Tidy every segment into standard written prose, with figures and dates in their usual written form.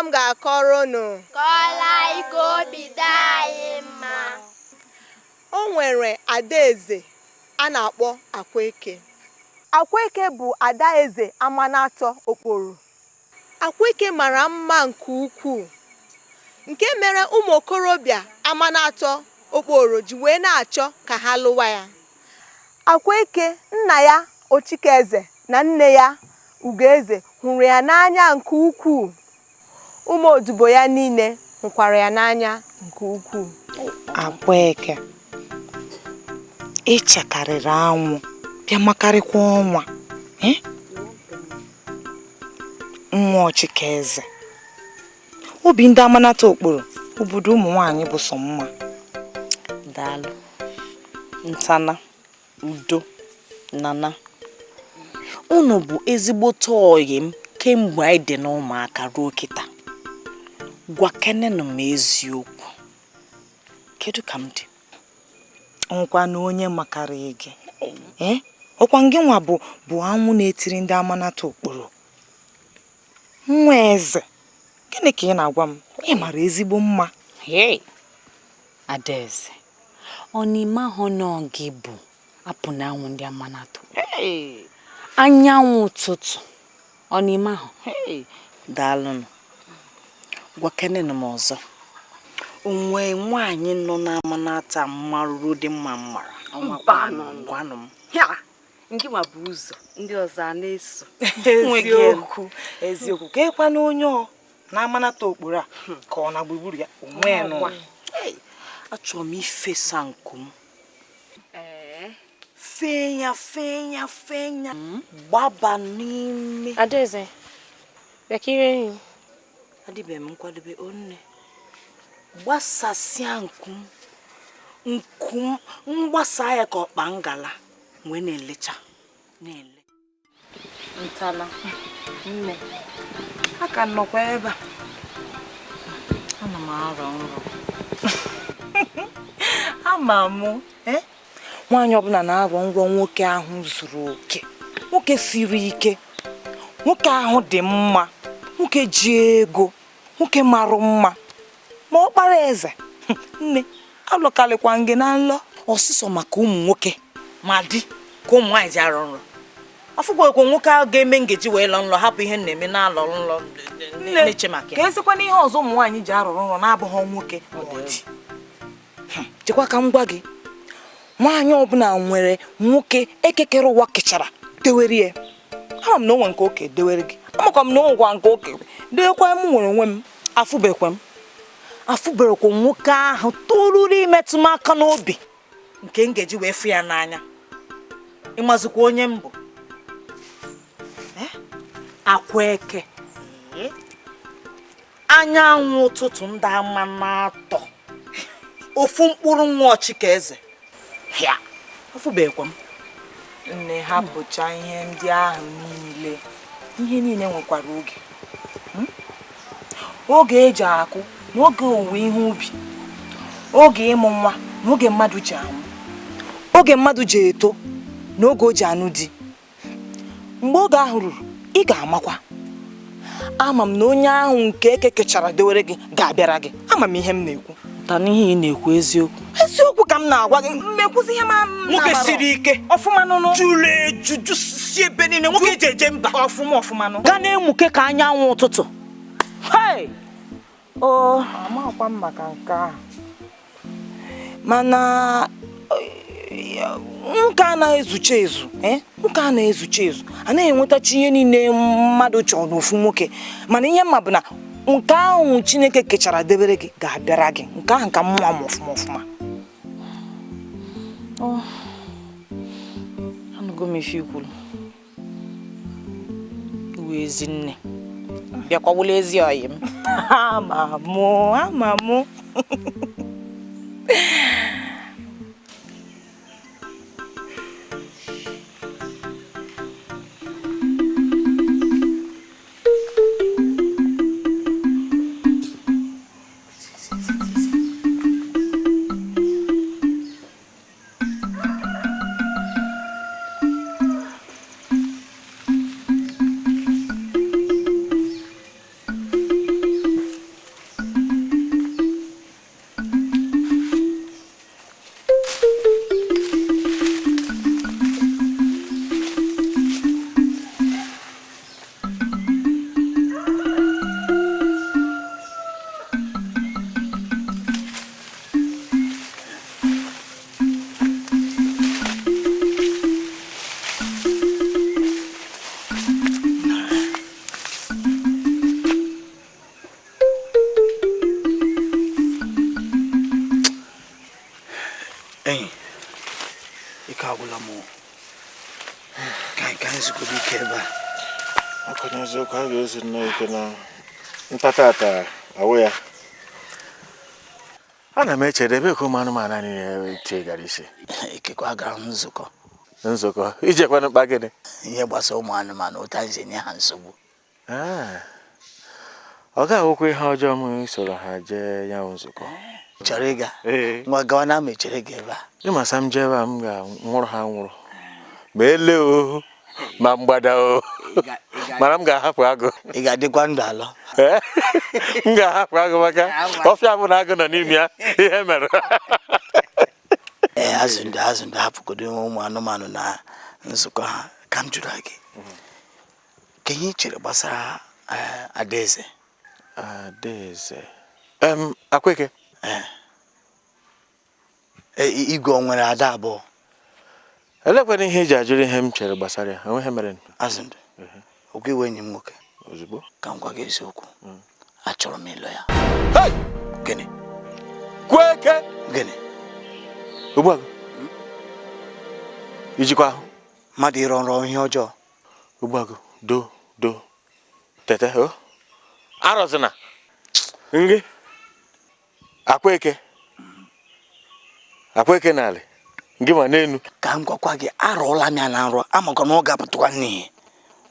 m ga-akọrọ unu. Kọla iko bido anyị mma. O nwere adaeze a na-akpọ Akwaeke. Akwaeke bụ adaeze Amanatọ Okporo. Akwaeke mara mma nke ukwuu, nke mere ụmụ okorobịa Amanatọ Okporo ji wee na-achọ ka ha lụwa ya. Akwaeke, nna ya Ochikeze na nne ya Ugezu hụrụ ya n'anya nke ukwuu. Ụmụ odibo ya niile hụkwara ya n'anya nke ukwuu. Akwaeke, ịchakarịrị anwụ bịa makarịkwa ọnwa. Nwa Ochikeze, obi ndị Amanatọ Okporo obodo ụmụ nwaanyị bụ sọ mma. Daalụ. Ntana, udo, nana. Unu bụ ezigbo ọyị m kemgbe anyị dị n'ụmụaka ruo kịta. Gwa kenenụ m eziokwu. Kedu ka m dị? Nkwa na onye makara gị. Ọkwa ngị nwa bụ anwụ na-etiri ndị Amanatọ Okporo. Nwa eze, gịnị ka ị na-agwa m? Ị mara ezigbo mma. Adaeze, ọ n'ime ahụ na gị bụ apụ na anwụ ndị Amanatọ. Anyanwụ ụtụtụ, ọ n'ime ahụ. Daalụnụ. Gwa kenenụ m ọzọ. Onwe nwaanyị nọ n'Amanatọ mmarụrụ dị mma mmara. Gwanụ m. Nke ma bụ ụzọ, ndị ọzọ a na-eso. Eziokwu ka ekwa na onye ọ na-Amanatọ Okporo a ka ọ na gburugburu ya onwe nọ. Achọrọ m ifesa nku m. Fenya gbaba n'ime. Adaeze, bịakire enyi. Adịbe m nkwadobe onne. Gbasasịa nku m mgbasa ya ka ọkpa ngala wee na-elecha na-ele. Ntana, nne. Aka nnọkwa ebe a. Ana m arọ nrọ. Ama mụ, nwaanyị ọbụla na-arọ nrọ nwoke ahụ zuru oke, nwoke siri ike, nwoke ahụ dị mma, nwoke ji ego, nwoke marụ mma. Ma ọkpara eze, nne, alụkalịkwa ngị na nlọ. Ọsịsọ maka ụmụ nwoke ma di ka ụmụ nwaanyị ji arọ nrọ. Afụgwekwa nwoke ahụ ga-eme ngeji wee lọ nlọ hapụ ihe na-eme na-alọ nlọ na-eche maka ya. Ka esikwa n'ihe ọzọ ụmụ nwaanyị ji arọ nrọ na-abụghị nwoke ọdị. Chekwa ka m gwa gị, nwaanyị ọbụla nwere nwoke ekekere ụwa kechara dewere ya. Ama m na onwe nke oke dewere gị. Amakwa m na onwekwa nke oke dewekwa m nwere onwe m. Afụberekwa nwoke ahụ toruru imetụ m aka n'obi nke ngeji wee fụ ya n'anya. Ịmazikwa onye mbụ. Akwaeke. Anyanwụ ụtụtụ ndị Amanatọ. Ofu mkpụrụ nwa Ochikeze. Afụbekwa m. Nne hapụcha ihe ndị ahụ niile. Ihe niile nwekwara oge. Oge eji akụ, n'oge owuwe ihe ubi, oge ịmụ nwa, n'oge mmadụ ji anwụ, oge mmadụ ji eto, n'oge o ji anụ di. Mgbe oge ahụ ruru, ị ga-amakwa. Ama m na onye ahụ nke ekekechara dewere gị ga-abịara gị. Ama m ihe m na-ekwu. Ta n'ihe ị na-ekwu eziokwu. Eziokwu ka m na-agwa gị. Mmekwuzi ihe ma nwoke siri ike. Ọfụma nụnụ. Jụrụ ejuju si ebe niile nwoke ji eje mba. Ọfụma nụ. Ga na-emuke ka anyanwụ ụtụtụ. Amakwa m maka nke ahụ. Mana nwoke a na-ezuche ezu, nwoke a na-ezuche ezu, a na-enwetachi ihe niile mmadụ chọrọ n'ofu nwoke. Mana ihe mma bụ na nke ahụ Chineke kechara debere gị ga-abịara gị. Nke ahụ ka mmụọ m ọfụma. Anụgo m ife ikwuru. Uwe ezi nne. Bịakwa wụla ezi ọyị m. Ama mụ. agwụla m. Ka nzukọ bụ ike ebe a. Akụ n'eziokwu a ga-esi nnọọ ike na ntata awụ ya. Ana m echere ebe ka ụmụ anụmanụ niile tiegara isi. Ikekwe agara nzukọ. Nzukọ ijekwana mkpa gịnị? Ihe gbasara ụmụ anụmanụ ụta nze nye ha nsogbu. Ọ ga-awụkwa ihe ọjọọ m soro ha jee ya nzukọ. Chọrọ ịga? Nwa gawa na m echere gị ebe a. Ịmasa m jee ebe a m ga-nwụrụ ha nwụrụ. Ma ele o ma mgbada o. Mana m ga-ahapụ agụ. Ị ga-adịkwa ndụ alọ. M ga-ahapụ agụ maka ọfịa bụ na agụ nọ n'ime ya ihe mere. Azụ ndị hapụgodo ụmụ anụmanụ na nzukọ ha ka m jụrụ gị. Ka ihe chere gbasara Adaeze? Adaeze. Akweke. Igwe o nwere ada abụọ? Elekwana ihe eji ajụrụ ihe m chere gbasara ya, enweghị mere. Azụ oge iwe enyi m nwoke. Ozugbo. Ka m gwa gị eziokwu. Achọrọ m ịlụ ya. Gịnị? Kweke. Gịnị? Ugbu ijikwa ahụ mmadụ ịrọ nrọ ihe ọjọọ. Ugbu do tete o arọzina nri akweke n'ala gị ma n'enu. Ka m gwakwa gị arụọla m ya na nrọ amakwa na ọ ga-apụtakwa n'ihe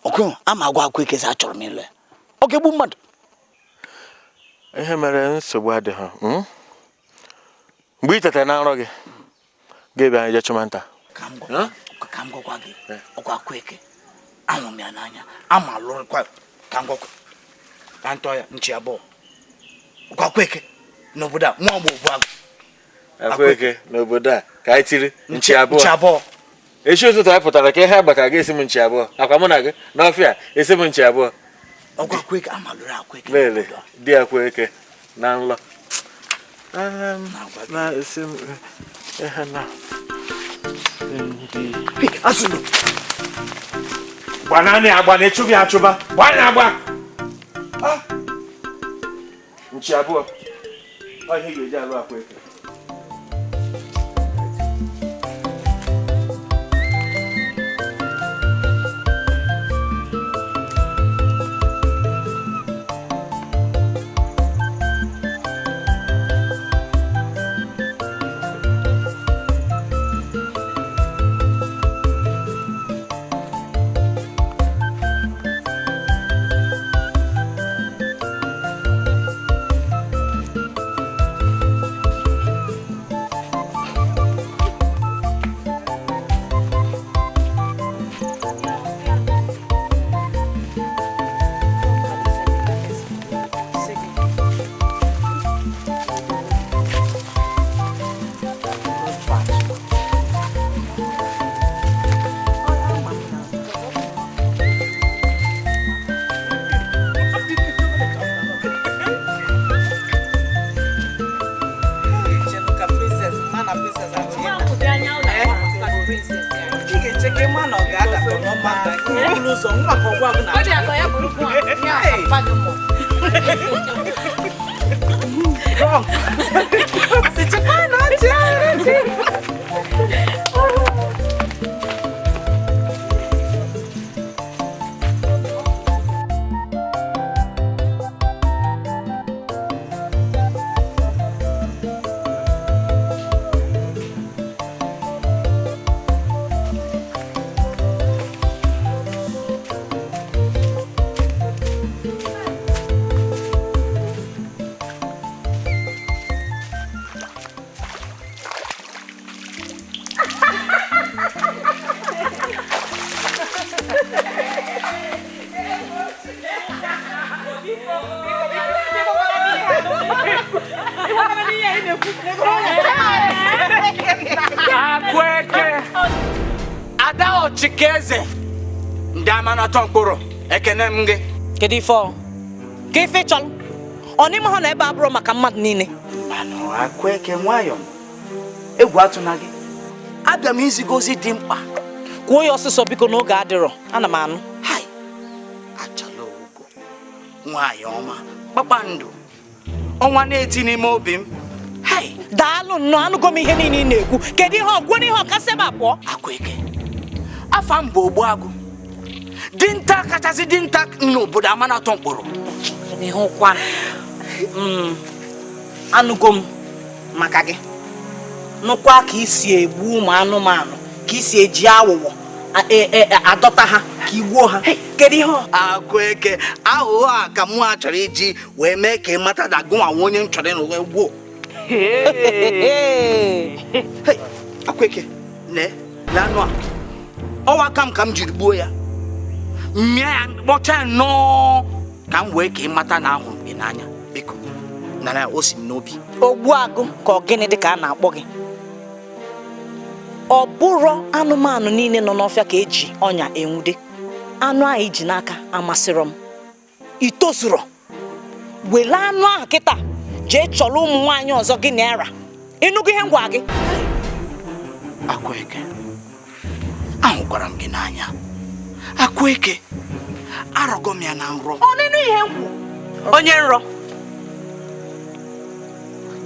ọkụ ama agwa Akweke sị achọrọ m ịlụ ya. Ọ ga-egbu mmadụ. Ihe mere nsogbu adịghị. Mgbe ị tetara na nrọ gị ga-ebe anyị jee chụma nta. Ka m gwakwa gị ọkwa Akweke ahụrụ m ya n'anya ama lụrịkwa. Ka m gwakwa ka ntọ ya nchi abụọ ọkwa Akweke n'obodo a mụ ọgbọ obu agụ. Akweke n'obodo a ka anyị tiri nchi abụọ. Echi ụtụtụ anyị pụtara ka ihe gbatara gị esi m nchi abụọ. Akwa mụ na gị n'ọfịa esi m nchi abụọ. Ọkwa Akweke ama lụrụ Akweke. Lele di Akweke na nlọ. Na esi m ihe na Azụlụ. Gbanani agba na echụbi achụba. Gbanye agba. Nchi abụọ. Ọ ihe ga-eji alụ Akweke. Akaeze ndị amanatọ mkpụrụ ekene m gị. Kedu ife ọ? Ka ife chọrọ? Ọ n'ime ha na ebe abụrụ maka mmadụ niile. Manụ Akweke nwayọọ. Egwu atụna gị. Abịa m iziga ozi dị mkpa. Kwuo ya ọsịsọ biko n'oge adịrọ. Ana m anụ. Hai. Achala ogo. Nwanyị ọma, kpakpando. Ọnwa na-eti n'ime obi m. Hey, daalụ nnọọ anụgo m ihe niile ị na-ekwu. Kedu ihe ọgwụ n'ihe ọkasị ebe abụọ? Akweke. Afa m bụ Ogbuagụ. Dinta kachasị dinta n'obodo Amanatọ mkpụrụ. N'ihu kwana. Anụgo m maka gị. Nụkwa ka isi egbu ụmụ anụmanụ, ka isi eji awụwọ adọta ha, ka igbuo ha. Kedu ihe Akweke, aghụghọ a ka mụ a chọrọ iji wee mee ka ị mata na gụnwa onye m chọrọ ịnụ wee gbuo. Akweke, lee anụ a. Ọwa ka m jiri gbuo ya. Mmịa ya kpọcha nnọọ ka m wee ka ị mata na ahụ m gị n'anya. Biko, nara o si m n'obi. Ogbuagụ ka ọ gịnị dị ka a na-akpọ gị? Ọ bụrụ anụmanụ niile nọ n'ọfịa ka eji ọnya enwude. Anụ ahụ iji n'aka amasịrọ m. I tozuru. Wele anụ ahụ kịta jee chọrọ ụmụ nwaanyị ọzọ gị n'era. Ịnụgo ihe m gwa gị? Akweke, ahụkwara m gị n'anya. Akweke, arọgọ m ya na nrọ. Ọnịnụ ihe m kwu. Onye nrọ.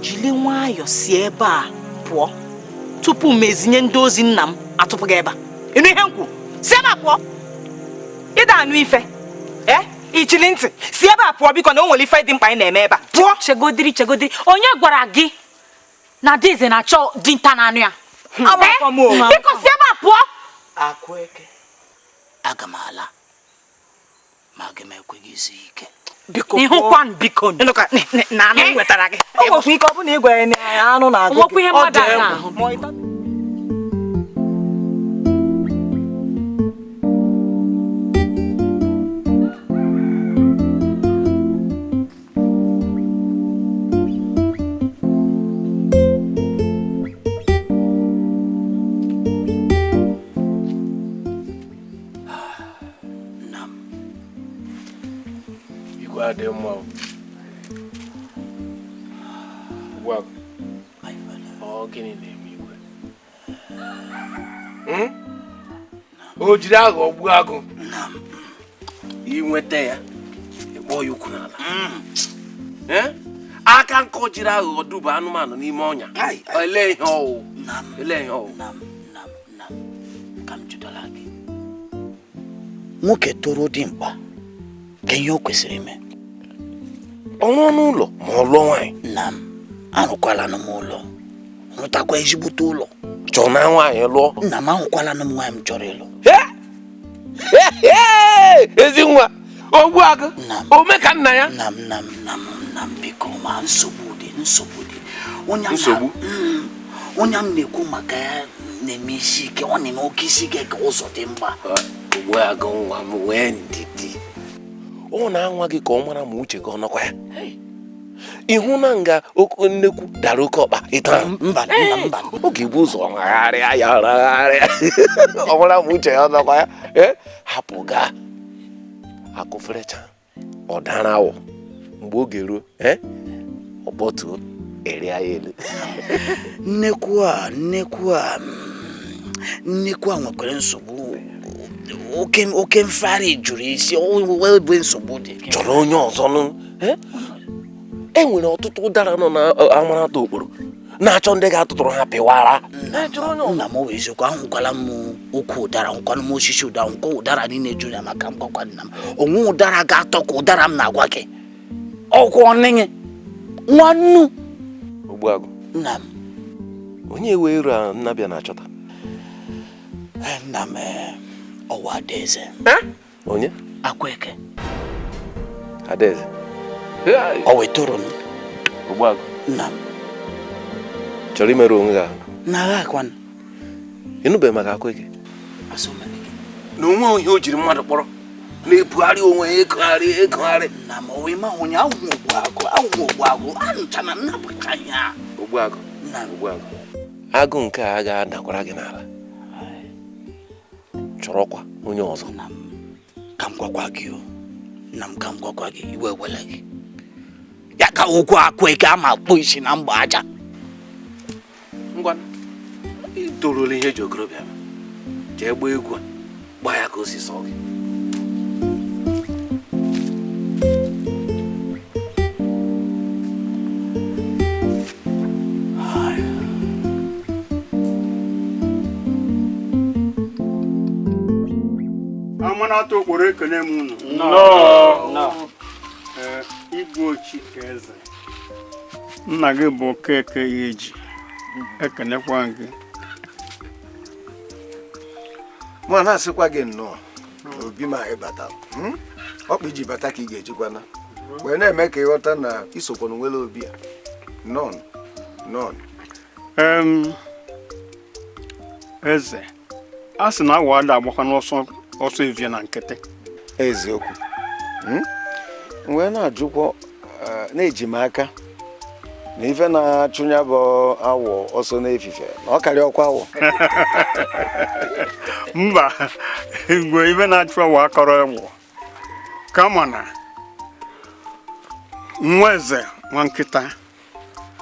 Jiri nwayọọ si ebe a pụọ tupu m ezinye ndị ozi nna m atụpụ gị ebe a. Ịnụ ihe m kwu? Si ebe a pụọ. Ịda anụ ife. Ichili ntị. Si ebe a pụọ biko na o nwere ife dị mkpa anyị na-eme ebe a. Pụọ. Chegodiri. Onye gwara gị na Adaeze na-achọ dinta na anụ ya? Biko si ebe a pụọ. Akweke, aga m ala ma aga m ekwe gị isi ike. Biko Ịhụkwan biko. Na anụ wetara gị. O nwekwa ike ọ bụ na ị gwara ya anụ na-agụ. Nwekwa ihe mmadụ a na-ahụ. Dị mma. Ogbuagụ. Ọ gịnị na-eme igwe? O jiri aghọ Ogbuagụ. Inweta ya, ịkpọ ya ukwu n'ala. Aka nkọ jiri aghọ duba anụmanụ n'ime ọnya. Ele ihe ọwụ. Ka m jụtara gị. Nwoke toro dị mkpa. Ka ihe o kwesịrị ime. Ọrụ n'ụlọ ma ọ lụọ nwaanyị. Nna m, arụkwala m ụlọ. Rụtakwa ezigbote ụlọ. Chọọ na nwaanyị lụọ. Nna m, ahụkwala m nwaanyị m chọrọ ịlụ. Ezi nwa Ogbuagụ. Ome ka nna ya. Nna m biko, ma nsogbu dị. Onye m na-ekwu maka ya na-eme isi ike. Ọ na-eme oke isi ike ka ụzọ dị mkpa. Ogbuagụ nwa m wee ndidi. Ọ na-anwa gị ka ọ mara ma uche gị ọ nọkwa ya. Ịhụ na nga nnekwu dara oke ọkpa ịta. Mba. Oge bụ ụzọ ngagharịa ya ragharịa. Ọ mara ma uche ya ọ nọkwa ya. Hapụ gaa akụferecha ọ dara awọ. Mgbe oge ruo ọ bọtuo eri ya elu. Nnekwu a nwekwara nsogbu. Oke mfari juru isi. Ebe nsogbu dị. Chọrọ onye ọzọ. E nwere ọtụtụ ụdara nọ na Amanatọ okporo na-achọ ndị ga-atụtụrụ ha pịwara. Nna m wee eziokwu, ahụkwala m okwu ụdara, hụkwala m osisi ụdara, nkwa ụdara niile juru ya maka mgbakwa nna m. Onwe ụdara ga-atọ ka ụdara m na-agwa gị. Ọkwa ọnịnye nwannu. Ogbuagụ. Nna m. Onye wee iru a nnabịa na-achọta? Nna m, ọwa Adaeze. Onye? Akweke. Adaeze. O wetoro m. Ogbuagụ. Nna m. Chọrọ imerụ onwe gị ahụ? Na-agha akwanụ. Ịnụbeghị maka Akweke? Na onwe onye o jiri mmadụ kpọrọ na-ebugharị onwe ya ekogharị. Nna m, o wee ma onye ahụhụ Ogbuagụ. Anụchana m na-abụcha ya. Ogbuagụ. Agụ nke a ga-adakwara gị n'ala. Chọrọkwa onye ọzọ. Ka m gwakwa gị, iwe ewela gị. Ya ka okwu Akweke ama akpụ isi na mgba aja. Ngwa idorola ihe eji okorobịa m. Jee gbaa egwu a, gbaa ya ka o si sọ gị. na-atụ okporo ekene m unu. No. Igwe Chikeze. Nna gị bụ Okeke ya eji. Ekenekwa gị. Mụ na-asịkwa gị nnọọ. Obi ma ịbata. Ọkpa iji bata ka ị ga-ejikwana. Wee na-eme ka ịghọta na isokwa n'onwere obi a. Nọn. Eze. A sị na awa ada agbakwa n'ọsọ evie na nkịtị. Eziokwu. Wee na-ajụkwa na-eji m aka na ife na-achụnya bụ awọ ọsọ n'efife na ọ karịa ọkwa awọ. Mba, igwe ife na-achụ awọ akọrọ ewọ. Kama na nwa eze nwa nkịta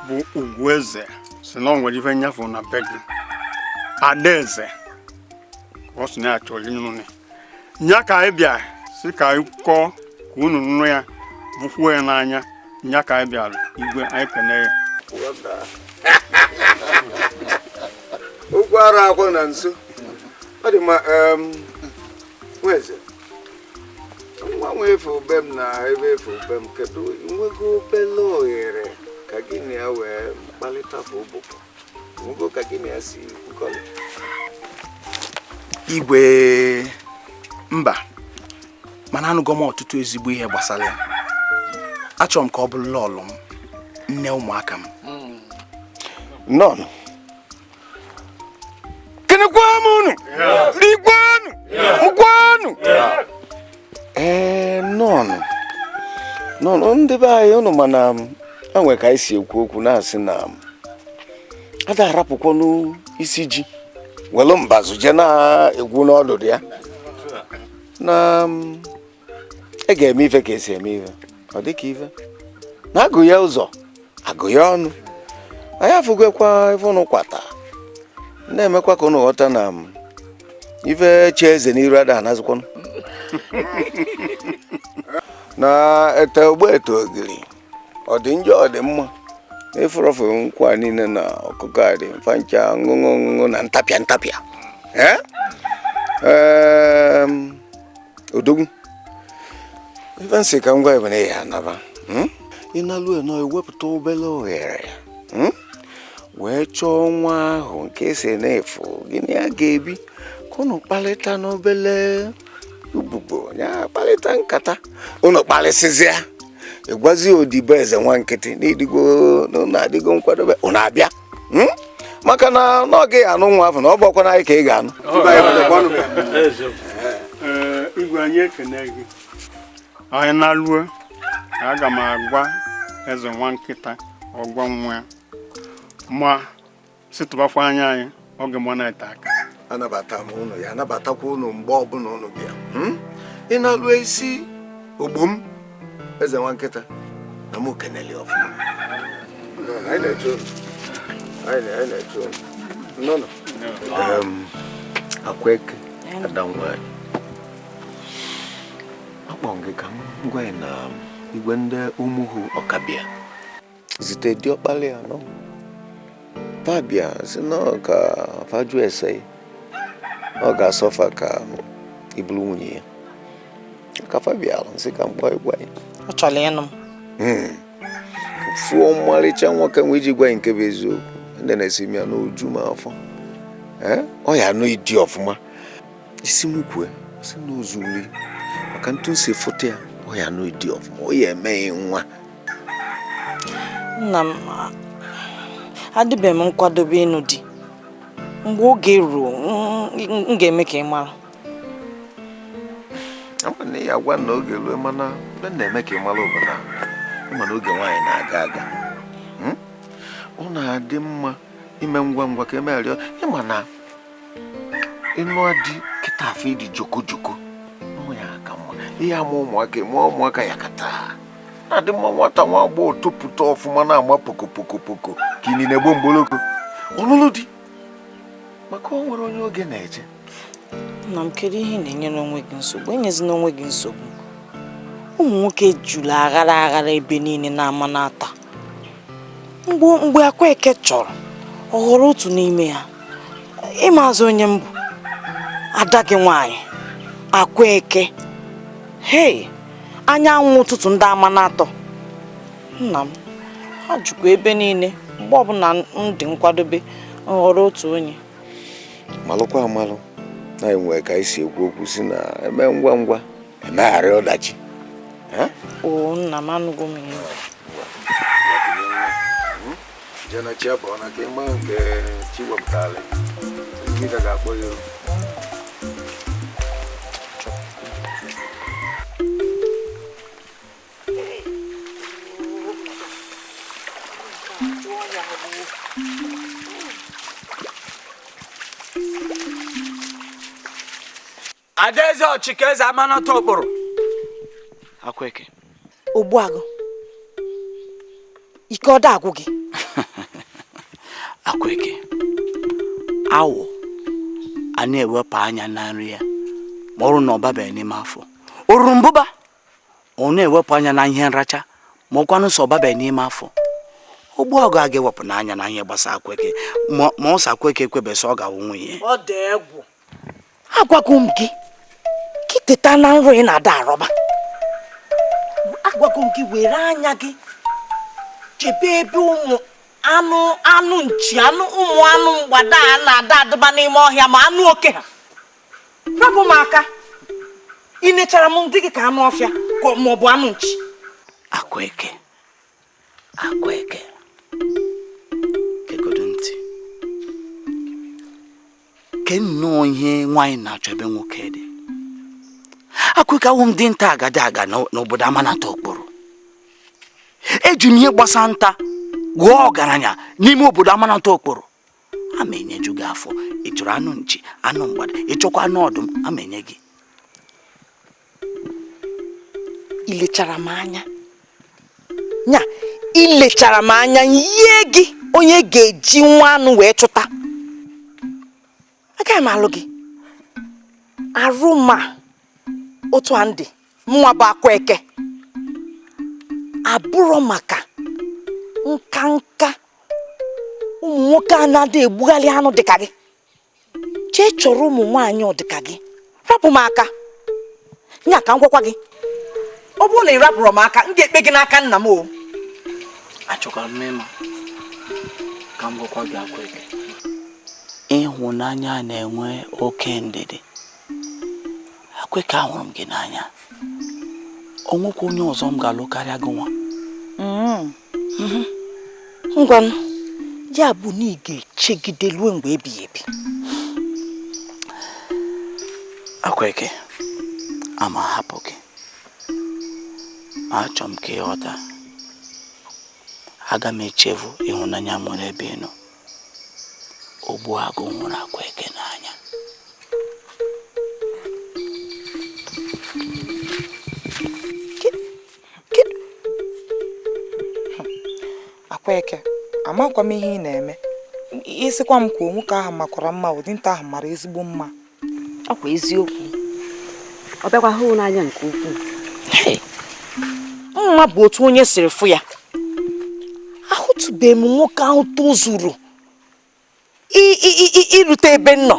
bụ Ugezu si na ọ nwere ife nyafu na be gị. Adaeze ọ sị na-achọ ịnụnụ nya ka anyị bịa si ka anyị kọọ ka unu nụ ya bụkwuo ya n'anya nya ka anyị bịara igwe anyị kene ya. Okwu ara akwụ na nso ọ dị ma nweze nwa nwe efe ube m na ebe efe ube m kedu nwego obele ohere ka gị na ya wee kpalịta ụbụbọ nwego ka gị na ya si kwukọrị. Igwe mba mana anụgo m ọtụtụ ezigbo ihe gbasara ya. Achọrọ m ka ọ bụrụ lọlụ m nne ụmụaka m. Nọn kenekwa m unu rigwanu mkwanu nọn ndị be anyị unu mana enwe ka anyị si ekwu okwu na-asị na a da-arapụkwa n'isi ji welu mbazụ je na-egwu n'ọdụdụ ya na e ga-eme ife ka esi eme ife ọ dịka ife na-agụ ya ụzọ agụ ya ọnụ anyị afụgwekwa ife unu kwata na-emekwa ka unu ghọta na ife chi eze n'iru ada anazụkwanụ na ete ogbe ete ogiri ọ dị njọ ọ dị mma efurọfe nkwa niile na ọkụkọ a dị mfancha ṅụṅụ na ntapịa odogwu ife nsị ka ngwa ebene ya anaba ịnalụ eno ewepụta obere ohere wee chọọ nwa ahụ nke si na-efu gịnị ya ga-ebi ka unu kparịta n'obele ububo ya kparịta nkata unu kparịsịzịa ịgwazi odibo eze nwa nkịtị na-adịgo nkwadobe unu abịa maka na n'oge ya anụ nwa afọ na ọ bụkwa na anyị ka ị ga-anụ. Igwe anyị ekene gị anyị na-alụọ aga m agwa eze nwa nkịta ọgwa nwa ya ma situbakwa anya anyị oge mụ na-ete aka. Anabata m unu ya anabatakwa unu mgbe ọbụla unu bịa ị na-alụ isi ogbo m eze nwa nkịta na m kenele ọfụma. Anyị na-eche unu Akweke ada nwanyị akpọ gị ka m gwa ya na igwe ndị ụmụhụ ọkabịa zite diọkpali ya nọ fabia si na ka faju ese ọ ga-asọfa ka ibulu nwunye ya ka fabia nsị ka mgba ịgwa ya ọ chọrọ ịnụ m fụọ mmalịcha nwoke nwe iji gwa ya nke bụ eziokwu ndị na-esi m ya n'oju m afọ ọ ya anụ ịdị ọfụma isi m kwue si n'ozuli maka ntụ nsi foto ya ọ ya anụ ịdị ọfụma ọ ya emeghị nwa. Nna m adịbe m nkwadobe ịnụ di mgbe oge ruo m ga-eme ka ị mara. Ama na ya gwa na oge ruo mana mgbe na-eme ka ị mara obodo mana oge nwaanyị na-aga aga ọ na-adị mma ime ngwa ngwa ka emegharịọ ịma na ịnụ adị kịta afọ ịdị joko ya aka mma ihe ama ụmụaka ya kata na-adị mma nwata nwa agbọghọ topụta ọfụma na-ama pokopokopoko ka ịnị na-egbo mgboloko ọlụlụ dị maka o nwere onye oge na-eje. Nna m kedu ihe na-enyere onwe gị nsogbu enyezina onwe gị nsogbu ụmụ nwoke jụrụ aghara ebe niile na-ama n'ata mgbe Akweke chọrọ ọ ghọrọ otu n'ime ya ịmazị onye mbụ ada gị nwaanyị Akwaeke. Hey, anyanwụ ụtụtụ ndị ama na-atọ. Nna m, ha jukwa ebe niile mgbe ọbụla m dị nkwadobe nghọrọ otu onye. Malụkwa amalụ na-enwe ka isi ekwu okwu si na eme ngwa ngwa emegharị ọdachi. O nna m anụgo m ihe. Jana chiabụ na ka ịma nke chi wepụtara ndị ka ga-akpọ ya. Adaeze Chikeze amanata okporo. Akwaeke. Ogbuagụ. Ike ọ da-agwụ gị. Akwaeke. Awụ a na-ewepụ anya na nri ya ma ọrụ na ọbabeghị n'ime afọ. Orumbụba ọ na-ewepụ anya na ihe nracha ma ọkwanụ sọ ọbabeghị n'ime afọ. Ogbuagụ a ga-ewepụ n'anya na ihe gbasara Akwaeke ma ọ sọ Akwaeke ekwebesị ọ ga-awụ nwunye. Ọ dị egwu. Agwago m gị teta na nrọ ị na-ada arọba. Agwago m gị were anya gị chebe ebe ụmụ anụ nchi ụmụ anụ mgbada a na-ada adụba n'ime ọhịa ma anụ oke ha. Rapụ m aka. Ị nechara m dị gị ka anụ ọfịa ka ma ọ bụ anụ nchi. Akwaeke. Kegodo ntị. Ke nnọọ ihe nwaanyị na-achọ ebe nwoke dị. Akwaeke awụ m dị nta agadi aga n'obodo amanata okporo. Eji m ihe gbasa nta gụọ ọgaranya n'ime obodo amanata okporo. Ama enyeju gị afọ. Ị chọrọ anụ nchi, anụ mgbada, ị chọkwa anụ ọdụm, ama enye gị. Ilechara m anya. Nya, ilechara m anya nye gị onye ga-eji nwa anụ wee chụta. Agaghị m alụ gị. Arụ ma otu a ndị mụnwa bụ Akwaeke. Abụrụ maka nka ụmụ nwoke a na-ada egbugharị anụ dịka gị. Chee chọrọ ụmụ nwaanyị ọ dịka gị. Rapụ m aka. Nya ka m gwakwa gị. Ọ bụrụ na ị rapụrụ m aka, m ga-ekpe gị n'aka nna m o. Achọkwara m ịma ka m gwakwa gị Akwaeke. Ịhụnanya na-enwe oke ndidi. Akwaeke ahụrụ m gị n'anya. O nwekwa onye ọzọ m ga-alụ karịa gị nwa. Ngwanụ, ya bụ na ị ga-echegide ruo mgbe ebighị ebi. Akwaeke, ama hapụ gị. Achọ m ka ịghọta. Aga m echefu ịhụnanya nwere ebe ị nọ. Ogbuagụ hụrụ Akwaeke n'anya. Akwaeke, amakwa m ihe ị na-eme. Isikwa m ka nwoke ahụ makwara mma, ụdị nta ahụ mara ezigbo mma. Ọ kwa eziokwu. Ọ bịakwa hụ n'anya nke ukwuu. Mma bụ otu onye siri fụ ya. Ahụtụbeghị m nwoke ahụ tozuru irute ebe m nọ.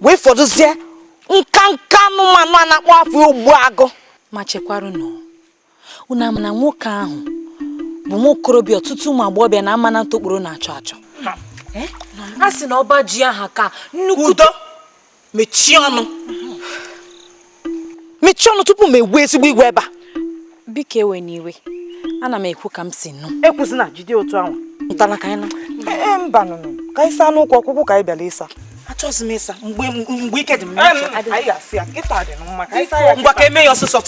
Wee fọdụzie nka anụmanụ a na-akpọ afọ Ogbuagụ. Ma chekwarụ nọ. Unu ama na nwoke ahụ bụ nwokorobịa ọtụtụ ụmụ agbọghọbịa na amanata okporo na-achọ achọ. A sị na ọba ji aha ka nnukwu. Udo, mechie ọnụ. Mechie ọnụ tupu m egwu ezigbo igwe ebe a. Biko ewe n'iwe. Ana m ekwu ka m si nụ. Ekwusịna jide otu ahụ. Ntana ka anyị na. Mba nụnụ. Ka anyị saa n'ụkwụ ọkwụkwụ ka anyị bịara ịsa. Achọghịzi m ịsa mgbe ike dị m n'uche. Anyị ga-asị ya ịta dị mma ka anyị saa ya. Ngwa ka eme ya ọsịsọ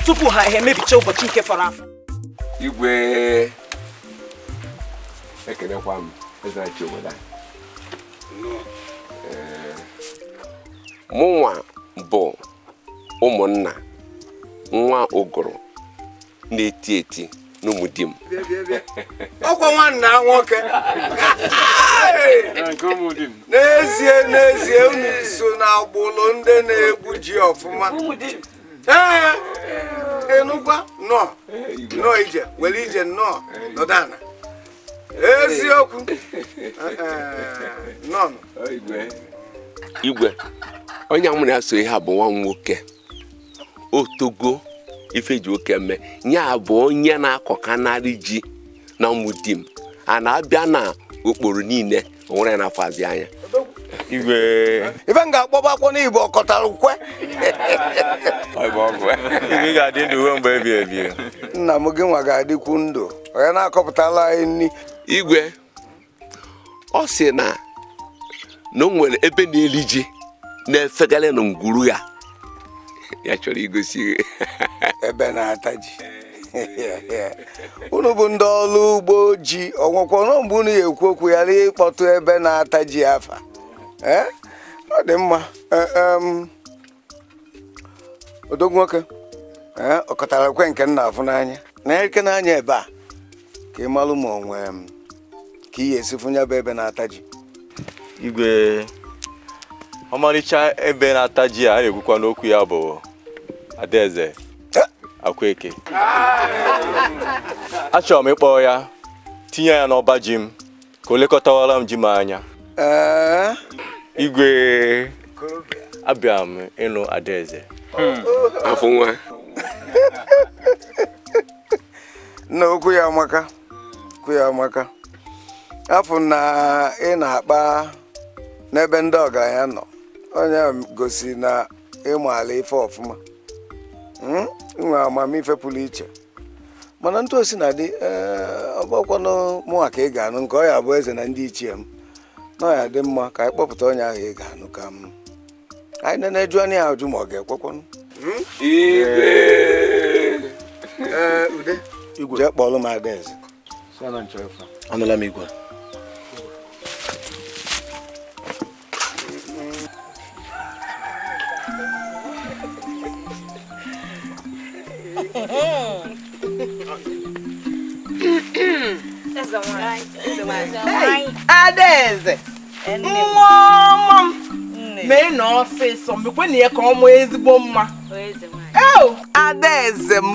tupu ha emebicha ụbọchị nke fọrọ afọ. Igwe ekelekwa m eze achị obodo anyị. Mụnwa bụ ụmụnna nwa ụgụrụ na-eti eti n'ụmụ di m. Ọkwa nwanne nwoke. N'ezie unu so n'agbụrụ ndị na-egbu ji ọfụma. Enugwa nọ ije were ije nọ nọdana. Eziokwu. Nọ. Igwe onye amụrụ ya so ihe bụ nwa m nwoke otogo ife ji oke mme ya bụ onye na-akọkanarị ji na ụmụ di m a na-abịa na okporo niile onwere na-afazi anya Igwe ife m ga-akpọba akwọ n'Igbo ọkọtara ukwe Igwe ga-adị ndụ ruo mgbe ebi ebi. nna m gị nwa ga-adịkwu ndụ onye na-akọpụtala anyị nri. Igwe ọ sị na o nwere ebe na-eli ji na-efegara na ngwuru ya chọrọ igosi ebe na-ata ji unu bụ ndị ọrụ ugbo ji ọnwụkwọ nọ mgbe unu ga-ekwu okwu ya ịkpọtụ ebe na-ata ji afa ọ dị mma. Odogwu nwoke ọkọtara kwe nke nna afụ n'anya na-eke n'anya ebe a ka ị malụ ma onwe ka ị ga-esi fụnya bụ ebe na-ata ji. Igwe ọmarịcha ebe na-ata ji a na-ekwukwa n'okwu ya bụ Adaeze Akweke. Achọrọ m ịkpọ ya tinye ya n'ọba ji m ka o lekọtawara m ji m anya. Igwe abịa m ịnụ Adaeze afọ nwa nna okwu ya amaka afọ na ị na-akpa n'ebe ndị ọgaranya nọ onye gosi na ịmaala ife ọfụma nwe amamife pụrụ iche mana ntụ osi na dị ọgbakwanụ mụnwa ka ị ga-anụ nke ọ ya bụ eze na ndị ichie m na ọ ya dị mma ka anyị kpọpụta onye ahụ ị ga-anụ ka m anyị na-eju anya ya ajụ ma ọ ga-ekwekwanụ. Ude jee kpọrọ m Adaeze. Anụla m Igwe. Adaeze nwa m mee na ọfịsọ mekwe na ya ka ọ mụọ ezigbo mma. Adaeze m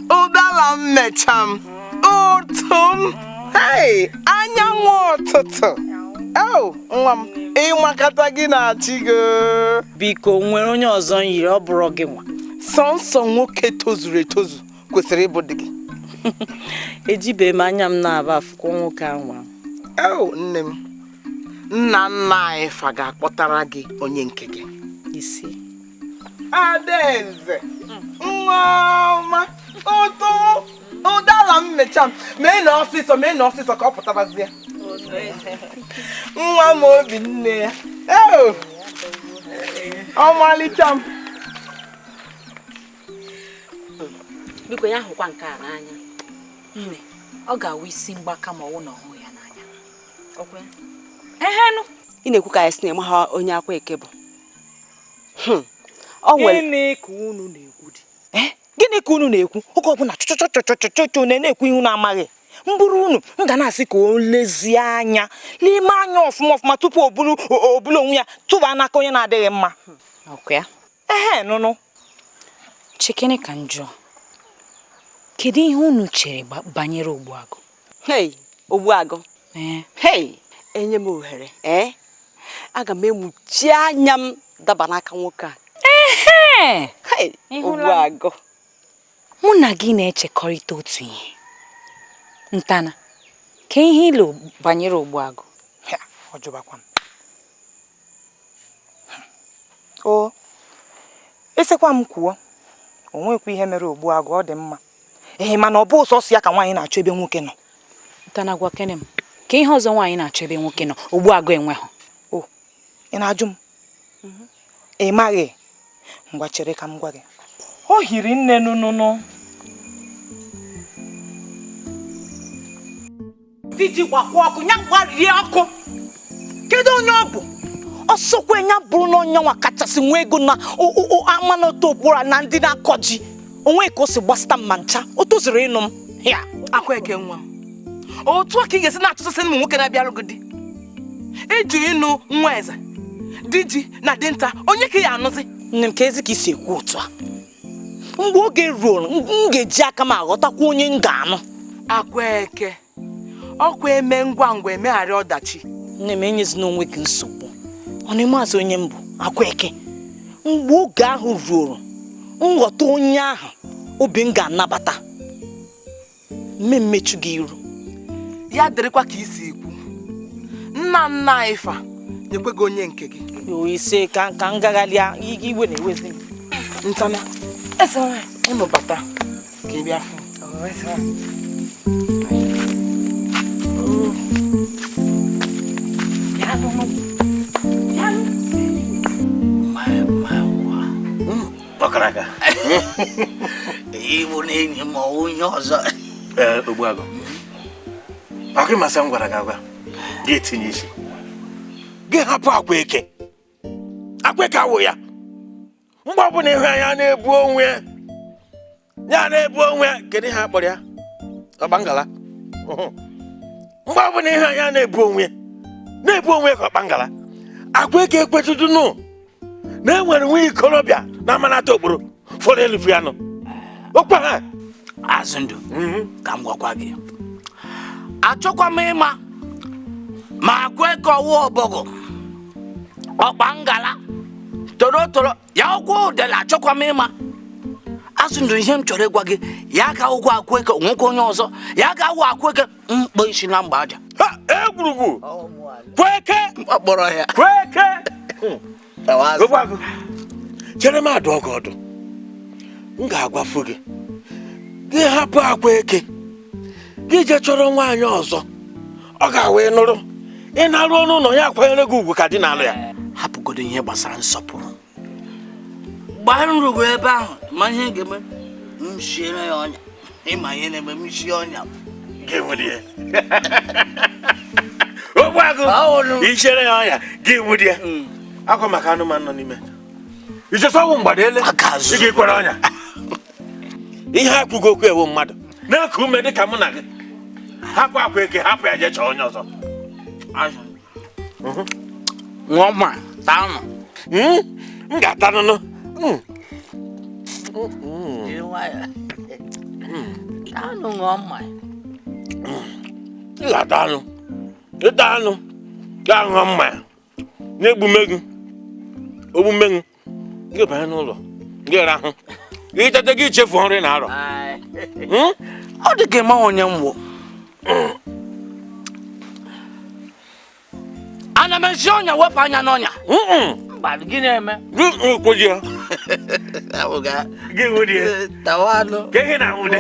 ụdara mmecha m ụtụ m anyanwụ ụtụtụ nwa m ịmakata gị na-achị gị. Biko nwere onye ọzọ yiri ọ bụrụ gị nwa. Sọnsọ nwoke tozuru etozu kwesịrị ịbụ dị gị. Ejibe m anya m na-aba afụkwọ nwoke anwa. Nne m nna anyị fa ga-akpọtara gị onye nke gị. Isi Adaeze nwa ọma ụtụ ụdara mmecha m mee na ọsịsọ ka ọ pụtabazie nwa m obi nne ya ọmalịcha m. biko ya hụkwa nke a n'anya nne ọ ga-awụ isi mgbaka ma ọ wụ na ọhụ ya n'anya ọkwa ehenụ ị na-ekwu ka anyị si na-eme ha onye Akweke bụ gịnị ka unu na-ekwu dị gịnị ka unu na-ekwu oge ọbụla chọchọchọchọchọchọ na-ekwu ihe unu amaghị mbụrụ unu m ga na-asị ka o lezie anya n'ime anya ọfụma tupu o bulu onwe ya tụba n'aka onye na-adịghị mma ọkwa ya nụnụ chekene ka njọ kedu ihe unu chere banyere Ogbuagụ? Ogbuagụ enye m ohere aga m emuchi anya m daba n'aka nwoke a. Ogbuagụ mụ na gị na-echekọrịta otu ihe ntana ka ihe ilo banyere Ogbuagụ ọ jụbakwa m esekwa m kwuo o nwekwa ihe mere Ogbuagụ ọ dị mma mana ọ bụ sọsọ ya ka nwaanyị na-achọ ebe nwoke nọ. ntana gwa kene m ka ihe ọzọ nwaanyị na-achọ ebe nwoke nọ Ogbuagụ enweghị. Ị na-ajụ m ị maghị ngwa chere ka m gwa gị o hiri nne nụnụnụ diji gbakwa ọkụ nya gbarie ọkụ kedu onye ọ bụ ọsọkwa nya bụrụ na onye nwa kachasị nwee ego na amanọta okporo na ndị na-akọ ji onwe ka o si gbasịta mma ncha o tozuru ịnụ m ya Akweke nwa m otu a ka ị ga-esi na-achọsasị ụmụ nwoke na-abịarụ gị di eji ịnụ nwa eze diji na dinta onye ka ya anụzi nne m ka ezi ka isi ekwu otu a mgbe oge ruo m ga-eji aka m aghọtakwa onye m ga-anụ. Akweke ọkwa eme ngwa emegharị ọdachi nne m enyezina onwe gị nsogbu ọ na-eme azụ onye m bụ Akweke mgbe oge ahụ ruoro nghọta onye ahụ obi m ga-anabata mmechu gị iru ya dịrịkwa ka isi ikwu nna nna anyị fa nyekweghị onye nke gị ise ka ngagharịa iwe na-ewezi ntana eze nwanyị unu bata ka ị bịa fụ Ọkaraga ibu na-enyi ma onye ọzọ Ogbuagụ ọkụ masa m gwara gị agwa gị etinye isi gị hapụ Akwaeke awụ ya mgbe ọbụla ịhụ ya na-ebu onwe ya na-ebu onwe ya kedu ihe akpọrọ ya ọkpangala mgbe ọbụla ịhụ ya na-ebu onwe ya ka ọkpangala Akwaeke ekwetụdụnụ na enwere nwa ikorobịa na amanata okporo fọrọ elufu ya nọ okwa ha azụ ndụ ka m gwakwa gị achọkwa m ịma ma Akwaeke ọwụ ọbọgụ ọkpangala toro ya ụkwụ udele achọkwa m ịma azụ ndụ ihe m chọrọ ịgwa gị ya ga ụgwọ Akwaeke nwoke onye ọzọ ya ga awụ Akwaeke mkpọ isi na mgba aja egwurugwu Kweke kpọrọ ya Kweke Ogbuagụ chere m adụ ọgụ ọdụ m ga-agwafu gị gị hapụ Akwaeke gị je chọrọ nwaanyị ọzọ ọ ga-awa ịnụrụ ị na-arụ ọnụ ụlọ ya akwanyere gị ugwu ka dị n'alụ ya hapụgodo ihe gbasara nsọpụrụ gbaa nrugwu ebe ahụ ma ihe ga-eme m shiere ya ọnya ịma ihe na-eme m shie ọnya ga-enwere ya Ogbuagụ ichere ya ọnya ga-enwere ya akwa maka anụmanụ nọ n'ime ichesọwụ mgbada ele ị ga-ekwere ọnya ihe akwụgo okwu ewu mmadụ na-eku ume dị ka mụ na gị hapụ Akwaeke hapụ ya jee chọọ onye ọzọ ṅụọ ma tanụ m ga-ata nụnụ tanụ ṅụọ ma ị ga-ata anụ ịta anụ ga ṅụọ mmanya na-egbume gị ogbume gị gị banye n'ụlọ gị rahụ gị tete gị chefu nri na arọ ọ dị ka ịma onye mwụ ana m esi ọnya wepụ anya n'ọnya mgbadụ gị na-eme kwoji ya gị nwụdị ya tawanụ ka ihe na-anwụde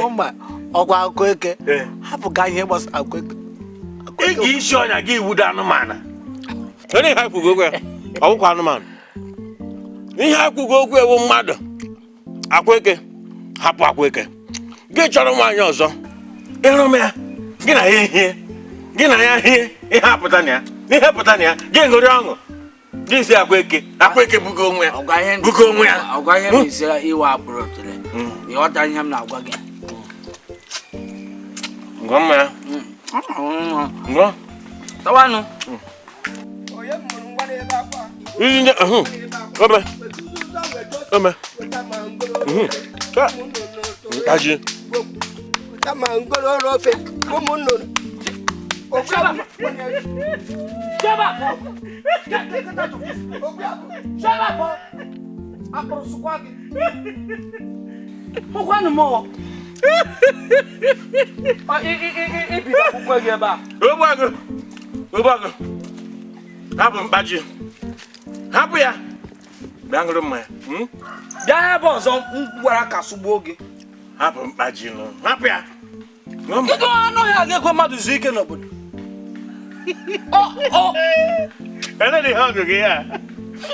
ọgwa Akwaeke hapụga ihe gbasara Akwaeke ị ga isi ọnya gị iwudo anụmanụ onye ihe akwụgo okwu ya ọwụkwa anụmanụ ihe akwụgo okwu ewu mmadụ Akwaeke hapụ Akwaeke gị chọrọ nwaanyị ọzọ ịrụ m ya gị na ya ehie gị na ya hie ihe apụta na ya n'ihe pụta na ya gị ṅụrị ọṅụ gị si Akwaeke bugo onwe ya ọgwa ihe m isira iwe agbụrụ tụrụ ịghọta ihe m na-agwa gị ngwa mmanya ngwa tawanụ iji nye ome nkaji Ogbuagụ hapụ mkpaji hapụ ya bịa ṅụrụ mmanya bịa ebe ọzọ m gwara ka sụgbuo gị hapụ mkpaji nụ hapụ ya kedu anụ ya ga-ekwe mmadụ zuo ike n'obodo ele dị ha ọgụgụ ya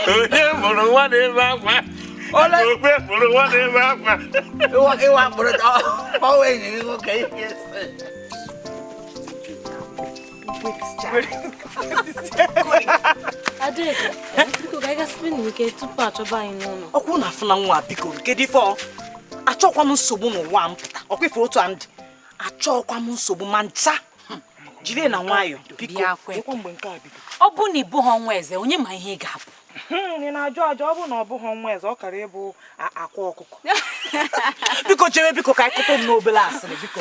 onye mụrụ nwa na-ebe akwa okpe mụrụ nwa na-ebe akwa ịwa mkpụrụ ọwa enyi gị nwoke ihe Adaeze, biko ka anyị gasịrị n'ike tupu achọba anyị n'ụlọ. ọkwụ na afụ na nwa biko kedu ife achọkwa m nsogbu n'ụwa m pụta ọkwa ife otu a ndị achọkwa m nsogbu ma ncha jiri na nwayọ biko mgbe nke a bido ọ bụ na ịbụghị ọnwa eze onye ma ihe ị ga-abụ ị na-ajụ ajụ ọ bụ na ọ bụghị ọnwa eze ọ kara ịbụ akwa ọkụkọ biko chere biko ka anyị kụta m n'obere asịrị biko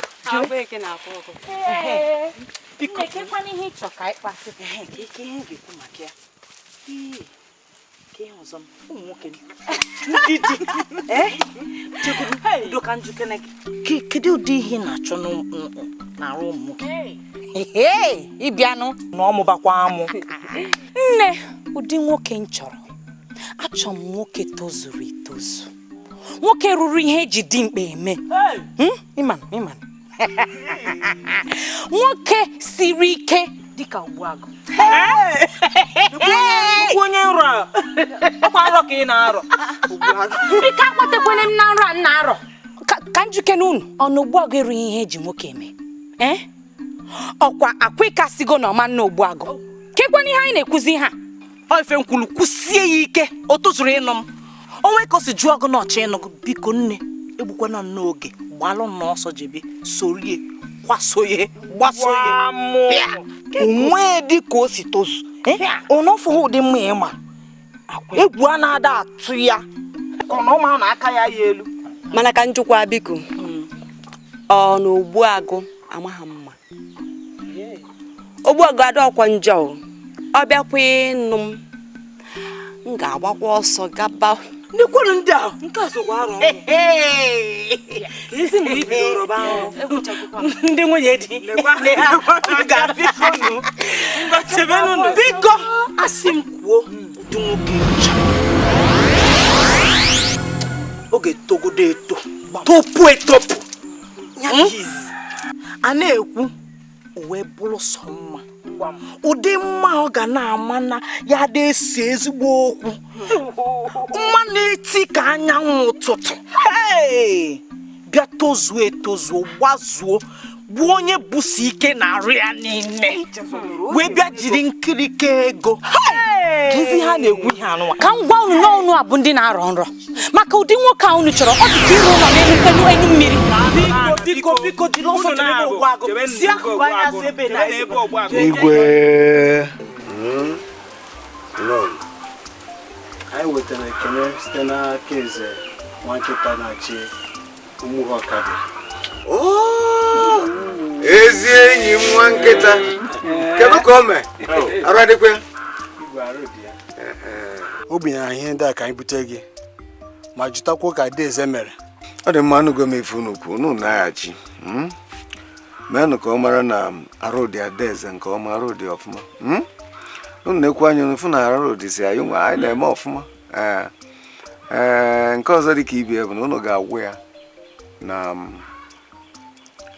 biko nekekwana ihe ịchọ ka anyị kpasị ihe ga-ekwu maka ya kedu ụdị ihe na-achọ n'arụ ụmụ nwoke? Ịbịanụ na ọmụbakwa amụ. Nne, ụdị nwoke m chọrọ, achọ m nwoke tozuru etozu, nwoke ruru ihe eji dimkpa eme. Ịmanụ nwoke siri ike dịka Ogbuagụ. Onye nrọ ọkwa nrọ ka ị na-arọ. Biko akpọtekwana m na nrọ a na-arọ. Ka njuke n'unu ọnụ Ogbuagụ erughị ihe eji nwoke eme. Ọkwa Akwịka sigo na ọma nna Ogbuagụ. Kekwana ihe anyị na-ekwuzi ha. Ife nkwulu kwụsie ya ike, o tozuru ịnụ m. Onwe ka o si jụọ ọgụ n'ọchị ịnụ gị, biko nne egbukwana n'oge, gbalụ n'ọsọ jebe sorie kwasoye gbasoye. Onwe dị ka o si tozu. Ọnọfụghị ụdị mma ịma. Egwu a na-ada atụ ya ka ọ na ụmụ na aka ya elu. Mana ka njikwa biko. Ọ na Ogbuagụ amaghị mma. Ogbuagụ ada ọkwa njọ. Ọ bịakwa ịnụ m ga-agbakwa ọsọ gaba. Ndị kwuru ndị a nke a sokwa arụ ọrụ. Ezi mgbe ibidoro ba ahụ. Ndị nwunye di biko asị m kwuo ụdị nwoke ncha. Oge togodo eto topu etopụ a na-ekwu o wee bụrụ sọ mma. Ụdị mma ọ ga na-ama na ya dị esi ezigbo okwu, mma na-eti ka anyanwụ ụtụtụ. Bịa tozuo etozuo gbazuo bụ onye busi ike na-arụ ya niile wee bịa jiri nkirike ego. Kezi ha na-egwu ihe anụwa. Ka m gwa unu na unu abụ ndị na-arọ nrọ maka ụdị nwoke a unu chọrọ. Ọ dị ka iru ụlọ na-enukwu enyu mmiri. Biko dị n'ọsọ jebe Ogbuagụ. Si akụkụ anya si ebe na Igwe anyị wetara ekele site n'aka eze nwa nkịta na-achị ụmụ ọkada. ezi enyi m nwa nkịta. Kedu ka o mee? Arụ adịkwa? O binyere ihe ndị a ka anyị bute gị ma jụtakwa ka Adaeze mere. Ọ dị mma anụgo m efu n'ukwu unu na-aghachi. Meenụ ka ọ mara na arụ dị Adaeze nke ọma, arụ dị ọfụma. Unu na-ekwu anya ụfụ na arụ dị si anyị nwa anyị na-eme ọfụma. Nke ọzọ dị ka ibe bụ na unu ga-agwụ ya na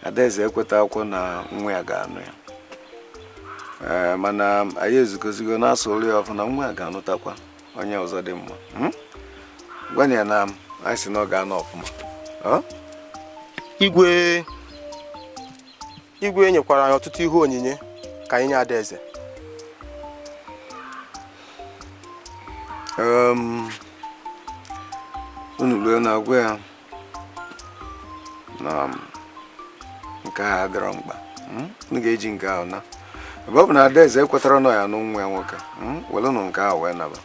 Adaeze ekweta akwụkwọ na nwa ya ga-anụ ya. Mana anyị ezugozigo na-asụ olu ya ọfụ na nwa ya ga-anụtakwa onye ọzọ dị mma. Gwanye ya na anyị si na ọ ga-anụ ọfụma. Igwe nyekwara anyị ọtụtụ ihe onyinye ka anyị nye Adaeze. Unu lue na-agwa ya na nke ahụ adịrọ mkpa. Unu ga-eji nke ahụ na ebe ọ bụ na Adaeze ekwetara nọ ya n'nwa ya nwoke, welụnụ nke ahụ wee naba.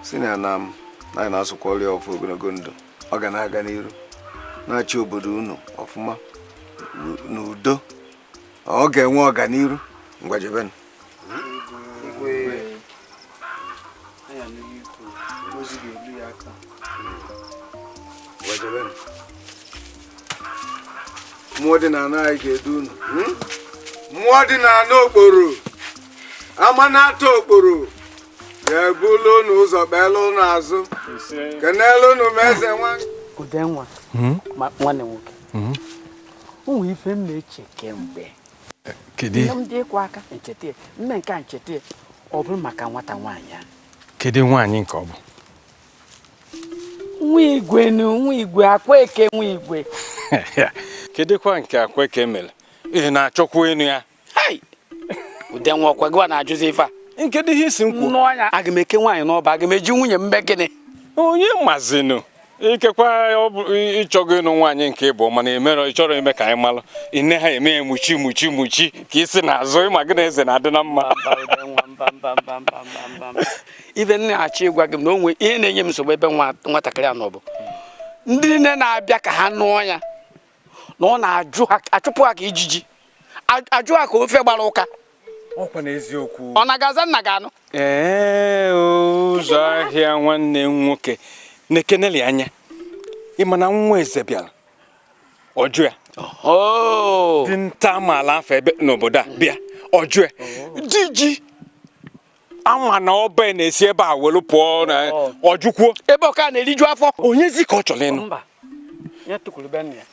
Si na ya na anyị na-asụkwa ọrụ ya ọfụ ogologo ndụ, ọ ga na-aga n'iru na-achị obodo unu ọfụma n'udo, ọ ga-enwe ọganiru. Ngwajebenu. Mmụọ dị na ana anyị ga-edu unu. Mmụọ dị na ana okporo ama na-atọ okporo ga-ebulu unu ụzọ kpeelu unu azụ kenelu unu ma eze nwa Udenwa nwanne nwoke. Ụmụ ife m na-eche kemgbe. Kedu m dị ịkwụ aka ncheta mme nke ncheta ọ bụrụ maka nwata nwaanyị a. kedu nwaanyị nke ọ bụ? Nwa igwe nwa igwe Akwaeke nwa igwe. Kedụkwa nke Akwaeke mere? Ị na-achọkwa enu ya? Udenwa ọkwa gị na-ajụzi ife a. Nkedu ihe isi nkwu? Aga m eke nwaanyị n'ọba, aga m eji nwunye m mee gịnị? Onye mazinu ikekwa ọ bụ ịchọgo ịnụ nwaanyị nke bụ mana emere ịchọrọ ime ka anyị malụ ine ha eme muchi ka isi n'azụ ịma gị na eze na-adị na mma. Ife nne achọ ịgwa gị na onwe ihe na-enye m nsogbu ebe nwatakịrị a nọ bụ ndị nne na-abịa ka ha nụọ ya na ọ na-ajụ ha achụpụ ha ka ijiji ajụ ha ka ofe gbara ụka ọkwa n'eziokwu ọ na-agaza nna gị anụ ụzọ ahịa nwanne m nwoke na-ekeneli anya ịma na nwa eze bịara ọjụ ya dị nta amaala afọ ebe n'obodo a bịa ọjụ ya ji ama na ọba na-esi ebe a welu pụọ na ọjụkwuo ebe ọ ka na-eriju afọ onyezi ka ọ chọrọ ịnụ ya tukwuru be nna ya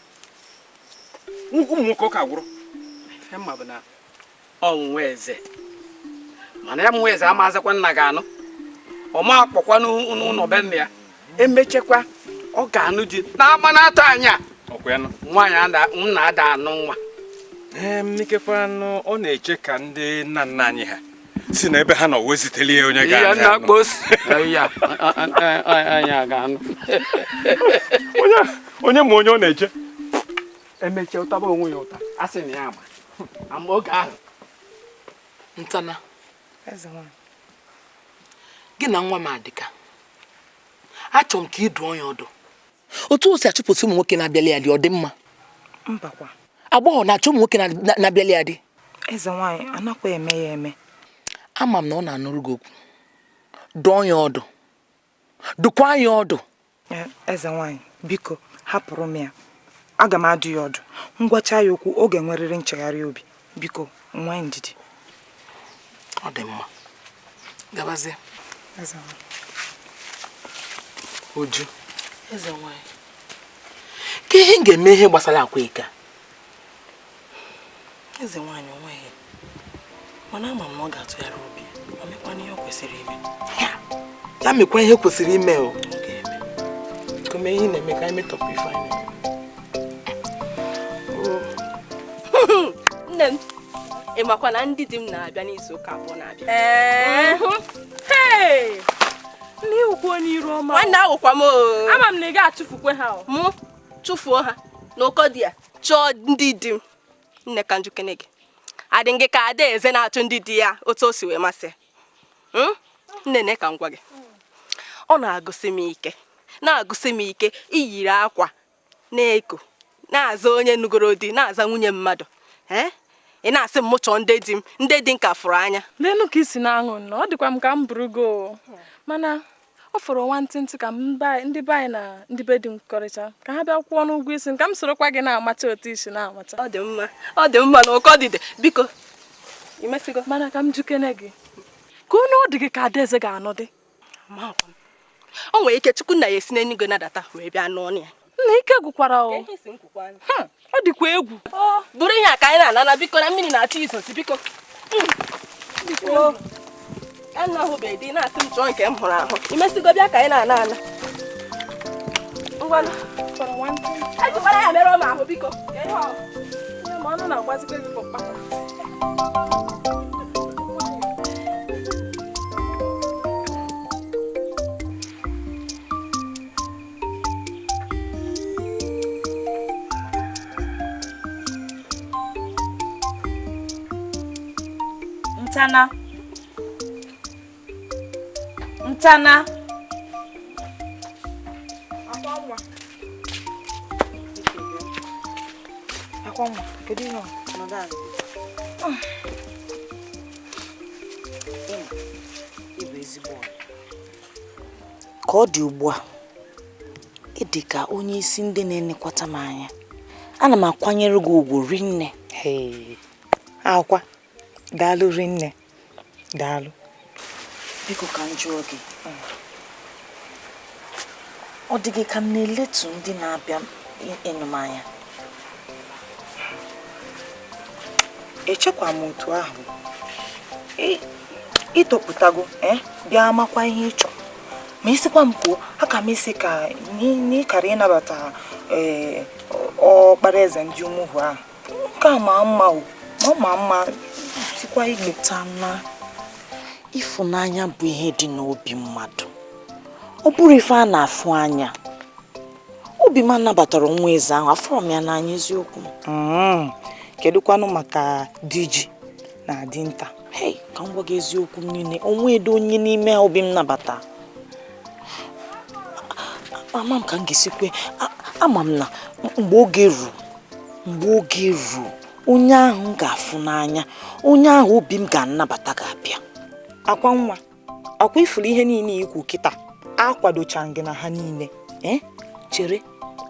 ụmụ nwoke ọ ka gwụrụ mma bụ na ọnwụnwa eze mana ya nwa eze amazịkwa nna gị anụ ọ ma akpọkwa n'ụlọ be nna ya emechekwa ọ ga-anụ di na-ama na-atọ anya nwaanyị nna ada anụ nwa ikekwa anụ ọ na-eche ka ndị nna nna anyị ha si n'ebe ha nọ weziteli ya onye ga-anụ onye ma onye ọ na-eche emeche ụtaba onwe ya ụta a sị na ya ama oge ahụ Ntana gị na nwa m adịka achọrọ m ka ị dụọ ya ọdụ otu o si achụpụsị ụmụ nwoke na-abịali ya dị ọ dị mma mbakwa agbọghọ na-achọ ụmụ nwoke na-abịali ya dị eze nwaanyị anakwa eme ya eme ama m na ọ na-anụrụ gị okwu dụọ ya ọdụ dụkwa ya ọdụ eze nwaanyị biko hapụrụ m ya aga m adụ ya ọdụ ngwacha ya okwu oge nwerịrị nchegharị obi biko nwee ndidi ọ dị mma gabazie Uju eze nwaanyị ka ihe m ga-eme ihe gbasara akwa ike eze nwaanyị onweghị mana ama m na ọ ga-atụgharị obi ma mekwa ihe o kwesịrị ime ya mekwa ihe kwesịrị ime o kome ihe na-eme ka anyị metọpụ ife anyị nne m ị makwa na ndị di m na-abịa n'izu ụka abụọ na-abịa n'ikwuo n'iru ọma nwanne ahụkwa m ama m na ị ga-achụfukwe ha mụ chụfuo ha n'ụkọ di ya chọọ ndị di m nne ka njukene gị adị gị ka Adaeze na-achụ ndị di ya otu o si wee masị nne ka ngwa gị ọ na-agụsị m ike iyiri akwa na-eko na-aza onye nugoro di na-aza nwunye mmadụ ị na-asị m chọọ ndị di m ka fụrụ anya leenụ ka isi na-aṅụ nọ ọ dịkwa m ka m buru go mana ọ fọrọ nwantịntị ka ndị be anyị na ndị be di m kọrịcha ka ha bịa kwụọ n'ụgwọ isi ka m sorokwa gị na-amacha otu isi na-amacha ọ dị mma na ụkọ dịde biko imesigo mana ka m jukene gị ka onye ọ dị gị ka Adaeze ga-anọ dị o nwere ike Chukwu nna ya esi n'eluigwe nadata wee bịa n'ọnụ ya nna ike gwụkwara ọ dịkwa egwu bụrụ ihe a ka anyị na-anana biko na mmiri na-achọ izosi biko ana ahụbeghị na-asị m chọọ nke m hụrụ ahụ imesigo bịa ka anyị na-ana ngwanụ ejikwara ya mere ọma ahụ biko ma ọnụ na-agbazikwa gị pọkpata Ntana akwa nwa kedu ihe ka ọ dị ugbu a ịdị ka onye isi ndị na-enekwata m anya ana m akwanyere gị ugwu rinne akwa daalụ rinne daalụ biko ka m jụọ gị ọ dị gị ka m na-eletu ndị na-abịa ịnụ m anya echekwa m otu ahụ ịtọpụtago bịa makwa ihe ịchọ ma isikwa m kwuo aka m isi ka n'ịkara ịnabata ọkpara eze ndị ụmụhụ ahụ nke a ma mma o ma mma sikwa igbe Ntana ịfụnanya bụ ihe dị n'obi mmadụ ọ bụrụ ife a na-afụ anya obi m anabatara nwa eze ahụ afọrọ m ya n'anya eziokwu kedụkwanụ maka diji na dinta ka m gwa gị eziokwu niile onwe edo onye n'ime ha obi m nabata ama m ka m ga-esikwe ama m na mgbe oge ruru onye ahụ ga-afụ n'anya, onye ahụ obi m ga-anabata ga-abịa. Akwa nwa, akwa ifuru ihe niile ikwu kịta akwadocha gị na ha niile. Chere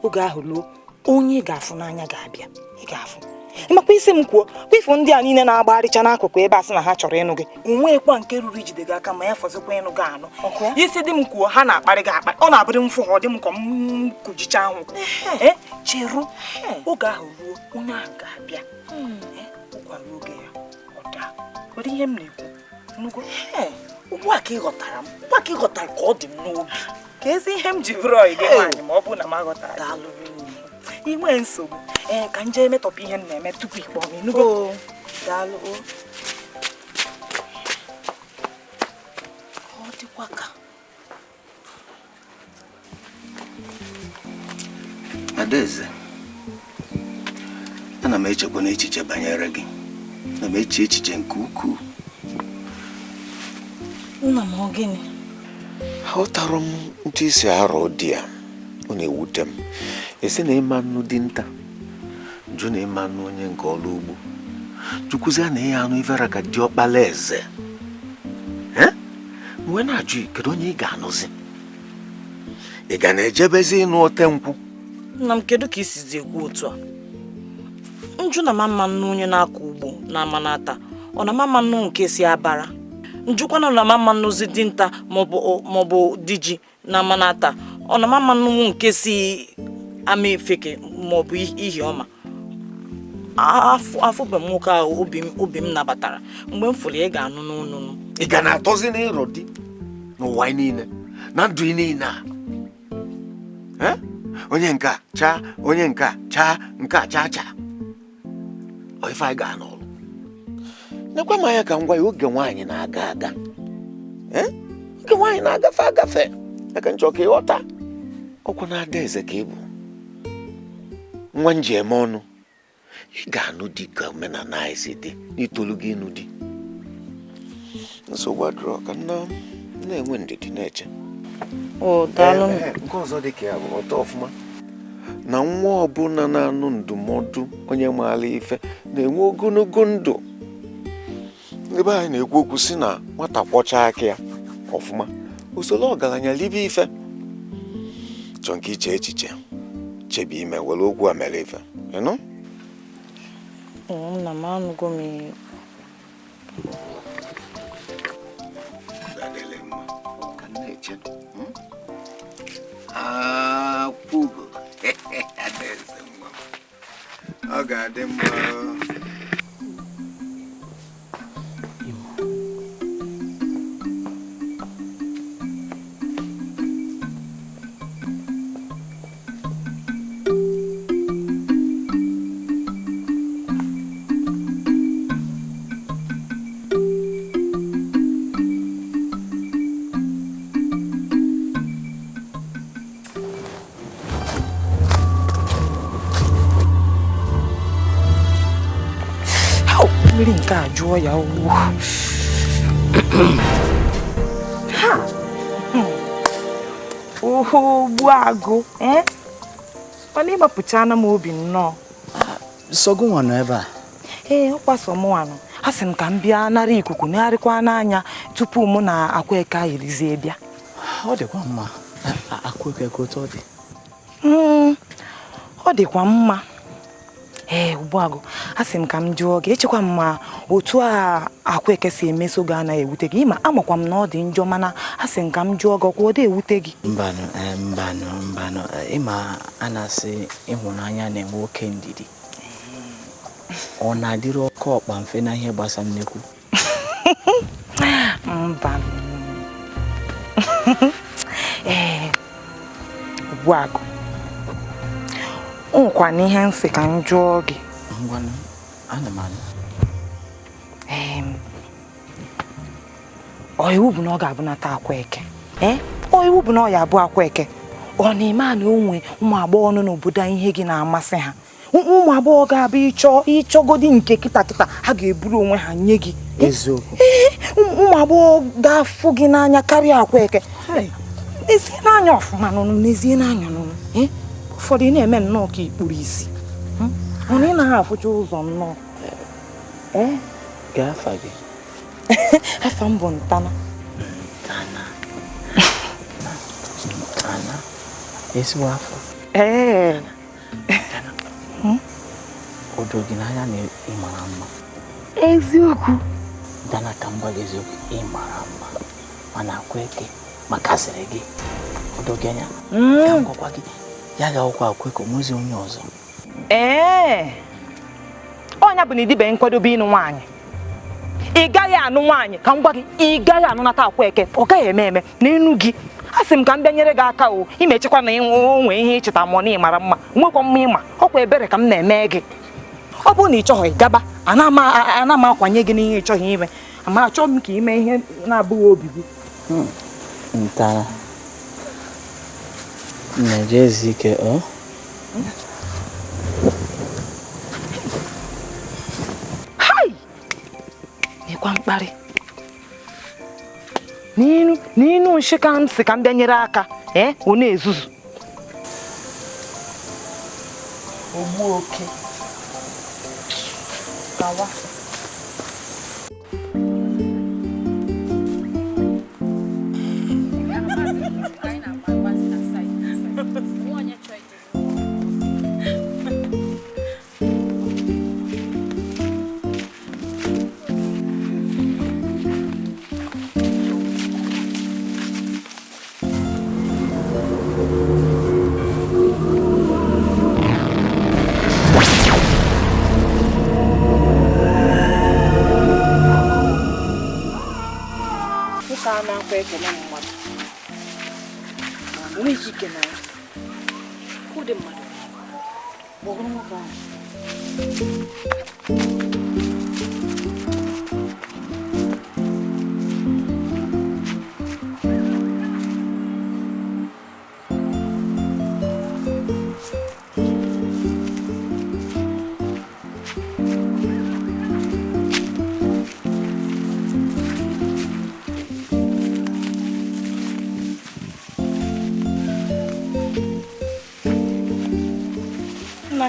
oge ahụ luo, onye ga-afụ n'anya ga-abịa. Ị ga-afụ. Ịmakwa isi m kwuo, kwifu ndị a niile na-agbagharịcha n'akụkụ ebe a sị na ha chọrọ ịnụ gị. Onwekwa nke ruru ijide gị aka ma ya fọzikwa ịnụ gị anụ. Isi dị m kwuo, ha na-akparị gị akpa. Ọ na-abụrụ m fụ ha, ọ dị m ka m kujicha anwụ. Cheru oge ahụ ruo, onye ahụ ga-abịa. Ụkwara oge ya ọ daa. Ọ dị ihe m na-ekwu. Nnukwu ugbu a ka ị ghọtara m. Ugbu a ka ị ghọtara ka ọ dị m n'obi. Ka ezi ihe m ji bụrụ ọyị gị nwaanyị ma ọ bụrụ na m aghọtara. Daalụ. Inwe nsogbu. Ka nje emetọpụ ihe m na-eme tupu ịkpọ m. Nnukwu. Daalụ. Ọ dịkwa ka Adaeze, ana m echekwa n'echiche banyere gị. Ana m eche echiche nke ukwuu. Nna m ọ gịnị? Aghọtara m ntụ isi arụ dị ya. Ọ na-ewute m. Esi na ịma nnu dị nta, jụ na ịma nnu onye nke ọrụ ugbo, jụkwụzịa na ihe anụ ifere ka dị ọkpala eze. Mgbe na-ajụ kedu onye ị ga-anụzi? Ị ga na-ejebezi ịnụ ote nkwụ? Nna m, kedu ka isi zi ekwu otu a? Njụ na mama nnu onye na-akọ ugbo na amanata, ọ na mama nnu nke si abara. Njụkwana na mama nnu zi dị nta maọbụ diji na amanata, ọ na mama nnu nke si ama efeke maọbụ ihe ọma. Afọ bụ nwoke ahụ obi m nabatara. Mgbe m fụrụ ị ga-anụ n'ọnụnụ. Ị ga na-atọzi n'ịrọ dị n'ụwa niile na ndụ niile a. Onye nke a chaa, onye nke a chaa, nke a chaa chaa. Ọ ife anyị gaa n'ọrụ. Nekwa m anya ka ngwa ya oge nwaanyị na-aga aga. Oge nwaanyị na-agafe agafe. Aka nchọ ka ịghọta. Ọkwa na Adaeze ka ị bụ. Nwa nji eme ọnụ. Ị ga-anụ di ka omenala anyị si dị n'itolu gị ịnụ di. Nsogbu adịrọ ka na-enwe ndidi na-eche. Daalụ. Nke ọzọ dị ka ya bụ ọtọ ọfụma na nwa ọbụla na-anụ ndụmọdụ onye maara ife na-enwe ogologo ndụ. Ebe anyị na-ekwu okwu si na nwata kwọcha aka ya ọfụma, usoro ọgaranya libe ife. Chọ nke iche echiche, chebi ime were okwu a mere ife. Nna m anụgo m. Pugo. Adaeze nwa. Ọ ga-adị mma. Mmiri nke a jụọ ya owu. Ogbu agụ. Ọ na-ịgbapụchana m obi nnọọ. Sogo nwa nọ ebe a? Ọ kwaso m nwanụ. A sị m ka m bịa nara ikuku na-arịkwa n'anya tupu mụ na Akwaeke ayirizie bịa. Ọ dịkwa mma. Akwaeke ka otu ọ dị? Ọ dịkwa mma. Ugbuagụ, a sị m ka m jụọ gị, echekwa m ma otu a Akwaeke si emeso gị anaghị ewute gị. Ịma amakwa m na ọ dị njọ, mana a sị m ka m jụọ gị ọkwa ọ dị ewute gị. Mbanụ. Ịma a na-asị ịhụnanya na-enwe oke ndidi. Ọ na-adịrị oke ọkpa mfe na ihe gbasa nnekwu. Mbanụ. Ugbuagụ, nkwa na ihe nsị ka m jụọ gị. Ngwanụ, ana m anụ. Ọ iwu bụ na ọ ga-abụnata Akwaeke. Ọ iwu bụ na ọ ya abụ Akwaeke. Ọ na-eme a na onwe ụmụ agbọghọ nọ n'obodo ihe gị na-amasị ha. Ụmụ agbọghọ ga-abụ ịchọgodi nke kịta ha ga-eburu onwe ha nye gị. Eziokwu. Ụmụ agbọghọ ga-afụ gị n'anya karịa Akwaeke. Ezie n'anya ọfụma nụnụ, n'ezie n'anya nụnụ. Ụfọdụ na-eme nnọọ ka ikpuru isi. Mana ị naghị afụcha ụzọ nnọọ. Gaa afa gị. Afa m bụ Ntana. Ntana. Ezigbo afọ. O doro gị n'anya na ị mara mma. Eziokwu. Dana ka m gwa gị eziokwu, ị mara mma. Mana Akweke makasịrị gị. O doro gị anya. Ka m gwakwa gị, ya ga-awụkwa Akweke omuzi onye ọzọ. Ọnya bụ na idibe nkwadobe ịnụ nwaanyị. Ị gaghị anụ nwaanyị ka m gwa gị, ị gaghị anụnata Akweke, ọ gaghị eme n'enu gị. Asị m ka m bịa nyere gị aka o, imechekwa na onwe ihe ịchịta mọ na ịmara mma, nwekwa mma ịma, ọkwa ebere ka m na-eme gị. Ọ bụrụ na ị chọghị gaba, ana m akwanye gị n'ihe ị chọghị ime, ama achọghị m ka ime ihe na-abụghị obi gị. Ntana. Na-eje ike ọ? Hai! Nekwa mkparị. N'inu nshi ka m si ka m bịa nyere aka, ọ na-ezuzu. Ogbu oke. Kawa. Ekele mmadụ. Onwe ike ike na ya. Kude mmadụ. Bọgụrụ nwoke ahụ.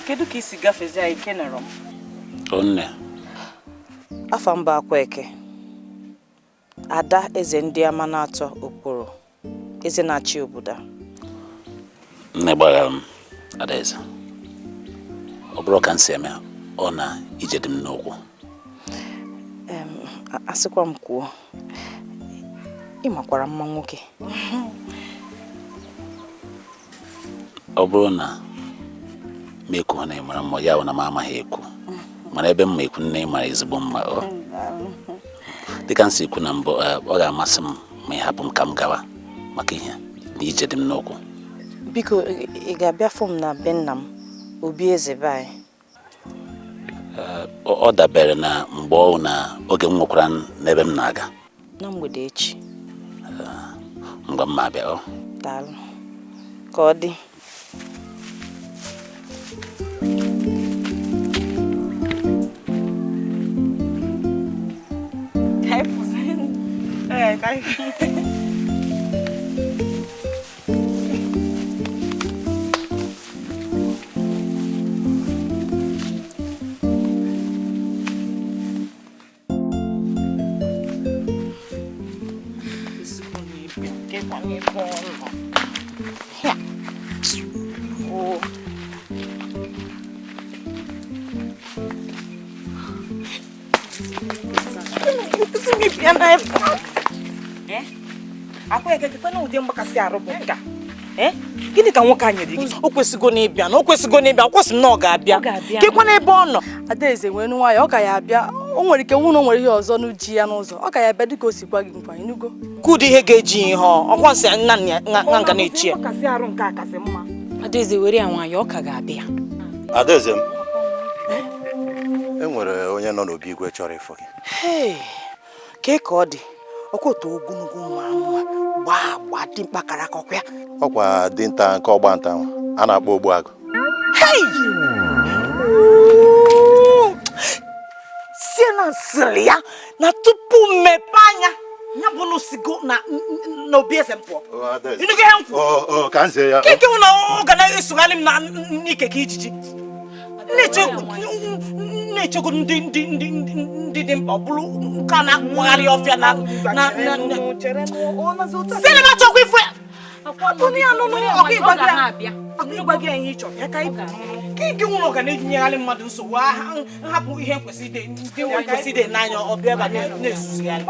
Kedu ka isi gafezi anyị kenere m? Onne. Afa mba Akweke. Ada eze ndị ama na-atọ okporo. Eze na-achị obodo. Nne gbagara m Adaeze. Ọ bụrụ ka m si eme, ọ na ije dị m n'okwu. Asịkwa m kwuo. Ị makwara mma nwoke. Ọ bụrụ na meku na mara mma ya na mama ha eku mana ebe m ekwu nne mara ezigbo mma ọ dịka nsi ekwu na mbụ ọ ga-amasị m ma ị hapụ m ka m gawa maka ihe na ije dị m n'okwu. Biko ị ga-abịa fụ m na be nna m Obi Eze be anyị. Ọ dabere na mgbe ọ na oge m nwekwara n'ebe m na-aga na mgbede echi. Mgbe m ma bịa ọ daalụ ka ọ dị. Akweke kwena ụdị mgbakasị arụ bụ nka. Gịnị ka nwoke anyị dị gị? O kwesịgo n'ịbịa, o kwesị m na ọ ga-abịa. Kekwa n'ebe ọ nọ. Adaeze nwere nwaanyị, ọ ka ya abịa. O nwere ike nwụ na o nwere ihe ọzọ n'uji ya n'ụzọ. Ọ ka ya abịa dịka o si gwa gị nkwa ịnụgo. Kudu ihe ga-eji ihe ọkwa nsị nna nga na-echi ya. Mgbakasị arụ nke a kasị mma. Adaeze were ya nwaanyị, ọ ka ga-abịa. Adaeze m. Enwere onye nọ n'obi igwe chọrọ ịfụ gị. Ka ọ dị. Ọkwa otu ogologo nwa gbaa dị mkpakara akọkwa. Ọkwa dinta nke ọgba nta a na-akpọ Ogbuagụ. Sie na nsịrị ya na tupu mmepe anya ya bụ n'osigo na Obi Eze mpụọ. Ịnụgo ihe m kwuru? Ka nze ya. Keke na ọ ga na-esogharị m n'ike ka ijiji. na-echego ndị dị mkpa bụrụ nke a na-akwagharị ọfịa na sinima chọkwa ifu ya ịgwa gị ihe ịchọrọ ya ka ike nwụrụ ọga na-ejinyegharị mmadụ nsogbu nhapụ ihe kwesịrị ide n'anya ọbịa ebe na-esuzigharị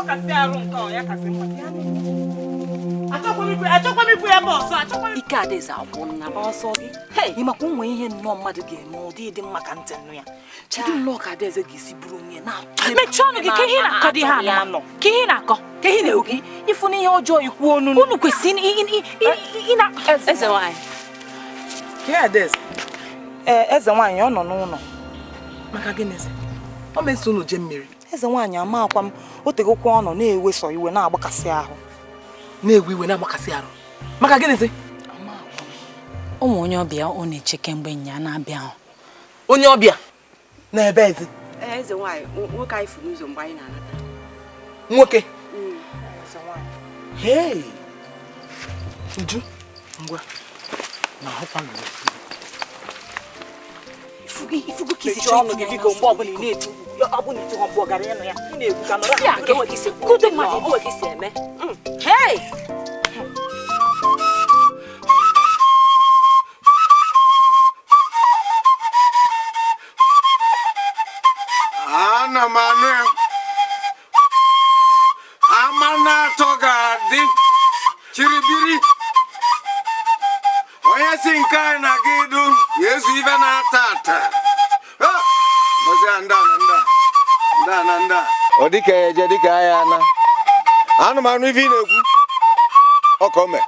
achọkwa m ifu ya bụ ọsọ ike Adaeze akwụ nna ọsọ gị ị makwa onwe ihe nnọọ mmadụ ga-eme ụdị dị mma ka ntị nụ ya chedu nnọọ ka Adaeze ga-esi bụrụ onye mechie ọnụ gị ka ihe na-akọ dị ha anọ ka ihe na-akọ ka ihe na-ekwu ịfụ n'ihe ọjọọ ikwu onu unu kwesịrị eze nwaanyị eze nwaanyị ọ nọ n'ụlọ maka gịnịzi o meso unu je mmiri eze nwaanyị amakwa m o tegokwa ọ nọ na-ewesọ iwe na-agbakasị ahụ na-agbakasị arụ maka gịnịzi ụmụ onye ọbịa ọ na-eche kemgbe nya na-abịa ahụ onye ọbịa n'ebe ezi eze nwaanyị nwoke anyị furu ụzọ mgbe anyị na-anata nwoke hey Uju ngwa na hụkwa na ifugu kisi ọnụ gị biko mgbe ọbụla ị na-etu ọbụla ịtụ ọbụ ọgara ịnụ ya ị na-egwu ka nọrọ ha enweghị isi kudu mmadụ enweghị isi eme hey ana m anụ ya ama na-atọ ga-adị chiribiri onye si nke anyị na-aga idu ya ezu ibe na-ata ata nda ọ dịka eje dịka anya ana anụmanụ ife ị na-ekwu ọkọ me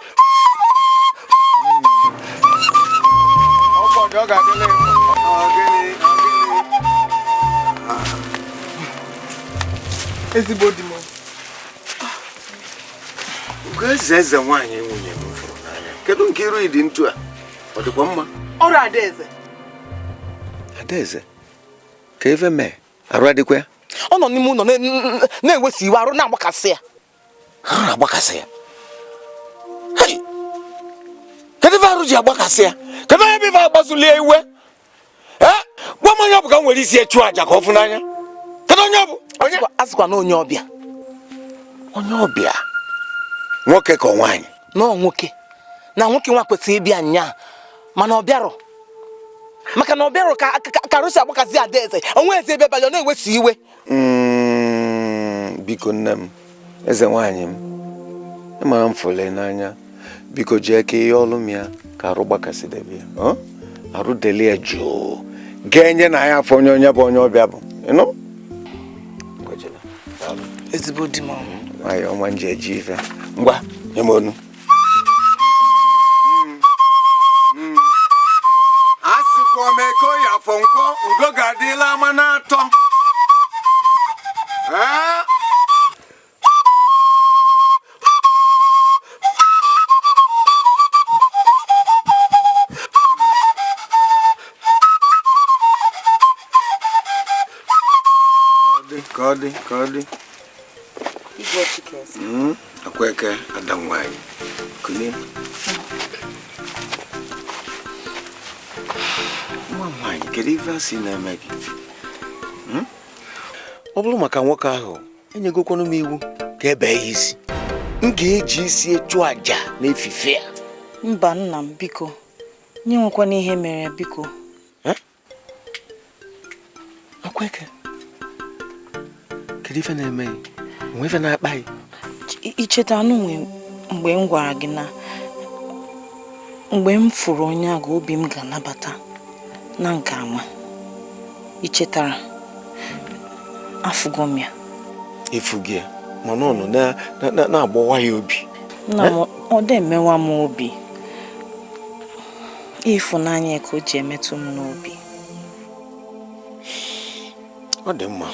ọkọdụ ọ ga-adịle ezigbo di m eze nwaanyị nwunye m fụrụ n'anya kedu nke iru ịdị ntu a ọ dịkwa mma ọrụ Adaeze Adaeze ka ebe mee arụ adịkwa ya ọ nọ n'ime ụlọ na-ewesi iwe arụ na-agbakasị ya arụ na-agbakasị ya kedu ebe arụ ji agbakasị ya kedu onye ebe agbazulie iwe gwa m onye ọ bụ ka m nwere isi echu aja ka ọ fụ n'anya kedu onye ọ bụ asịkwa na onye ọbịa nwoke ka nwaanyị nọọ nwoke na nwoke nwa kwesịrị ịbịa nya mana ọ bịarọ maka na ọ bịarọ ka arụsị agbakasị Adaeze onwe eze ebe banye ọ na-ewesi iwe biko nne m eze nwaanyị m ịmara m fụle n'anya biko jee ka ihe ọlụ m ya ka arụ gbakasịdebe ya arụ deli ya jụụ ga-enye na ya afọ onye bụ onye ọbịa bụ ezigbo di m nwanyị ọma nji eji ife ngwa nye m onu a sịkwa m eko ya afọ nkwọ udo ga-adịla ama na-atọ ka ọ dị akweke ada nwanyị kulie nwa nwanyị kedu ife asị na-eme gị ọ bụrụ maka nwoke ahụ enyegokwanụ m iwu ka ebe ya isi m ga-eji isi chụọ aja n'efife ya mba nna m biko nye nwekwana ihe mere biko akweke kedu ife na-eme gị nwe ife na-akpa gị icheta anụ mgbe m gwara gị na mgbe m fụrụ onye a ga obi m ga-anabata na nke ama ichetara afụgo m ya efughị ya mana ọ nọ na-agbawa ya obi nna m ọ dị emewa m obi ịfụnanya ka o ji emetụ m n'obi ọ dị mma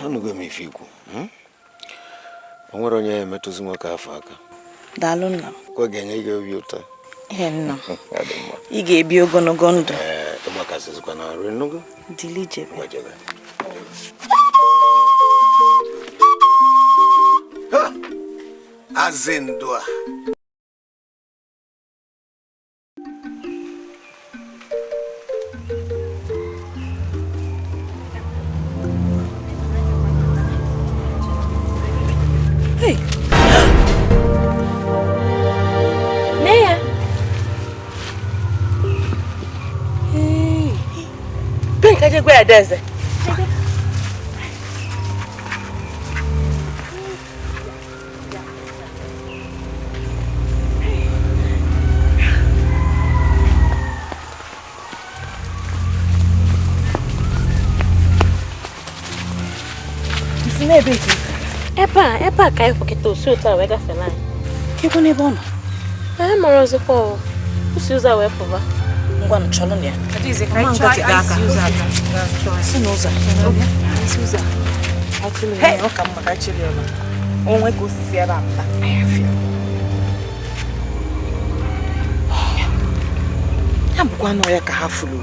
anụgo m ife ikwu o nwere onye emetụzi nwoke afọ aka daalụ nna m ka ọ ga-enye gị obi ụtọ ihe nna ị ga-ebi ogologo ndụ ịgbakasịzikwa na nri nnukwu dịli jebe azị ndụ a Hey. Neya. Hey. Ben kaje gwe Adaeze. Ebe a ka anyị fọkịta osi ụtọ a wee gafee anyị. Kekwe n'ebe ọ nọ? Anyị mara ọzọkwa o. Osi ụzọ a wee pụba. Ngwa nụ chọrọ na ya. Si n'ụzọ. Ọ ka mma ka chịrị ọla. Onwe ka osisi ebe a pụta. Ya bụkwa anọ ya ka ha furu.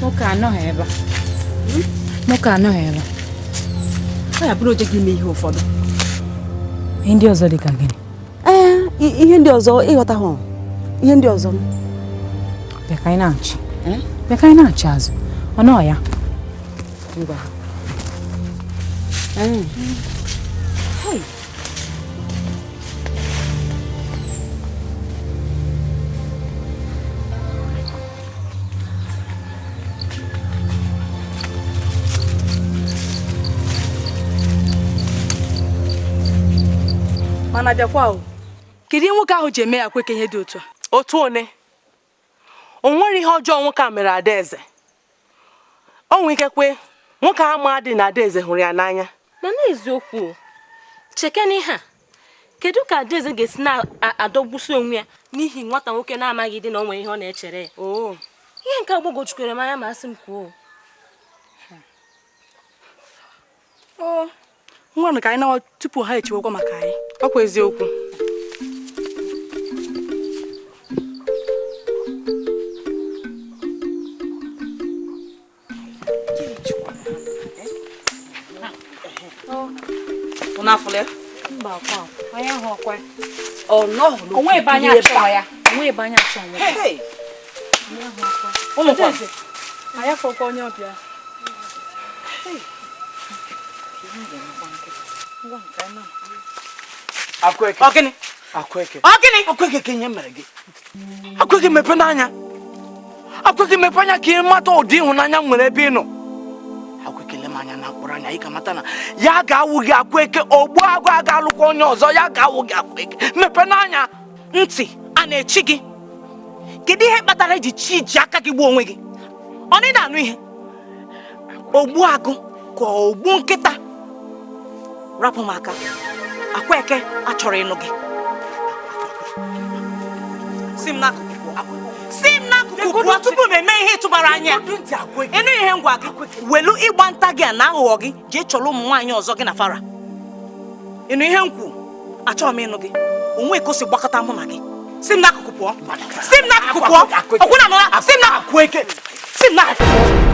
Nwoke anọghị ebe a. Nwoke anọghị ebe a. Ọ ya bụrụ oje gị ime ihe ụfọdụ. Ihe ndị ọzọ dị ka gịnị? Ihe ndị ọzọ ịghọta hụ. Ihe ndị ọzọ. Bịa ka anyị na-achị. Bịa ka anyị na-achị azụ. Ọ nọ ya. Ngwa. Mana bịakwa o. Kedu ihe nwoke ahụ ji eme ya kweke ihe dị otu a? Otu one. O nwere ihe ọjọọ nwoke a mere Adaeze. O nwere ike kwe nwoke ahụ ma dị na Adaeze hụrụ ya n'anya. Mana eziokwu. Chekene ihe a. Kedu ka Adaeze ga-esi na-adọgbusi onwe ya n'ihi nwata nwoke na-amaghị dị na o nwere ihe ọ na-echere ya? Ihe nke agbagojukwere m anya ma asị m kwuo. Ngwanụ ka anyị nawa tupu ha echewekwa maka anyị. Ọ kwa eziokwu. Unafule? Mba kwa. Onye hụ ọkwa. Oh no. Onwe ebe anya achọ ya. Onwe ebe anya achọ ya. Hey. Onye hụ ọkwa. Ụmụ kwa. Anya fọkwa onye ọbịa. Akweke. Ogini. Akweke. Ogini. Akweke kenye mere gị. Akweke mepe n'anya. Akweke mepe anya ka ị mata ụdị ịhụnanya nwere ebe ị nọ. Akweke le m anya na mkpụrụ anya ị ka mata na ya ga-awụ gị Akweke ogbu agụ aga alụkwa onye ọzọ ya ga-awụ gị Akweke. Mepe n'anya. Ntị a na-echi gị. Kedu ihe kpatara iji chi ji aka gị gbuo onwe gị? Ọ dị na-anụ ihe. Ogbu agụ ka ogbu nkịta. Rapụ m aka. Akweke achọrọ ịnụ gị. Si m n'akụkụ pụọ tupu m eme ihe ịtụbara anya. Ịnụ ihe ngwa gị. Welu ịgba nta gị a na aghụghọ gị jee chọrọ ụmụ nwaanyị ọzọ gị na fara. Ịnụ ihe m kwuru, achọrọ m ịnụ gị. Onwe ka o si gbakọta mụ na gị. Si m n'akụkụ pụọ. Si m n'akụkụ pụọ. Ọkwụ na nọla. Si m n'akụkụ eke. Si m n'akụkụ pụọ.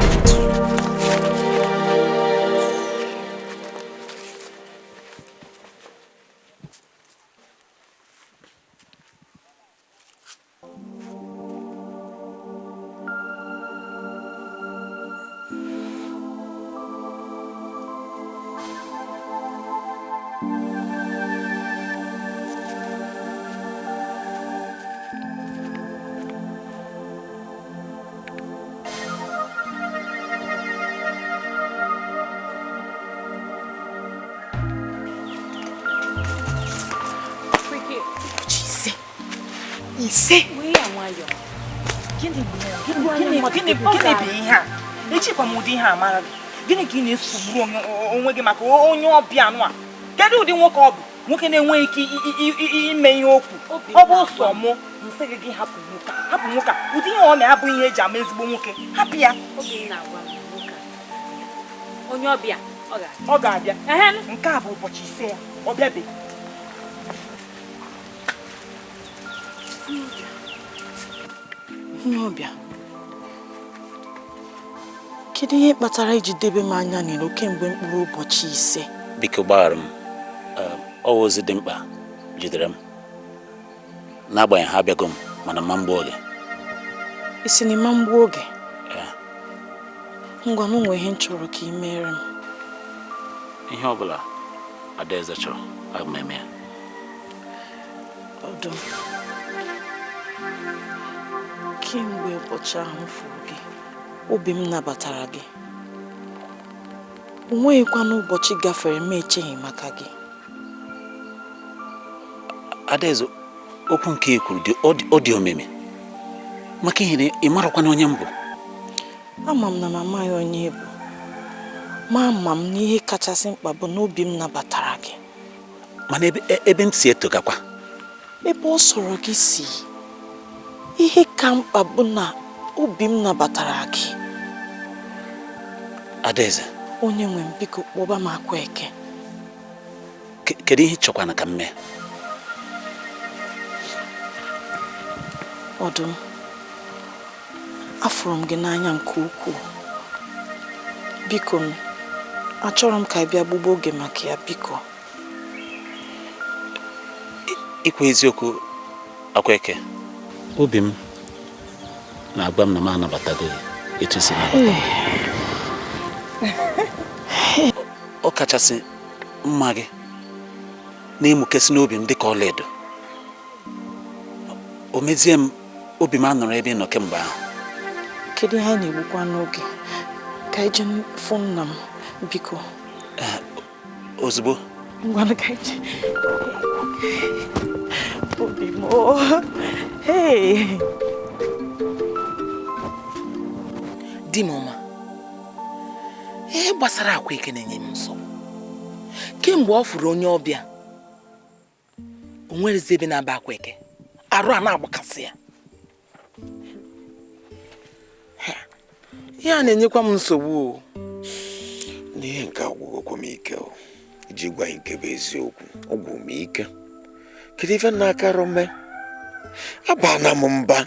Ise. Gịnị bụ ihe a? Echekwa m ụdị ihe a mara gị. Gịnị ka ị na-esogburu onwe gị maka onye ọbịa anụ a? Kedu ụdị nwoke ọ bụ? Nwoke na-enweghị ike ime ihe okwu. Ọ bụ ụsọ mụ nsị gị hapụ nwoke. Hapụ nwoke a. Ụdị ihe ọ na-abụ ihe eji ama ezigbo nwoke. Hapụ ya. Onye ọbịa ọ ga-abịa. Nke a bụ ụbọchị ise ya. Ọ bịabeghị. Onye ọbịa. Kedu ihe kpatara iji debe m anya n'iro kemgbe mkpụrụ ụbọchị ise? Biko gbaghara m. Ọ ozi dị mkpa jidere m. n'agbanyeghị ha abịago m mana mma mgbe oge. Isi n'ime mgbe oge? Ngwa m nwee ihe m chọrọ ka ị mere m. Ihe ọ bụla Adaeze chọrọ, aga m eme ya. Ọdụm, kemgbe ụbọchị ahụ m fụrụ gị, obi m nabatara gị. O nweghịkwa n'ụbọchị gafere m echeghị maka gị. Adaeze, okwu nke e kwuru ọ dị omimi maka ihe na ị marakwana onye m bụ. Ama m na m amaghị onye bụ, ma ama m na ihe kachasị mkpa bụ na obi m nabatara gị. Mana ebe m si etogakwa, ebe ọ sọrọ gị si, ihe ka mkpa bụ na obi m nabatara gị. Adaeze, onye nwe m, biko kpọba m Akwaeke. Kedu ihe ị chọkwana ka m mee? Ọdụm, afụrụ m gị n'anya nke ukwuu. Biko, achọrọ m ka ị bịa gbugbo oge maka ya, biko. Ikwu eziokwu, Akwaeke, obi m na-agba m na m anabatago gị etu si nabata. Ọ kachasị mma gị na-emukesị n'obi m dịka ọlaedo. O mezie m obi m anọrọ ebe ị nọ kemgbe ahụ. Kedu ihe anyị na-egbukwa n'oge? Ka ije fụ nna m, biko. Ozugbo. Ngwanụ ka ije. Obi m, hey. Di m ọma, ihe gbasara Akwaeke na-enye m nsogbu. Kemgbe ọ fụrụ onye ọbịa, o nwerezi ebe na-aba Akwaeke, arụ a na-agbakasị ya. Ihe a na-enyekwa m nsogbu. N'ihe nke agwụgwọ m ike iji gwa nke bụ eziokwu, ọ gwụ m ike. Kedu ife na-akarụ mme? Abana m mba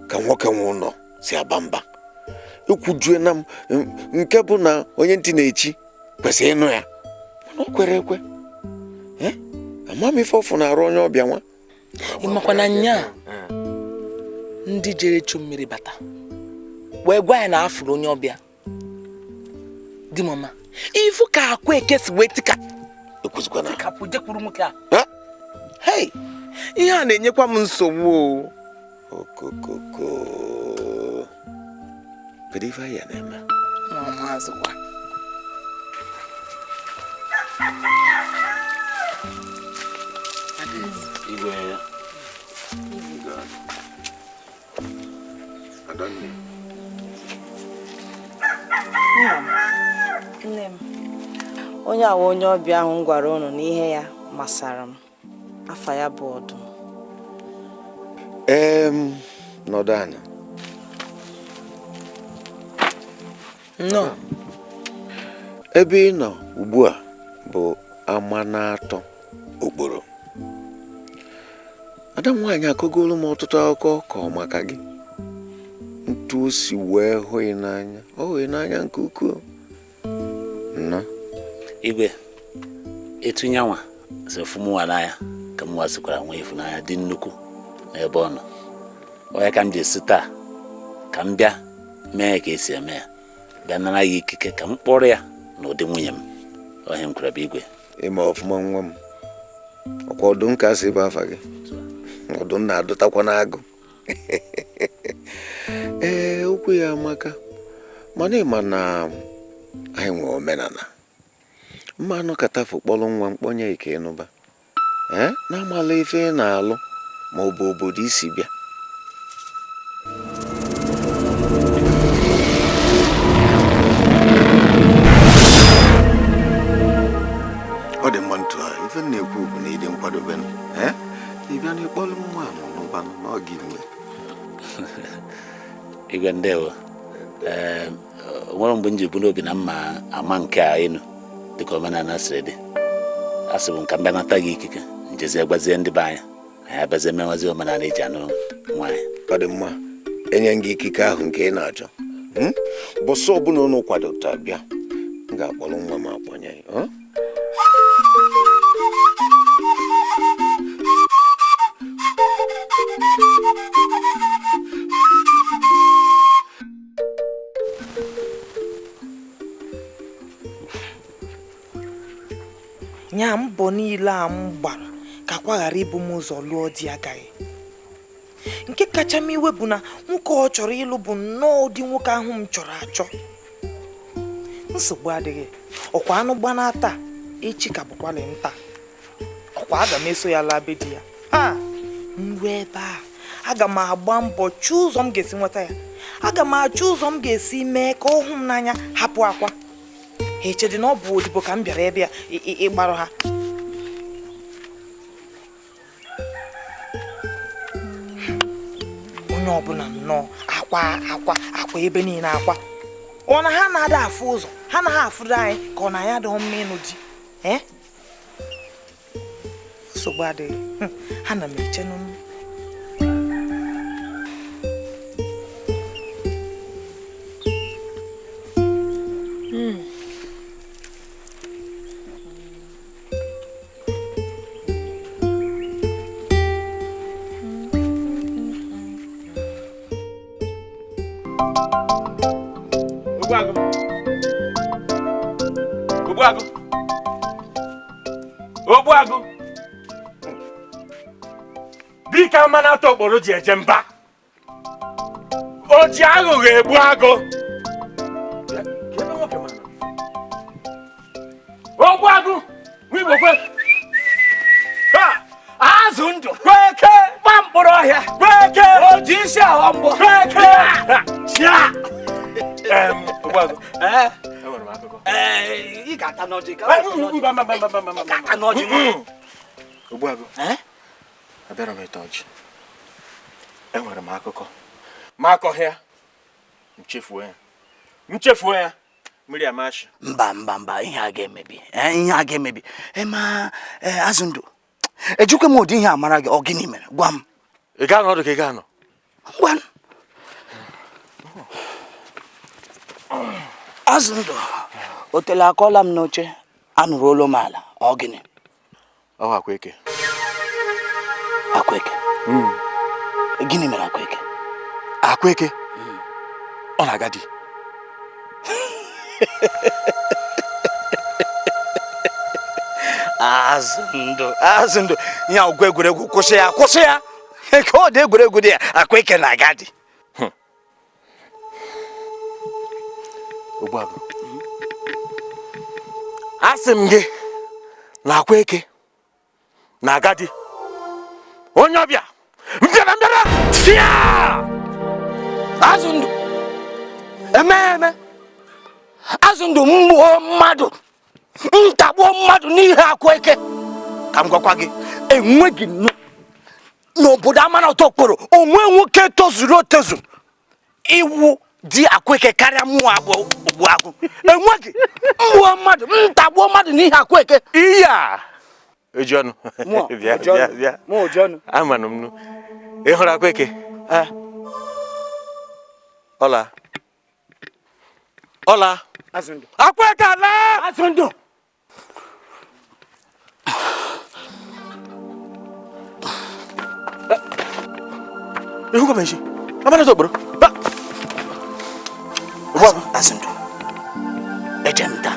ka nwoke nwe ụlọ si aba mba. Ekwujue na m nke bụ na onye ntị na-echi kwesịrị ịnụ ya. Mana o kwere ekwe. Ama m ife ọfụ na-arụ onye ọbịa nwa. Ị makwa na nya ndị jere chụ mmiri bata wee gwa ya na afụrụ onye ọbịa. Di mama, ifu ka Akwaeke si wee tika. Ekwuzikwa na ka jekwuru nwoke a. Hey, ihe a na-enyekwa m nsogbu. Okokoko. Kedu ife ya na-eme? Mama azụkwa. Igwe. Nne m, onye awa onye ọbịa ahụ m gwara unu na ihe ya masara m. Afa ya bụ Ọdụm. Nọdụ anya. No. Ebe ị nọ ugbu a bụ ama na-atọ okporo. Ada nwaanyị akọgolu m ọtụtụ akụkọ ka ọ maka gị. Ntu o si wee hụ ị n'anya, ọ hụ ị n'anya nke ukwuu. Nọ. Igwe, etu nyanwa si fụ mụnwa n'anya ka mụnwa sikwara nwe ịfụnanya dị nnukwu n'ebe ọ nọ. Ọ ya ka m ji esi taa ka m bịa mee ka esi eme ya, bịa nara ya ikike ka m kpọrọ ya n'ụdị nwunye m. Ọhịa m kwere bụ Igwe. Ịma ọfụma nwa m, ọkwa Ọdụm ka si bụ afa gị. Ọdụm na-adụtakwa n'agụ. Okwu ya amaka, mana ịma na anyị nwere omenala. Mma anọkọtafụ kpọrọ nwa mkpọnye ike ịnụba, na-amala ife ị na-alụ ma ọ bụ obodo isi bịa. Ọ dị mma ntụ a, ife na-ekwu bụ na ịdị nkwadobe ịbịa na ịkpọrọ nwa n'ụbanụ n'oge ime. Igwe ndewo. Nwere mgbe m ji bụ n'obi na mma ama nke a enu dịka omenala siri dị. Asị bụ nka m bịa nata gị ikike njezie gwazie ndị be anyị abịazie mewazi omenala eji anụ nwaanyị. Ọ dị mma, enye gị ikike ahụ nke ị na-achọ. Bọsọ ọbụla unu kwadota bịa, m ga-akpọrọ nwa m akpọnye ya. mbọ niile a m gbara ka kwa ghara ibu m ụzọ lụọ di agaghị. Nke kacha m iwe bụ na nwoke ọ chọrọ ịlụ bụ nnọọ ụdị nwoke ahụ m chọrọ achọ. Nsogbu adịghị, ọkwa anụ gbana taa echi ka bụkwalị nta. Ọkwa aga m eso ya laa be di ya. M ruo ebe a, aga m agba mbọ chọọ ụzọ m ga-esi nweta ya. Aga m achọ ụzọ m ga-esi mee ka ọ hụ m n'anya hapụ akwa. Ha echedị na ọ bụ odibo ka m bịara ebe a ịgbarụ ha. Onye ọbụla nnọọ akwa ebe niile akwa. Ọ na ha na-ada afụ ụzọ, ha na ha afụdo anyị ka ọ na anyị adịghị mma ịnụ di. Nsogbu adịghị, ha na m eche n'ụmụ. Ogbuagụ Dikeh amana atọ okporo ji eje mba. O ji aghụghọ egbu agụ. Ogbuagụ Igbo azụ ndụ kweke gba mkpụrụ ọhịa kweke o ji isi ahọ mbọ kweke chia. Ogbuagụ ị ga-ata n'ọjị ka Ogbuagụ abịara m ịta ọjị. Enwere m akụkọ ma akọghị ya mchefuo ya mmiri amashi. Mba ihe a ga-emebi ma azụ ndụ ejikwa m ụdị ihe amara gị ọ gịnị mere gwa m. Ị gaa n'ọdụ ka ị gaa nọ ngwa azụ ndụ o tele akọla m n'oche anụrụ olu m ala ọ gịnị. Ọ Akwaeke. Gịnị mere Akwaeke ọ na-aga di. azụ ndụ ihe ọgwụ egwuregwu kwụsị ya ka ọ dị egwuregwu dị ya. Akwaeke na-aga di. Ogbuagụ asị m gị na Akwaeke na-aga di. Onye ọbịa mbịara azụ ndụ eme azụ ndụ mmụọ mmadụ ntagbuo mmadụ n'ihe Akwaeke. Ka m gwakwa gị enweghị n'obodo amana ọtọ okporo onwe nwoke tozuru otozu iwu di Akwaeke karịa mmụọ abụọ Ogbuagụ. Enweghị mmụọ mmadụ ntagbuo mmadụ n'ihe Akwaeke. Ihe a eji ọnụ bịa amanụ m nụ. Ị hụrụ Akwaeke? Ọla Akwaeke ala azụ ndụ. Ihu kwa meshi amana atọ okporo. Azụ ndụ eje m taa.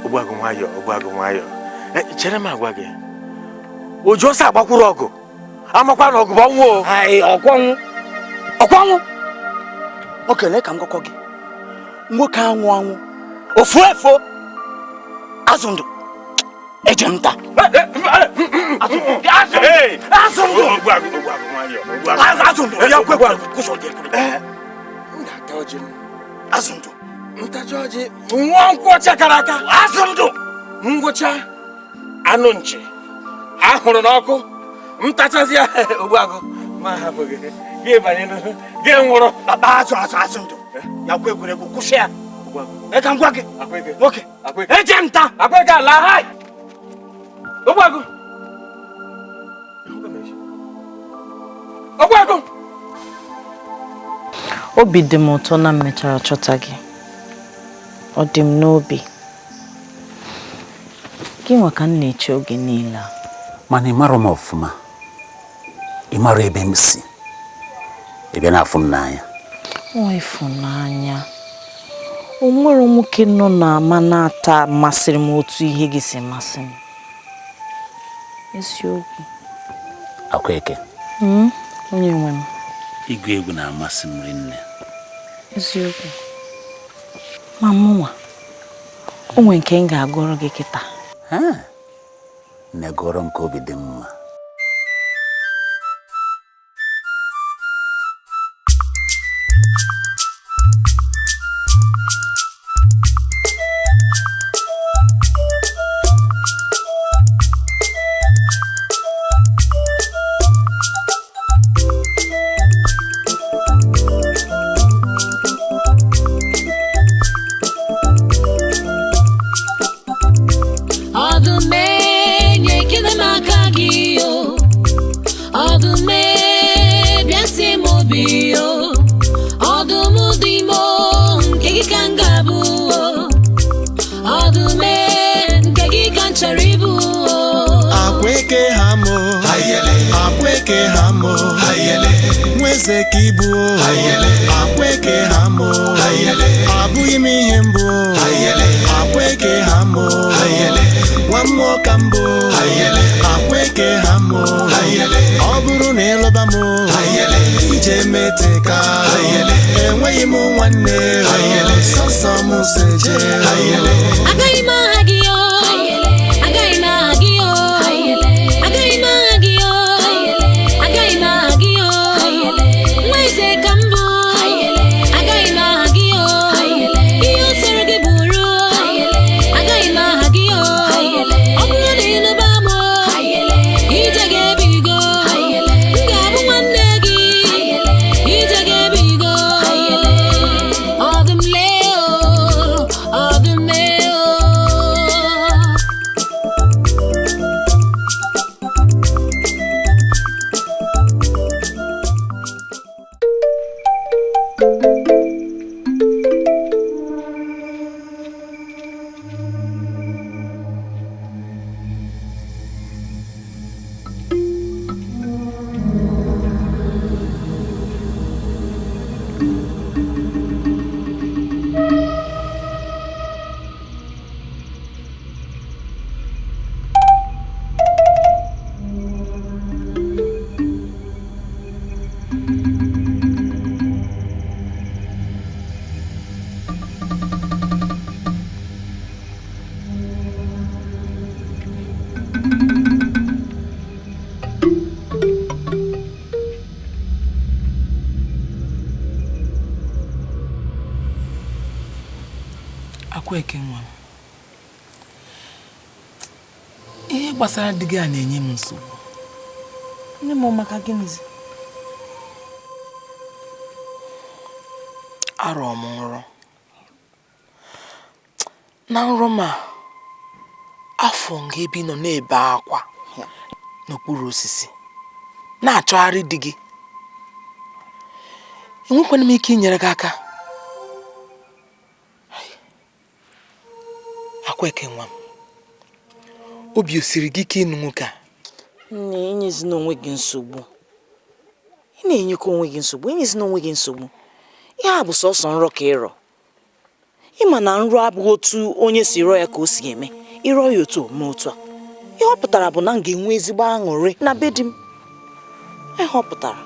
Ogbuagụ nwayọ. Chere m agwa gị oju ọsọ agbakwuru ọgụ amakwa na ọgụ bụ ọnwụ. Ọkwanwụ okele ka m gwakọ gị nwoke anwụ ofu efo. Azụ ndụ eje m taa. Azụ ndụ ya kwekwa kwụsọ dị azụ ndụ ntachi ọjị nwa nkwụ ọcha kara aka. Azụ ndụ ngwụcha anụ nchi ahụrụ n'ọkụ ntachazi ya. Ogbuagụ ma hapụ gị banye gị nwụrụ. azụ ndụ ya kwa egwuregwu kwụsị ya. Ka m gwa gị nwoke eje m taa. Akwaeke ala Ogbuagụ Obi dị m ụtọ na m mechara chọta gị. Ọ dị m n'obi. Gị nwa ka m na-eche oge niile a. Mana ị mara m ọfụma. Ị mara ebe m si. Ị bịa na-afụ m n'anya. Ịfụnanya. O nwere nwoke nọ na ama na-ata masịrị m otu ihe gị si masị m. Eziokwu. Akwaeke. Onye nwe m. Igwu egwu na-amasị m rinne. Eziokwu. Ma mụnwa, o nwere nke m ga-agụrụ gị kịta. Na-egoro m ka obi dị mma. Mweze kibu Akweke hamo Abuyi mihembo Akweke hamo Wamwo kambo Akweke hamo Oburu nelobamo Ije meteka Enwe imu wane Soso museje Agaima hagio Agaima hagio Agaima hagio Agaima hagio Mweze kambo Agaima hagio Iyo serege buru Agaima hagio Oburu nelobamo Ije bigo Ngabu wanegi Ije bigo Odum leo Odum leo Akweke nwa. Ihe gbasara di gị a na-enye m nsogbu. Nne m maka gịnịzi? Arọ m nrọ. Na nrọ ma afọ nga ebi nọ na-ebe akwa n'okpuru osisi na-achọgharị di gị. Enwekwana m ike inyere gị aka. Akweke nwa m, obi osiri gị ka ịnụ nwoke a? Nne, enyezina onwe gị nsogbu. Ị na-enyekwa onwe gị nsogbu, enyezina onwe gị nsogbu. Ihe a bụ sọsọ nrọ ka ịrọ. Ịma na nrọ abụghị otu onye si rọ ya ka o si eme. Ịrọ ya otu ome otu a. Ihe ọ pụtara bụ na m ga-enwe ezigbo aṅụrị na be di m. Ihe ọ pụtara.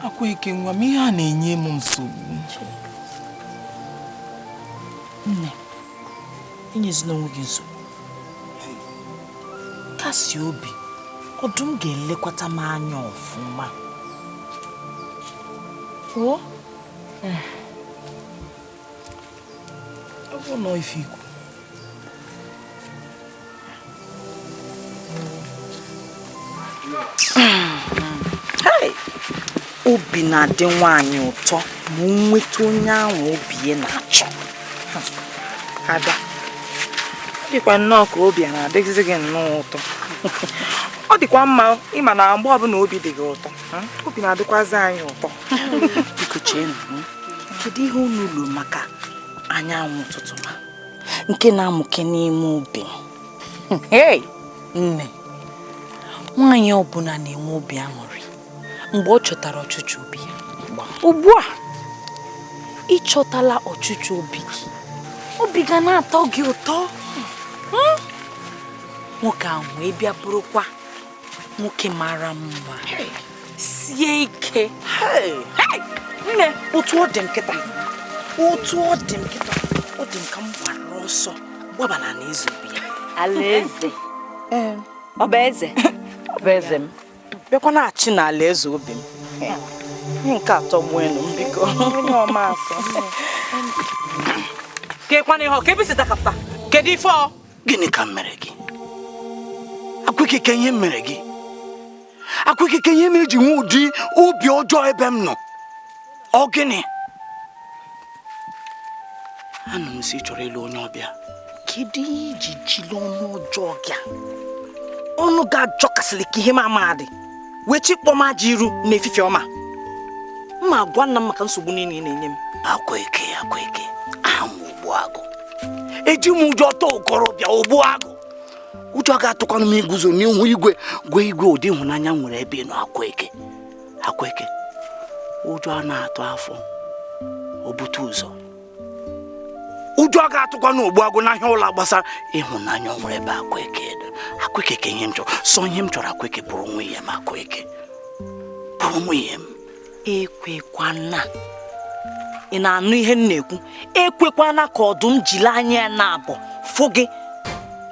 Akweke nwa m, ihe a na-enye m nsogbu. Nne, enyezina onwe gị nsogbu. Kasi obi, ọdụm ga-elekwata m anya ọfụma. O? Ọ bụ nọ ife ikwu. Obi na-adị nwaanyị ụtọ ma o nweta onye ahụ obi ya na-achọ. Ada, ọ dịkwa nnọọ ka obi a na-adịghịzi gị nnọọ ụtọ. Ọ dịkwa mma ịma na mgbe ọbụla obi dị gị ụtọ, obi na-adịkwazị anyị ụtọ. Biko cheenụ, kedu ihe unu lụrụ maka anyanwụ ụtụtụ ma nke na-amụke n'ime obi? Nne, nwaanyị ọbụla na-enwe obi aṅụrị mgbe ọ chọtara ọchịchọ obi ya. Ugbu a, ị chọtala ọchịchọ obi gị, obi ga na-atọ gị ụtọ. nwoke ahụ ịbịa bụrụkwa nwoke mara mma sie ike. Nne, otu ọ dị m kịta ọ dị m ka m gbara ọsọ gbabana n'izu bi ya. Alaeze ọ bụ eze? Ọ bụ eze m bịakwa na-achị n'ala eze obi m. Ihe nke atọ gbuenu m biko. Onye ọma asọ. Kekwana ihe ọ ka ebisita kapta. Kedu ife ọ? Gịnị ka m mere gị? Akwụkike ihe m mere gị? Akwụkike ihe m eji nwe ụdị obi ọjọọ ebe m nọ? Ọ gịnị? Anụ m si chọrọ ịlụ onye ọbịa. Kedu iji jiri ọnụ ọjọọ gị? Ọnụ ga-ajọkasịrị ka ihe m amadị wee chịkpọ m aja iru n'efife ọma. Mma agwa nna m maka nsogbu niile ị na-enye m. Akwụkike ahụ ogbu agụ. Eji m ụjọ tọọ okorobịa ogbu agụ. Ụjọ ga-atụkwanụ m iguzo n'ihu igwe gwa igwe ụdị ịhụnanya nwere ebe ị nọ. Akwụkike ụjọ a na-atụ afọ o bute ụzọ. Ụjọ ga-atụkwanụ ogbu agụ n'ahịa ụlọ gbasara ịhụnanya nwere ebe Akwụkike ihe m chọrọ sọ ihe m chọrọ Akwụkike bụrụ nwunye m. Akwụkike bụrụ nwunye m. Ekwekwana. Ị na-anụ ihe m na-ekwu? Ekwekwana ka ọdụm jiri anya ya na-abọ fụ gị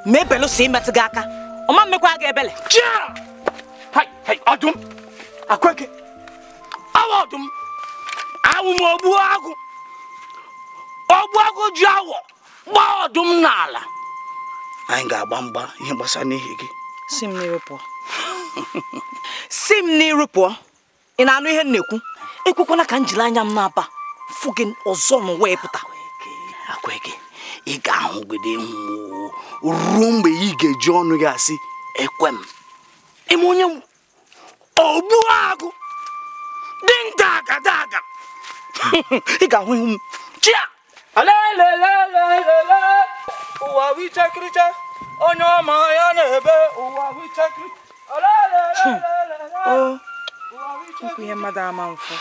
ma ebelụsọ imetụ gị aka. Ọma mmekwa gị ebele. Ọdụm Akwụkike awa ọdụm awụ m ogbu agụ ji awọ gbaa ọdụm n'ala. Anyị ga-agba mgba ihe gbasara n'ihi gị. Si m n'iru pụọ. Si m n'iru pụọ. Ị na-anụ ihe m na-ekwu? Ekwekwana ka m jiri anya m na-aba fụ gị ọzọ n'ụwa ịpụta. Akwụkike ị ga-ahụgide ihu ruo mgbe ị ga-eji ọnụ gị asị ekwe m. Ime onye ogbu agụ dinta agadaga. Ị ga-ahụ ihu m. Chia alelelelelele ụwa wichekiriche onye ọma ya na-ebe ụwa wichekiri alelelelelele Okwu ihe mmadụ ama mfụ.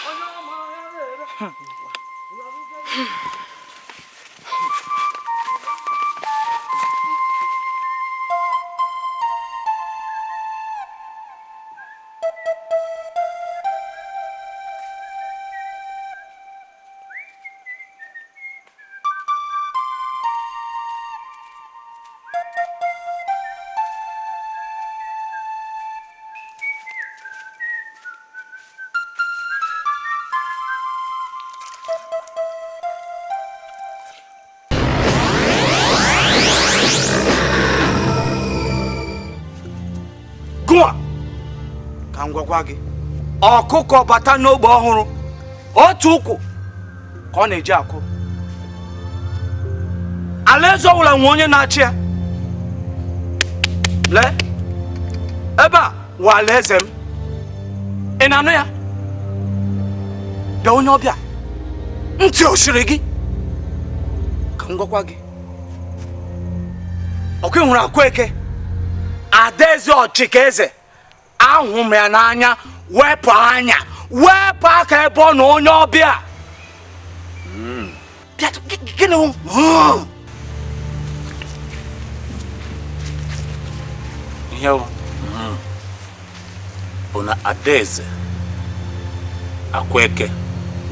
Ka m gwakwa gị, ọkụkọ bata n'ogbe ọhụrụ otu ụkwụ ka ọ na-eji akụ. Alaeze ọbụla nwe onye na-achị ya. Lee ebe a wụ alaeze m. Ị na-anụ ya? Bịa onye ọbịa ntị oshiri gị. Ka m gwakwa gị, ọkụ ị hụrụ Akwụkike Adaeze Ọchịkaeze ahụ m ya n'anya. Wepụ anya wepụ aka ebe ọ na onye ọbịa. Gịnị ihe bụ na Adaeze Akwụkike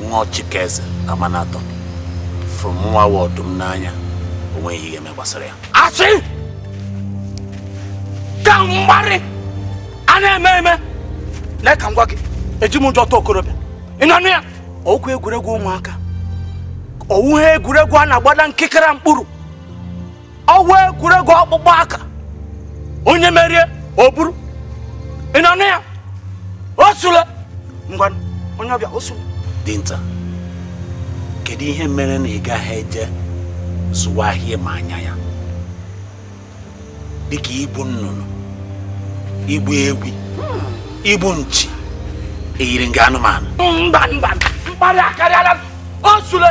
nwa Ọchịkaeze Amanatọ fụrụ nwa ọdụm n'anya. O nweghị ihe gbasara ya. Asị ka mgbarị a na-eme lee ka m gwa gị, eji m ụjọ tọọ okorobịa. Ị na-anụ ya? Okwu egwuregwu ụmụaka, ọwụhe egwuregwu a na-agbada nkịkịra mkpụrụ, ọwụ egwuregwu ọkpụkpọ aka. Onye merie o buru. Ị na-anụ ya? Osule ngwa onye ọbịa osule. Dinta, kedu ihe mere na ị gaghị eje zụwa ahịa ma anya ya? Dịka igbu nnụnụ, igbu egwi, igbu nchi, eyiri nga anụmanụ. Mba mkparị akarịala osule.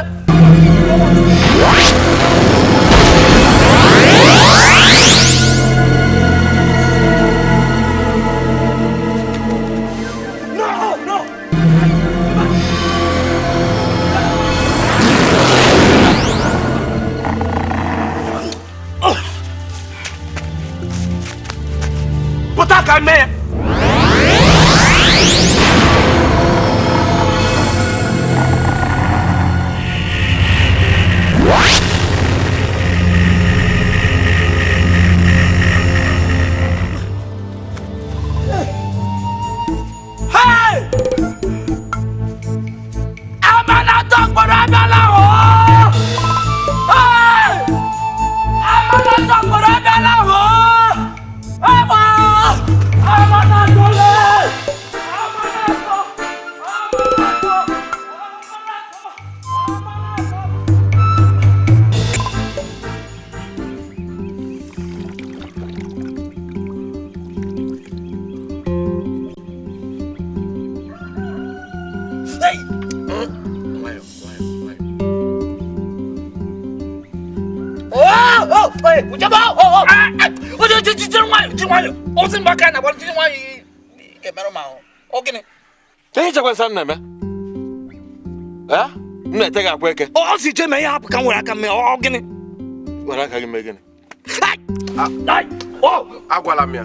agwala m ya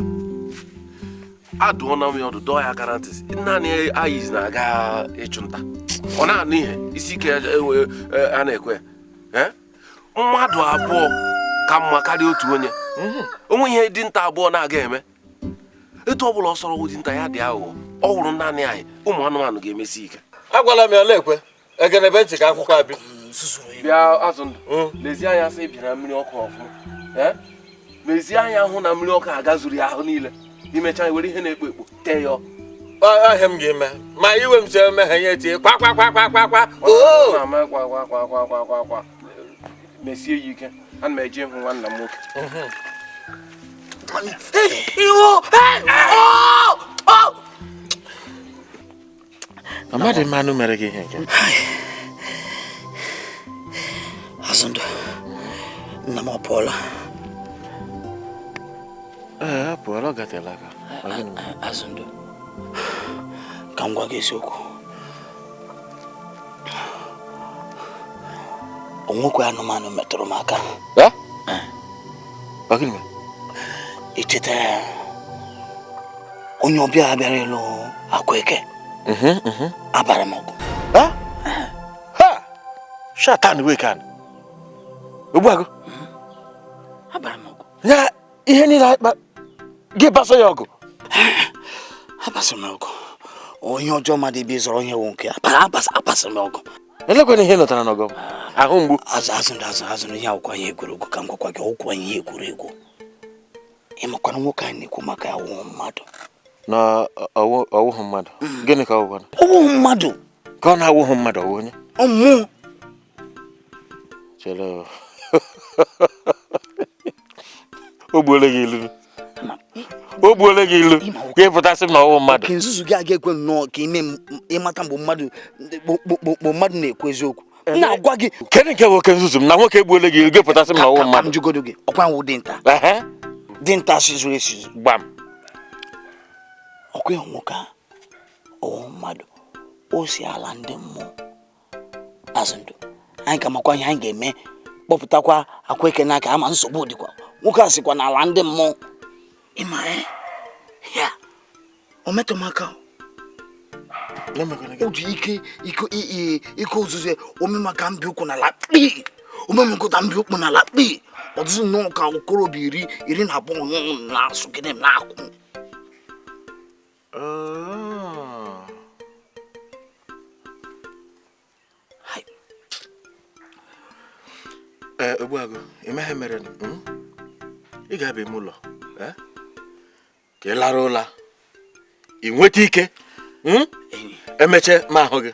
adụọna m ya ọdụ dọọ ya aka na ntị naanị anyị na-aga ịchụ nta ọ na-anụ ihe isi ike a na-ekwe mmadụ abụọ ka mma karịa otu onye onwe ihe dinta abụọ na-aga eme etu ọ bụla ọ sọrọ dinta ya dị aghụghọ ọ hụrụ naanị anyị ụmụ anụmanụ ga-emesi ike agwala m ya lekwe egenebe ntị ka akwụkwọ abịa bịa azụ ndụ lezie anya sị bi na mmiri ọkụ ọfụma mezie anya hụ na mmiri ọkụ agazuru ya ahụ niile imecha were ihe na-ekpo ekpo tee ya ahịa m ga-eme ma iwe m si eme ha nye tie kwa mesie ya ike ana m eje hụ nwanna m nwoke amadị mmanụ mere gị ihe nke Azụndụ nna m ọpụọla apụọla ọ gatela aka Azụndụ ka m gwa gị eziokwu onwekwe anụmanụ metụrụ m aka icheta onye ọbịa bịara ịlụ Akwaeke abara m ọgụ shatan wekan Ogbuagu abara m ọgụ ya ihe niile akpa gị baso ya ọgụ abasị m ọgụ onye ọjọọ mmadụ ibe zọrọ ihe nwo nke abasị m ọgụ elekwana ihe nọtara n'ọgụ ahụ mgbu azụ ihe akwụkwọ ihe egwuregwu ka m gwakwa gị ọkwụkwọ ihe egwuregwu ịmakwana nwoke anyị na-ekwu maka ọwụhụ mmadụ na ọwụhụ mmadụ gịnị ka ọwụhụ ọwụhụ mmadụ ka ọ na-awụhụ mmadụ ọwụ onye ọmụ chere o gbuole gị ilu ka ị pụtasị m na ọwụ mmadụ ka nzuzu gị aga ekwe nnọọ ka ime ịmata mgbe mmadụ na-ekwu eziokwu na-agwa gị kedụ nke nwoke nzuzu m na nwoke egbuole gị ilu gị pụtasị m na ọwụ mmadụ jugodo gị ọkwa nwụ dinta sizuru esizu gbam ọkwa nwoke ọwụ mmadụ o si ala ndị mmụọ Azụndụ anyị ka makwa ihe anyị ga-eme kpọpụtakwa Akwaeke n'aka ama nsogbu dịkwa nwoke a sịkwa n'ala ndị mmụọ ịma ya o metụ m aka o ji ike ozuzo ome maka mbi ụkwụ n'ala kpii omemekọta mbi ụkwụ n'ala kpii ọdịzi nnọọ ka okorobịa iri na abụọ na-asụgide m n'akwụ Ogbuagu emeghe mere ị ga-abịa ime ụlọ ka ị lara ụla ị nweta ike emeche ma ahụ gị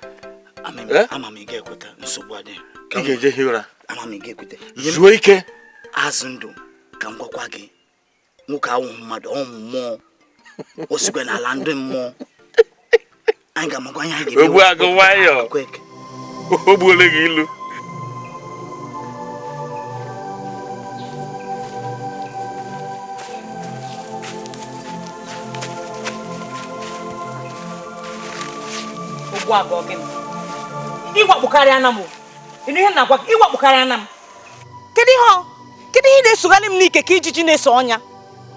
ama m ị ga-ekweta nsogbu adị ị ga-eje hie ụra ama m ị ga-ekweta zuo ike Azụndụ ka m gwakwa gị nwoke awụghị mmadụ ọ mmụọ o sikwe n'ala ndị mmụọ anyị ga-amakwa ihe anyị ga-eme Ogbuagu nwayọ o gbuole gị ilu Ogbuagu gịnị ịwakpukarịa na m ịnụ ihe na-agwa gị ịwakpukarịa na m kedu ihe na-esogharị m n'ike ka ijiji na-eso ọnya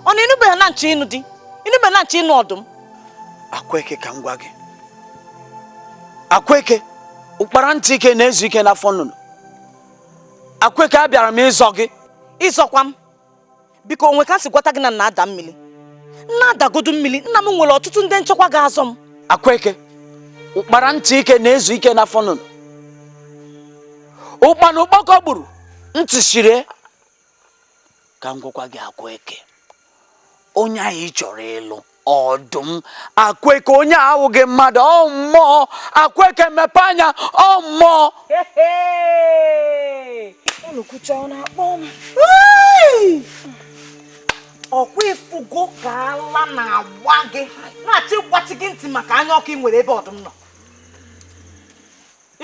ọ na-enubeghị na nche ịnụ di ịnụbeghị na nche ịnụ ọdụm Akweke ka m gwa gị. Akweke, ụkpara ntị ike na-ezu ike n'afọ nnụnụ. Akweke, abịara m ịzọ gị. Ịzọkwa m? Biko onwe ka si gwata gị na nna ada mmiri. Nna adagodu mmiri, nna m nwere ọtụtụ ndị nchekwa ga-azọ m. Akweke, ụkpara ntị ike na-ezu ike n'afọ nnụnụ. Ụkpana ụkpọkọ gburu ntị shire. Ka m gwakwa gị Akweke, onye anyị chọrọ ịlụ ọdụm. Akweke, onye ahụghị mmadụ, ọ mmụọ. Akweke, mepe anya, ọ mmụọ. Unu kwucha ọ na-akpọ m. Ọkwa ifugo ka ala na-agba gị na-achọ ịgbachi gị ntị maka anya ọkụ ị nwere ebe ọdụm nọ.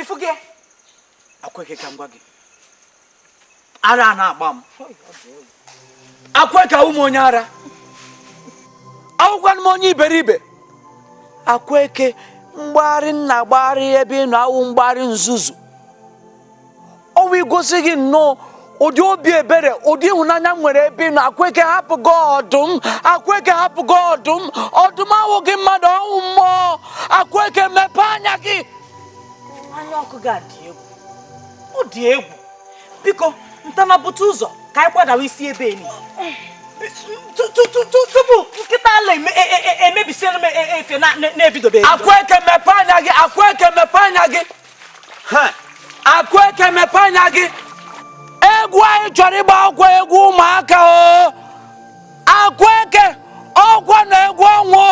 Ifu gị? Akweke, ka m gwa gị, ara na-agba m. Akweke, ụmụ onye ara, awụkwana m onye iberibe. Akweke, mgbagharị nna gbagharị ebe ị nọ awụ mgbagharị nzuzu. Ọwụ igosi gị nnọọ ụdị obi ebere, ụdị ịhụnanya nwere ebe ị nọ. Akweke, hapụ gị ọdụm. Akweke, hapụ gị ọdụm. Ọdụm awụghị mmadụ, ọwụ mmụọ. Akweke, mepe anya gị. Anya ọkụ gị adị egwu. Ọ dị egwu. Biko, ntana bute ụzọ ka anyị kwadawa isi ebe enyi. Tupu nkịta ala emebisiere m efe na-ebidobe. Akweke, mepe anya gị. Akweke, mepe anya gị. Akweke, mepe anya gị. Egwu anyị chọrọ ịgba ọgwụ egwu ụmụaka o. Akweke, ọgwụ na egwu ọnwụ.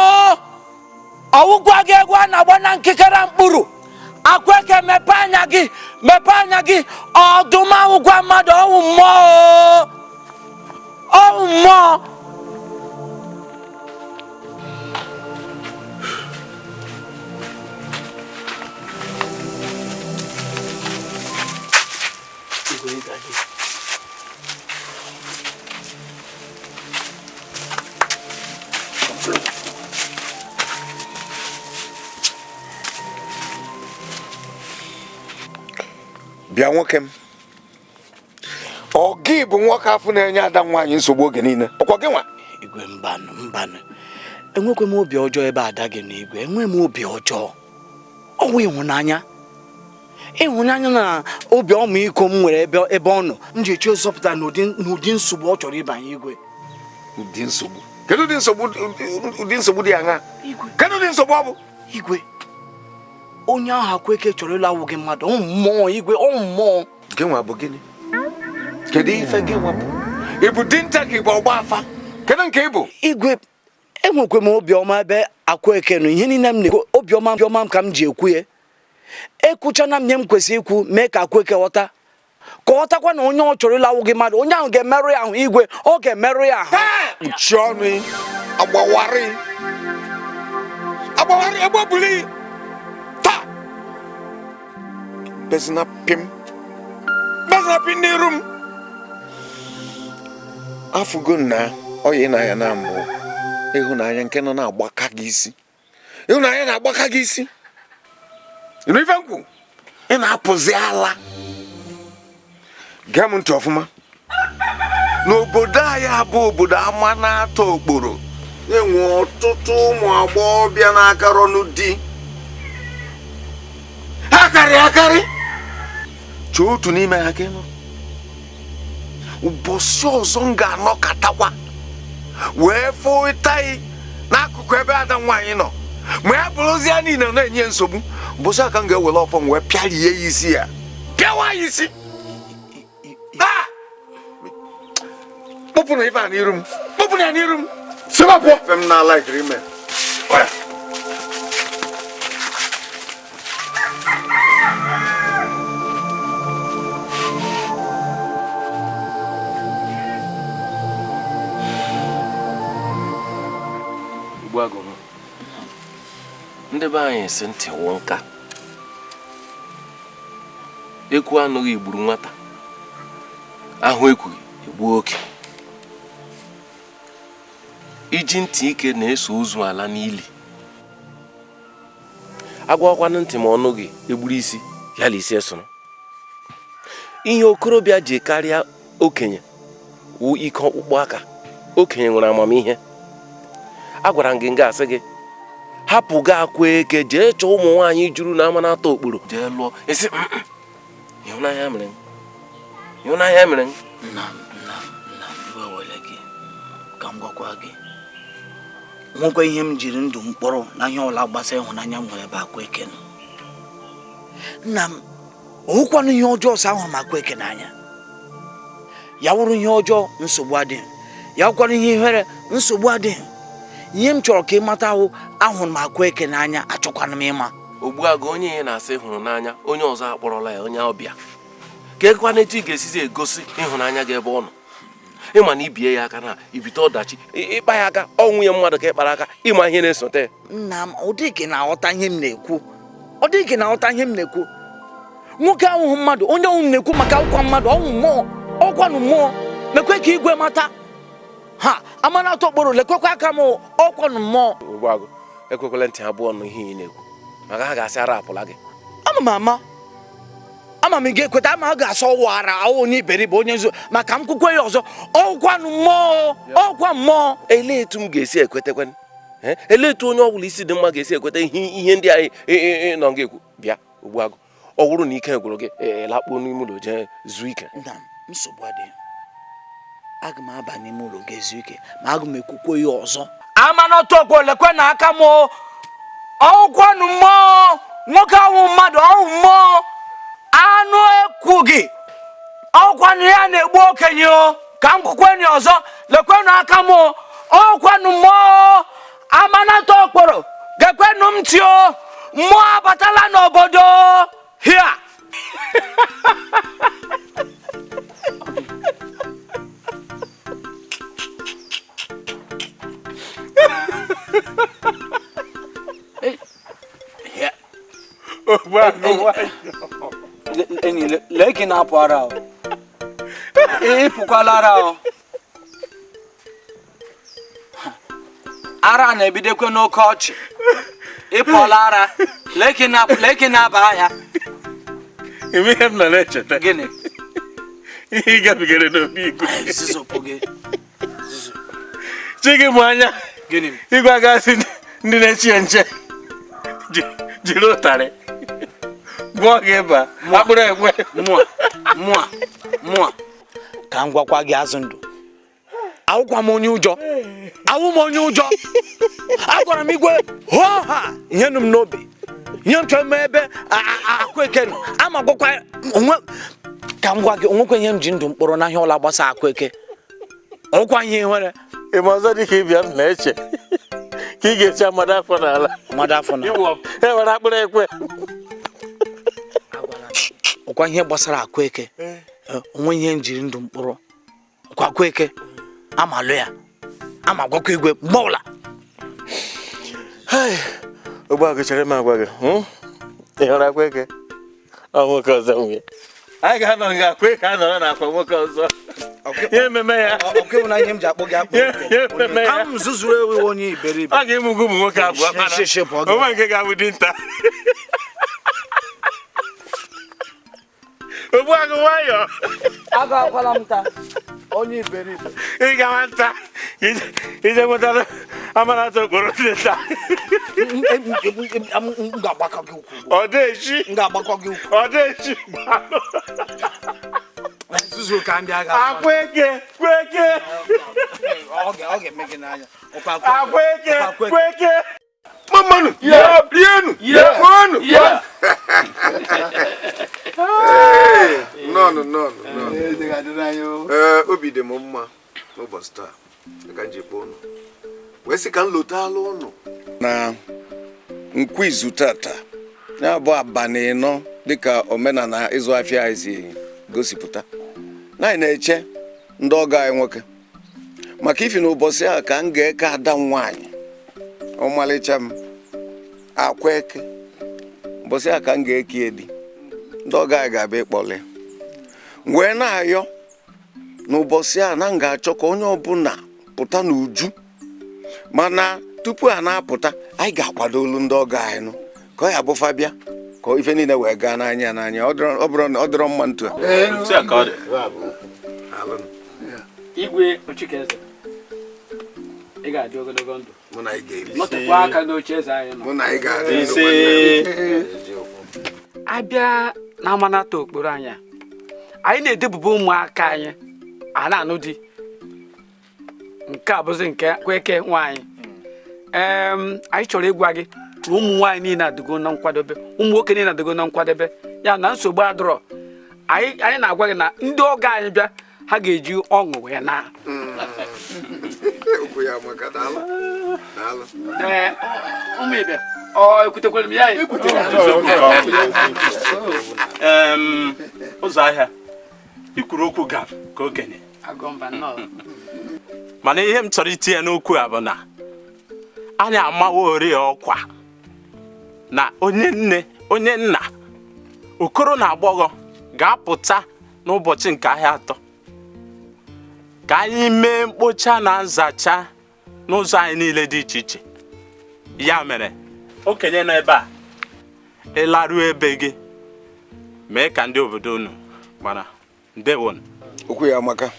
Ọwụkwa gị egwu a na-agba na nkikere mkpụrụ. Akweke, mepe anya gị. Mepe anya gị. Ọdụm awụkwa mmadụ, ọwụ mmụọ. Ọwụ mmụọ. Bịa nwoke m, ọ gị bụ nwoke afọ na-enye ada nwaanyị nsogbu oge niile, ọkwa gị nwa? Igwe, mbanụ, enwekwe m obi ọjọọ ebe ada gị na Igwe, enwe m obi ọjọọ. Ọwụ ịhụnanya na obi ọmịiko m nwere ebe ọ nọ, m ji eche zọpụta n'ụdị nsogbu ọ chọrọ ịbanye Igwe. Ụdị nsogbu? Kedu ụdị nsogbu dị aṅaa? Kedu ụdị nsogbu ọ bụ? Igwe, onye ahụ Akweke chọrọ ịlụ awụghị mmadụ, ọ mmụọ. Igwe, ọ mmụọ. Gị nwa bụ gịnị? Kedu ife gị nwa bụ? Ị bụ dinta ka ị bụ ọgba afa? Kedu nke ị bụ? Igwe, enwekwe m obiọma ebe Akweke nọ. Ihe niile m na-ekwu obiọma m ka m ji ekwu ya. Ekwuchana m nye m kwesịrị ikwu, mee ka Akweke ghọta. Ka ọ ghọtakwa na onye ọ chọrọ ịlụ awụghị mmadụ, onye ahụ ga-emerụ ya ahụ. Igwe, ọ ga-emerụ ya ahụ. Uchi ọnụ, agbawari egbebuli taa. Bezina pim n'iru m. Afụgo na ọyị na ya na mbụ ịhụnanya nke nọ na-agbaka gị isi. Ịhụnanya na-agbaka gị isi. Ịnụ ife nkwu, ị na-apụzi ala. Gee m ntị ọfụma. N'obodo anyị abụ obodo ama na-atọ okporo, enwe ọtụtụ ụmụ agbọghọbịa na-akarọ n'ụdị. Ha akarị. Chọọ otu n'ime ha ka ịnụ. Ụbọchị ọzọ m ga-anọkatakwa wee fụ ịtaghị n'akụkụ ebe ada nwaanyị nọ, ma ya bụrụzie niile na-enye nsogbu. Ụbọchị aka m ga-ewere ọfọ m wee pịarie ya isi ya. Pịawa ya isi. Kpọpụ na ife a n'iru m. Kpọpụ na ya n'iru m. Sebapụ ife m na-ala ikiri ime. Agụrụ ndị be anyị si ntị wụ nka, ekwu anụghị igburu nwata, ahụ ekwughị egbuo oke. Iji ntị ike na-eso ozu ala n'ili. Agwakwana ntị ma ọnụ gị egburu isi ya isi esoro. Ihe okorobịa ji karịa okenye wụ ike ọkpụkpụ aka. Okenye nwere amamihe. Agwara m gị nga asị gị hapụ gị akwa eke jee chọọ ụmụ nwaanyị juru na ama na-atọ okporo jee lụọ esi ịhụnanya mere nna iwe were gị ka m gwakwa gị nwekwa ihe m jiri ndụ mkpọrọ na ihe ọla gbasara ịhụnanya m nwere ebe akwa eke nọ. Nna m ohụkwanụ ihe ọjọọ ọsọ ahụrụ m akwa eke n'anya ya wụrụ ihe ọjọọ nsogbu adịghị ya wụkwanụ ihe ihere nsogbu adịghị. Ihe m chọrọ ka ị mata ahụrụ m akwa eke n'anya achọkwana m ịma. Ogbuagụ onye ihe na-asị hụrụ n'anya onye ọzọ akpọrọla ya onye ọbịa ka ekwana etu ị ga-esizi egosi ịhụnanya gị ebe ọ nọ ịma na ibie ya aka na ibite ọdachi ịkpa ya aka ọnwụ ya mmadụ ka ịkpara aka ịma ihe na-esote. Nna m ọ dịghị na-aghọta ihe m na-ekwu nwoke ahụhụ mmadụ onye ọhụụ na-ekwu maka akwụkwọ mmadụ ọkwanụ mmụọ mekwe ka igwe mata ha amana atọ okporo lekwekwa aka m ọkwanụ mmụọ. Ogbuagụ ekwekwala ntị abụọ nụ ihe ị na-ekwu maka ha ga-asị ara apụla gị. ama m ga-ekweta ama a ga-asọ wara onye iberibe onye nzu maka m kwukwe ya ọzọ ọkwanụ mmụọ. Elee etu m ga-esi ekwetekwen elee etu onye ọbụla isi dị mma ga-esi ekweta ihe ndị anyị nọ ga-ekwu bịa Ogbuagụ ọ bụrụ na ike gwụrụ gị lakpuo n'ime ụlọ jee zuo ike. Nna m nsogbu adịghị aga m aba n'ime ụlọ ga-ezu ike ma aga m ekwukwe ya ọzọ amanọtọkwo lekwe na aka m ọkwanụ mmụọ nwoke ahụ mmadụ ọhụ mmụọ anụ ekwu gị ọkwanụ ya na-egbu okenye ka m kwukwenye ọzọ lekwe na aka m ọkwanụ mmụọ amanatọ okporo gekwenụ m ntị mmụọ abatala n'obodo hia. Leki na-apụ ara ịpụkwala ara na-ebidokwe n'oke ọchị ịpụọla ara leki na-aba ahịa. Ime ihe m nọ na-echeta gịnị ihe ị gabigara n'obi igwe chi gị mụ anya igwe agasị ndị na-echi ya nche jiri ụtarị gwụọ gị ịba akpụrụ ekwe mụa ka m gwakwa gị azụ ndụ awụkwa m onye ụjọ agwara m igwe hoo ha ihe nụ m n'obi ihe m chọrọ ime ebe akwa eke nọ ama gwakwa onwe ka m gwa gị onwekwa ihe m ji ndụ mkpọrọ na ihe ọla gbasa akwa eke ọkwa ihe nwere ịma ọzọ dị ka ịbịa m na-eche ka ị ga-eche amada afọ n'ala ewere akpụrụ ekwe ọkwa ihe gbasara akwa eke onwe ihe m jiri ndụ mkpọrọ ọkwa akwa eke amalụ ya ama gwakwa igwe mgbe ọbụla. Ogbuagụ chere m agwa gị ị hụrụ akwa eke ọ nwoke ọzọ nwunye anyị ga-anọ nga akwa eke a nọrọ n'akwa nwoke ọzọ ihe ememe ya ihe m ji akpọ gị akpọ ka m zuzuru ewe onye iberibe a ga-emugwu ụmụ nwoke abụọ onwe nke ga-abụ dinta. Ogbuagụ nwayọọ agakwala m taa onye iberibe ị gawa nta ije nwetara amanatọ okporo dị nta ga-agbakọ gị ukwu ọ dị nzuzu ka ndị agha akwa eke kweke ọ ga-eme gị n'anya akwa eke kweke Mamanu, rienu, manu. No. Obi dị m mma n'ụbọchị taa ka m ji kpọọ ụnụ wee sị ka m lotalụ ụnụ na nkwu izu tata ya bụ abalị 4 dịka omenala ịzụ afịa anyị si gosipụta na anyị na-eche ndị ọgọ anyị nwoke maka ifi n'ụbọchị a ka m ga-eke ada nwaanyị ọmalịcha m akwa eke ụbọchị a ka m ga-eke edi ndị ọgọ anyị ga-abịa ịkpọle wee na-ayọ n'ụbọchị a na m ga-achọ ka onye ọbụla pụta n'uju mana tupu a na-apụta anyị ga-akwado olu ndị ọgọ anyị nụ ka ọ ya bụfa bịa ka ife niile wee gaa n'anya ọ dịrọ mma ntu Igwe Ochikeze ị ga-adị ogologo ndụ Muna ige. Notekwa aka n'oche anyị nọ. Muna ige. Abịa na amanata okporo anya. Anyị na-edebuba ụmụaka anyị a na-anụ di. Nke a bụzi nke kweke nwaanyị. Anyị chọrọ ịgwa gị na ụmụ nwaanyị niile adịgo na nkwadobe, ụmụ nwoke niile adịgo na nkwadobe. Ya na nsogbu adọrọ. Anyị na-agwa gị na ndị ọgọ anyị bịa ha ga-eji ọṅụ wee na. Okwu ya maka daalụ. Daalụ. Ụmụ ibe, ekutekwara m ya. Ụzọ ahịa ikwuru okwu ga ka okenye. Mana ihe m chọrọ itinye n'okwu a bụ na anyị amawo ori ọkwa na onye nne onye nna okoro na agbọghọ ga-apụta n'ụbọchị nke ahịa atọ ka anyị mee mkpocha na nzacha n'ụzọ anyị niile dị iche iche. Ya mere okenye nọ ebe a ịlaruo ebe gị mee ka ndị obodo unu mara. Ndewo. Okwu ya amaka.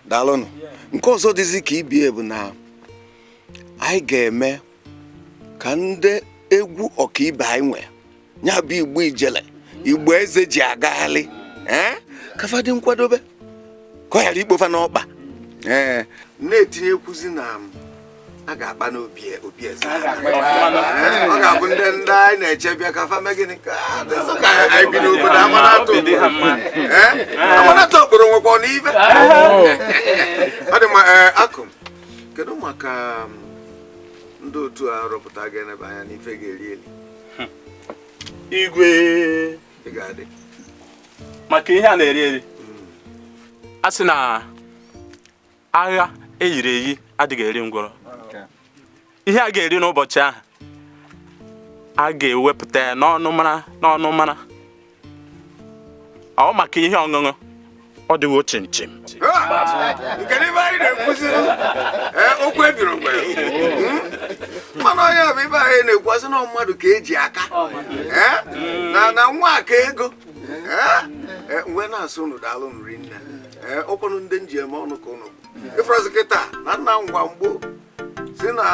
Daalụnụ. Nke ọzọ dịzi ka ibie bụ na anyị ga-eme ka ndị egwu ọkaibe anyị nwe ya bụ Igbo ijele Igbo eze ji agaghalị ka fa dị nkwadobe ka ọ ghara ikpofa n'ọkpa na-etinye kwuzi na a ga-akpa n'obi eze ọ ga-abụ ndị anyị na-echebịa ka fa mee gịnị ka anyị bi n'obodo amanata okporo nwekwa n'ibe ọ dị ma akụ kedu maka ndị otu a rọpụta ga-enebe anya n'ife ga-eri eli igwe maka ihe a na-eri eri a sị na agha eyiri eyi adịghị eri ngwọrọ. Ihe a ga-eri n'ụbọchị ahụ a ga-ewepụta ya n'ọnụ mara ọ maka ihe ọṅụṅụ ọ dịwo chimchim. Nke n'ebe anyị na-ekwuzi okwu ebiri ogbe mana onye bụ ibe anyị na-ekwuzi na mmadụ ka eji aka na nwa aka ego mgbe na-asụ unu daalụ nri nne ụkwụrụ ndị njem ọnụ ka unu ịfrazi kịta na nna ngwa mgbo si na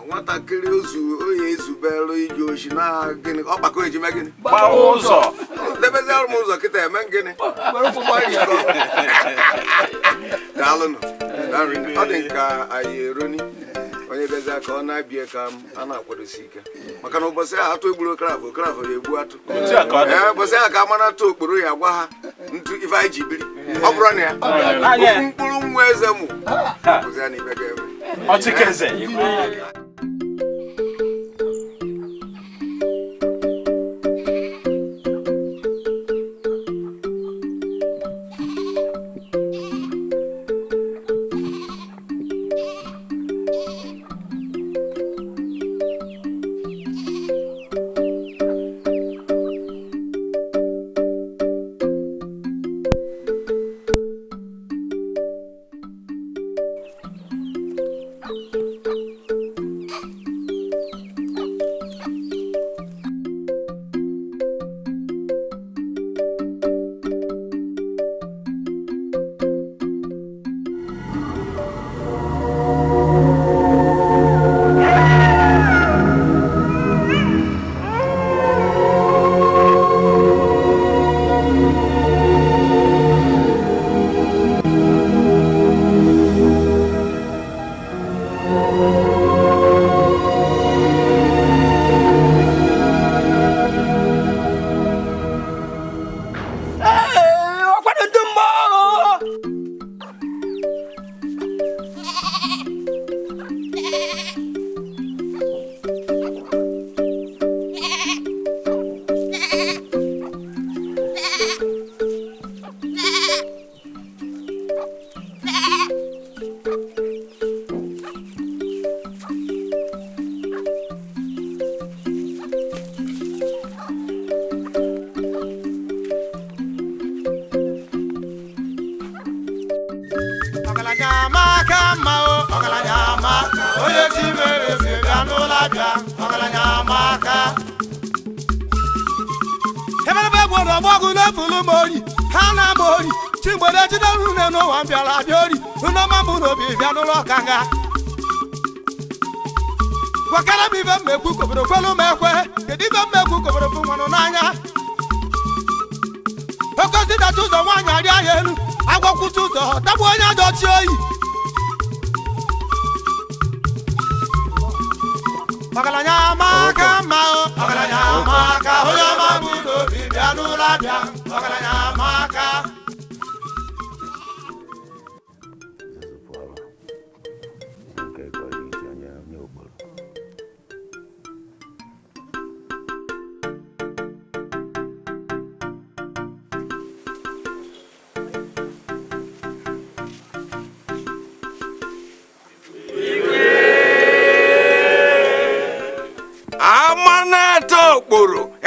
nwatakịrị oyi ezubelu iji oshi na gịnị ọkpakọ ejime gịnị gbaa ụzọ debeziara m ụzọ kịta eme gịnị daalụnụ. Ọ dị nka anyị eroni onye bịazia ka ọ na-abịa ka a na-akwadosi ike maka na ụbọchị ahụ atụ egburu okarafọ ya egbu atụ ụbọchị ahụ ka a mara atụ okporo ya gwa ha ntu ife anyị ji biri ọ bụrụ na ya ofu mkpụrụ nwa eze mụ bụzi ya na ibe ga-eme ọchịkeze. gwakara m ibe mmekwu koboro kwelu m ekwe kedu ibe mmekwu koboro bụ nwanụ n'anya okozi dacha ụzọ nwaanyị arịa ya elu agwakwụta ụzọ tagbu onye adọchi oyi ọgaranya amaka mma ọgaranya amaka onye ọma bụ n'obi bịa n'ụlọ abịa ọgaranya amaka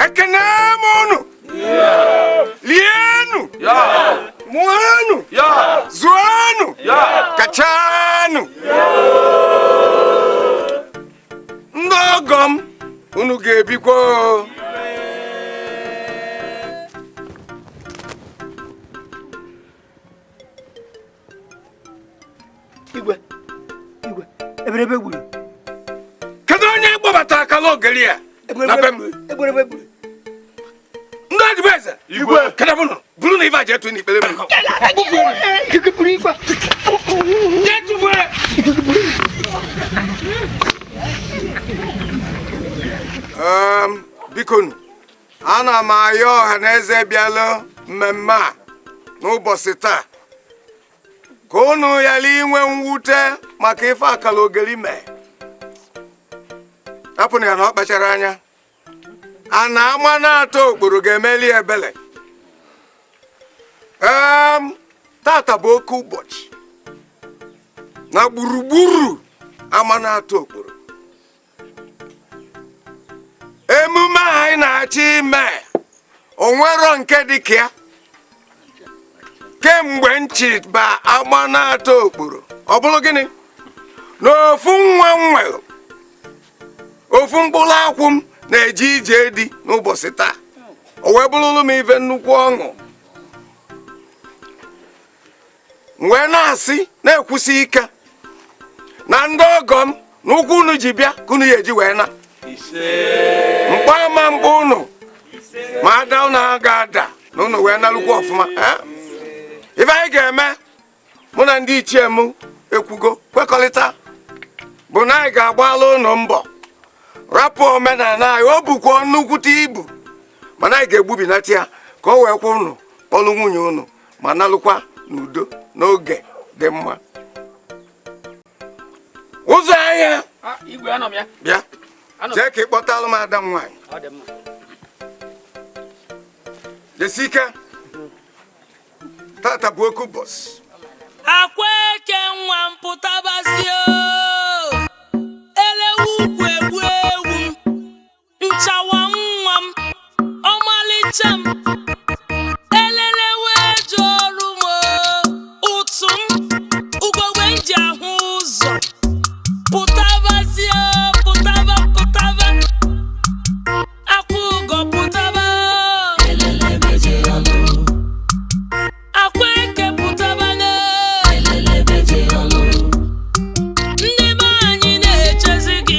ekene m unu lienu muanu zuanu kachanu ndị ọgọ m unu ga-ebikwa igwe eberebe gburu kedu onye gbabata akala ogeli a na be m ndị adịbeze igwe kedabụnụ bụrụ na ife aja etu n'ikpere m biko ana m ayọ ọha na eze bịala mmemme a n'ụbọchị taa ka unu ghara inwe mwute maka ife akala ogeli mee hapụnụ ya na ọ kpachara anya a na-ama na-atọ okporo ga-emeli ebele tata bụ oke ụbọchị na gburugburu ama na-atọ okporo emume anyị na-achọ ime onwero nke dịka ya kemgbe nchi ba agba na-atọ okporo ọ bụrụ gịnị na ofu nwa nwere ofu mkpụrụ akwụ m na-eje ije dị n'ụbọchị taa o wee bụrụlụ m ife nnukwu ọṅụ wee na-asị na-ekwusi ike na ndị ọgọ m n'ụkwụ unu ji bịa ka unu ya eji wee na mkpa ama mkpa unu ma ada unu aga ada na unu wee nalụkwu ọfụma ife anyị ga-eme mụ na ndị ichie m ekwugo kwekọrịta bụ na anyị ga-agbalụ unu mbọ rapụ omenala anyị o bukwa nnukwute ibu mana anyị ga-egbubinata ya ka o wee kwa unu kpọlụ nwunye unu ma nalụkwa n'udo n'oge dị mma ụzọ ahịa bịa jee ka ị kpọtalụ m ada m nwaanyị jesike tata bụ oke ụbọchị akwa eke nwa mpụtabazio elewu ukwu egbu ewu nchawa nwa m ọmalịcha m elelewe eji ọrụ m ụtụ m ugogbe m ji ahụ ụzọ pụtabazio pụtaba akwa ugo pụtaba akwa eke pụtaba ndị be anyị na-echezi gị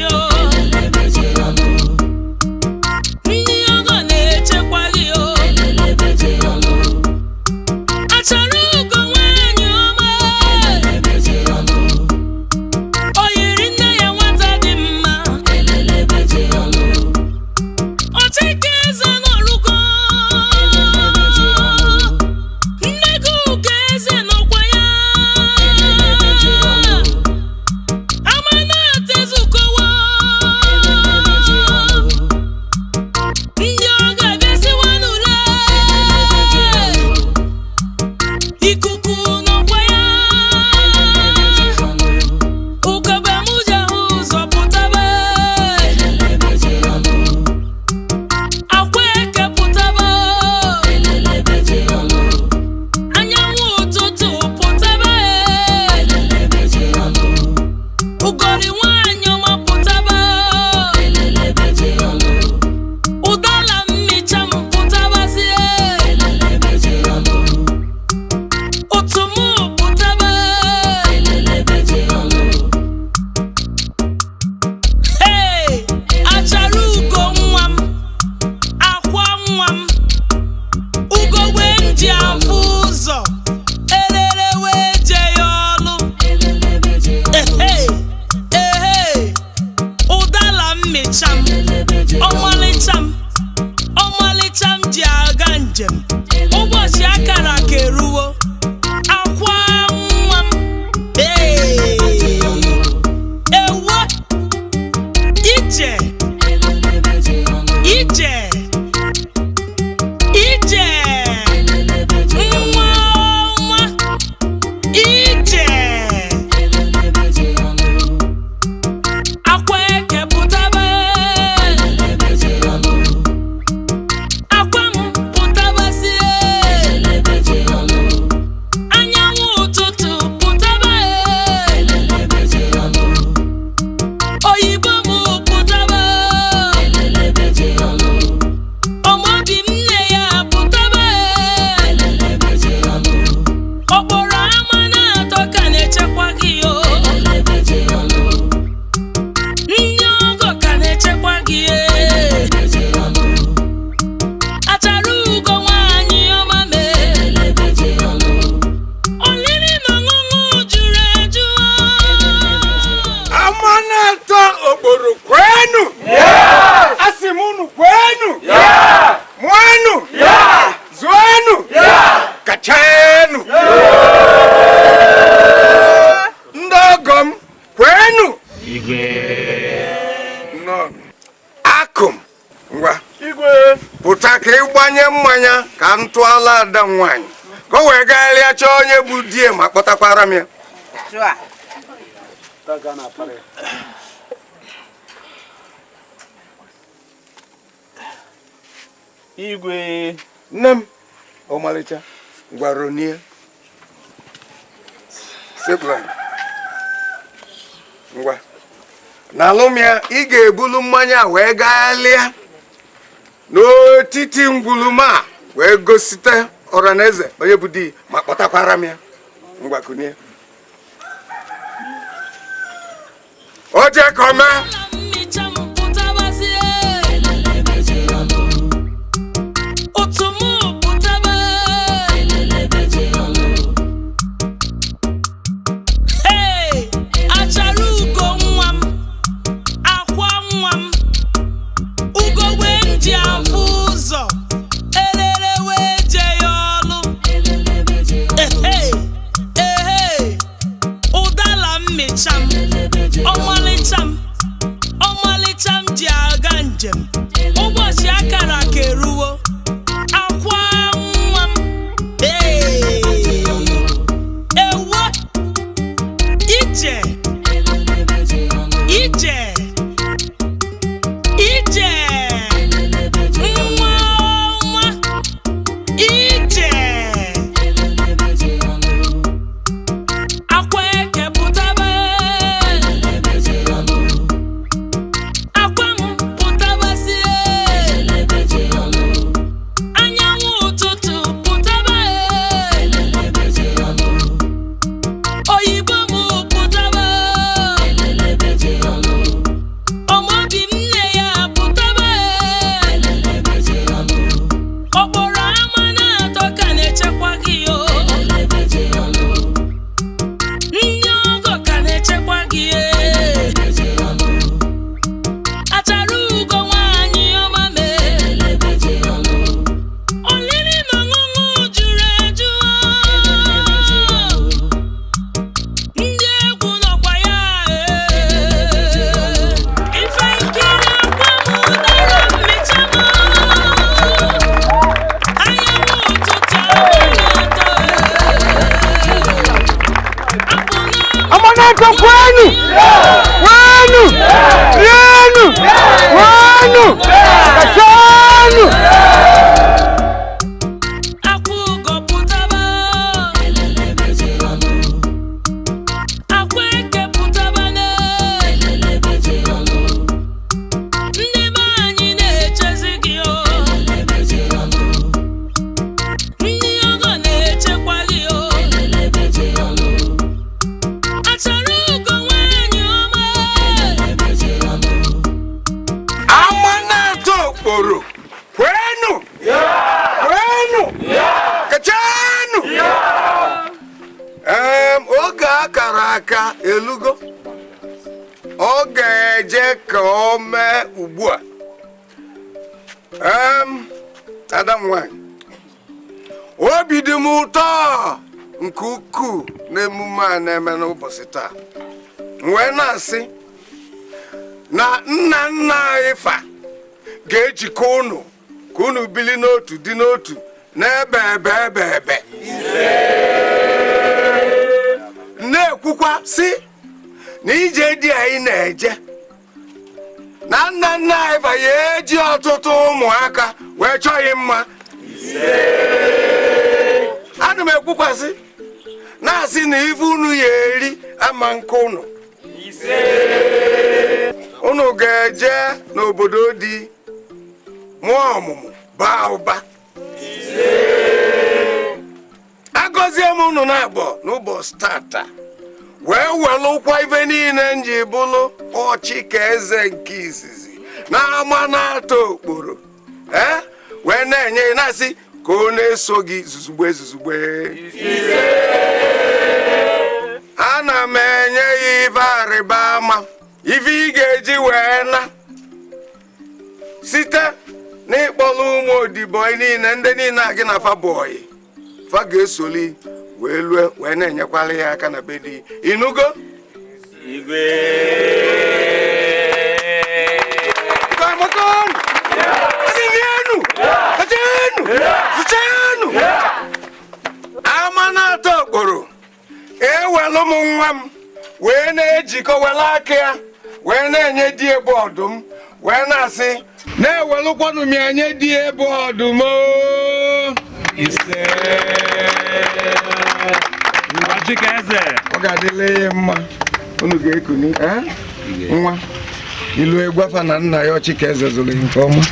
ndị ọgọ na-echekwa gị ọmalịcha m ji aga njem ụbọchị akara ka eruwo akwa nwa m ewo ije nwa ije akwa eke pụtaba akwa m pụtabasị anyanwụ ụtụtụ pụtaba oyibo m pụtaba ọmọbi nne ya pụtaba okporo ama na-atọ ka na-echekwa gị ndị ọgọ ka na-echekwa gị achara ugo nwaanyị ọma mee olili na ọṅụṅụ juru eju Amanato okporo kwenu asị m unu kwenu mwenu zuenu kachenu ndị ọgọ m kwenu akụm ngwa pụta ka ịgbanye mmanya ka m tụọla ada m nwaanyị ka o wee gagharịa chọọ onye bụ die ma kpọtakwara m ya. Igwe nne m ọmalịcha gwara onie sepụrụ ngwa n'alụ m ya ị ga-ebulu mmanya wee gagharịa n'otiti ngwuluma wee gosite ọranaeze onye bụ di ma kpọtakwara m ya. Ngwa kunie o jee ka o mee ọmalịcha m ji aga njem ụbọchị akara ka eruwo akwa nwa m ewo ije nwa ije akwa eke pụtaba akwa m pụtabasị anyanwụ ụtụtụ pụtaba oyibo m pụtaba ọmọbi nne ya pụtaba okporo ama na-atọ ka na-echekwa gị ndị ọgọ ka na-echekwa gị achara ugo nwaanyị ọma mee olili na ọṅụṅụ juru eju ndị egwu nọkwa ya ife nkiri akwa m dara mmecha m anyanwụ ụtụtụ Amanato kwenu rienu kachanu akwa ugo pụtaba akwa eke pụtaba ndị be anyị na-echezi gị ndị ọgọ na-echekwa gị achara ugo nwaanyị ọma Amanato okporo kwenu kachanu oge akara aka elugo ọ ga-eje ka o mee ugbu a Adam nwanyị, obi dị m ụtọ nke ukwuu n'emume a na-eme n'ụbọchị taa. Wee na-asị na nna nna anyị fa ga-ejikọ unu ka unu bili n'otu dị n'otu n'ebe ebe na-ekwukwa sị na ije dị anyị na-eje na nna nna anyị fa ya eji ọtụtụ ụmụaka wee chọghị mma. Ana m ekwukwasị na-asị na ife unu ya eri ama nke unu ga-eje n'obodo dị mụọ ọmụmụ baa ụba. Agọzie m unu na-abọ n'ụbọchị tata wee welụkwa ife niile nji bụlụ Akaeze nke izizi na-ama na-atọ okporo wee na-enye na-asị ka ọ na-eso gị zuzugbe. Ana m enye ya ife arịba ama ife ị ga-eji wee na site n'ịkpọrọ ụmụ odibo niile ndị niile a gị na fa bọyị fa ga-esoli wee lue wee na-enyekwala ya aka na be di. Ịnụgo? Ama na-atọ okporo ewelu m nwa m wee na-ejikọ wele aka ya wee na-enye di ebe ọdụm wee na-asị na-ewelụkwanụ m ya nye di ebe ọdụm. Ọ ga-adịla ya mma. Unu ga-ekuni nwa ilu egwafa na nna ya Chikaeze zụrụ nke ọma.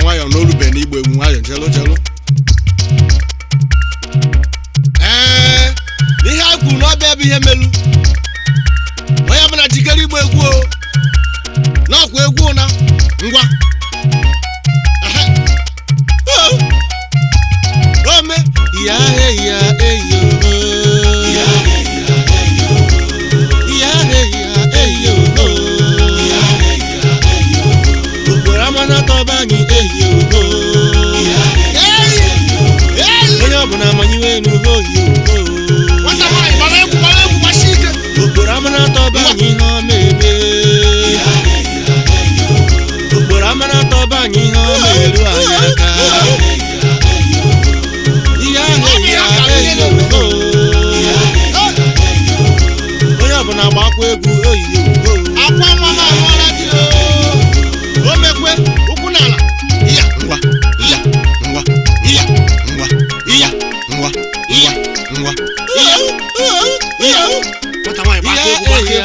Nwayọ n'olube n'igbo egwu nwayọ jelo. Ihe a kwuru n'ọbịa bụ ihe melu. Onye ọbụla jikere igbo egwu o. N'ọkwa egwu na ngwa. Ome ya eyo. Amana tobani eyo onye ọbụla amanyiwe n'uho yo nwata nwanyị gbara egwu gbashike okporo amana tobani ihe ọma eme okporo amana tobani ihe ọma eru anyị aka onye ọbụla gbakwa egwu oyiyo akwa nwa m ahụọla dị o mekwe ụkwụ n'ala iya ngwa nwata nwaanyị gbakwa egwu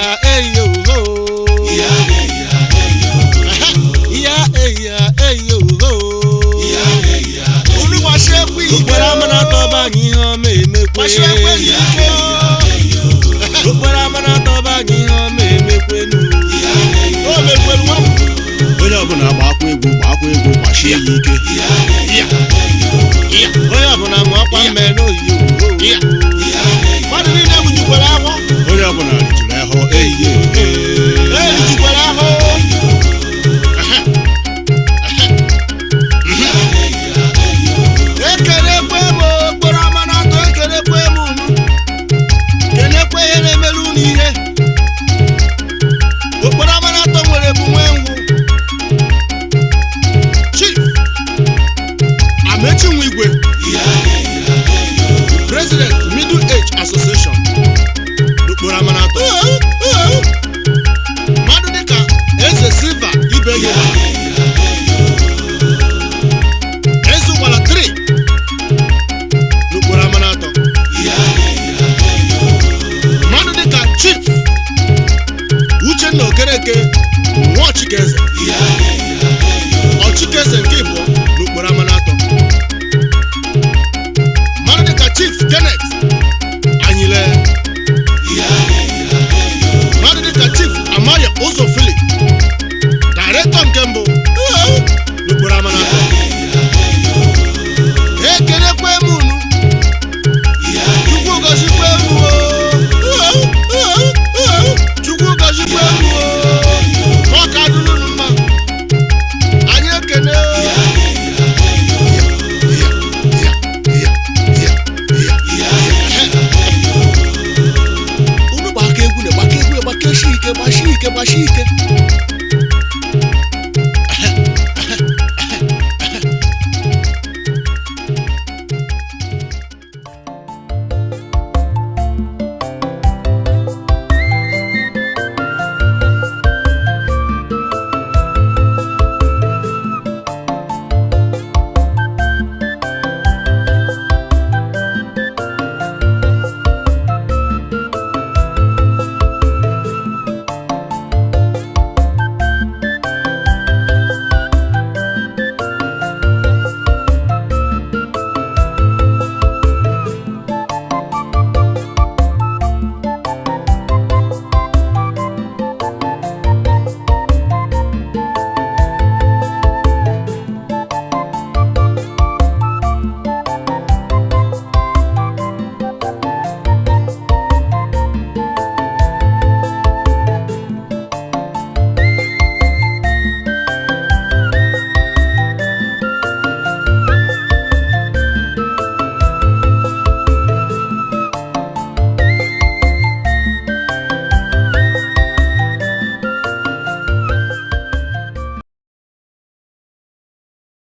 unu gbashi ekwe ike okpere amana tọba anyị ihe ọma emekwe okpere amana tọba anyị ihe ọma emekwe o mekwere nwa onye ọbụla gbakwa egwu gbashie ya ike onye ọbụla ṅụọkwa mme n'oyiyo mmadụ niile gbujikwara ahụ onye ọbụla rijuru ahụ erijikwara ahụ ekelekwe m okporo ama na-atọ ekelekwe m unu kelekwe ihe na-emere unu ihe okporo ama na-atọ nwere bụ nwe ngwụ Igwe, President Middle Age Association, Dukporo Amanato, mmadụ dịka Eze Silva Ibeye, Eze Ụgbala 3, Dukporo Amanato, mmadụ dịka Chief Uchenna Okereke, Nwachikeze Ọchịkeze nke Igbo n'okporo ama atọ. Mara dịka Chief Kenneth Anyile. Mara dịka Chief Amaya Ozo Philip, Director nke mbụ n'okporo ama atọ. Ekelekwe m unu. Chukwu gọzikwe unu. Chukwu gọzikwe unu. Ọ ka dụrụ unu mma. Anyị ekene. Unu gbaka egwu na gbaka egwu gbaka ike.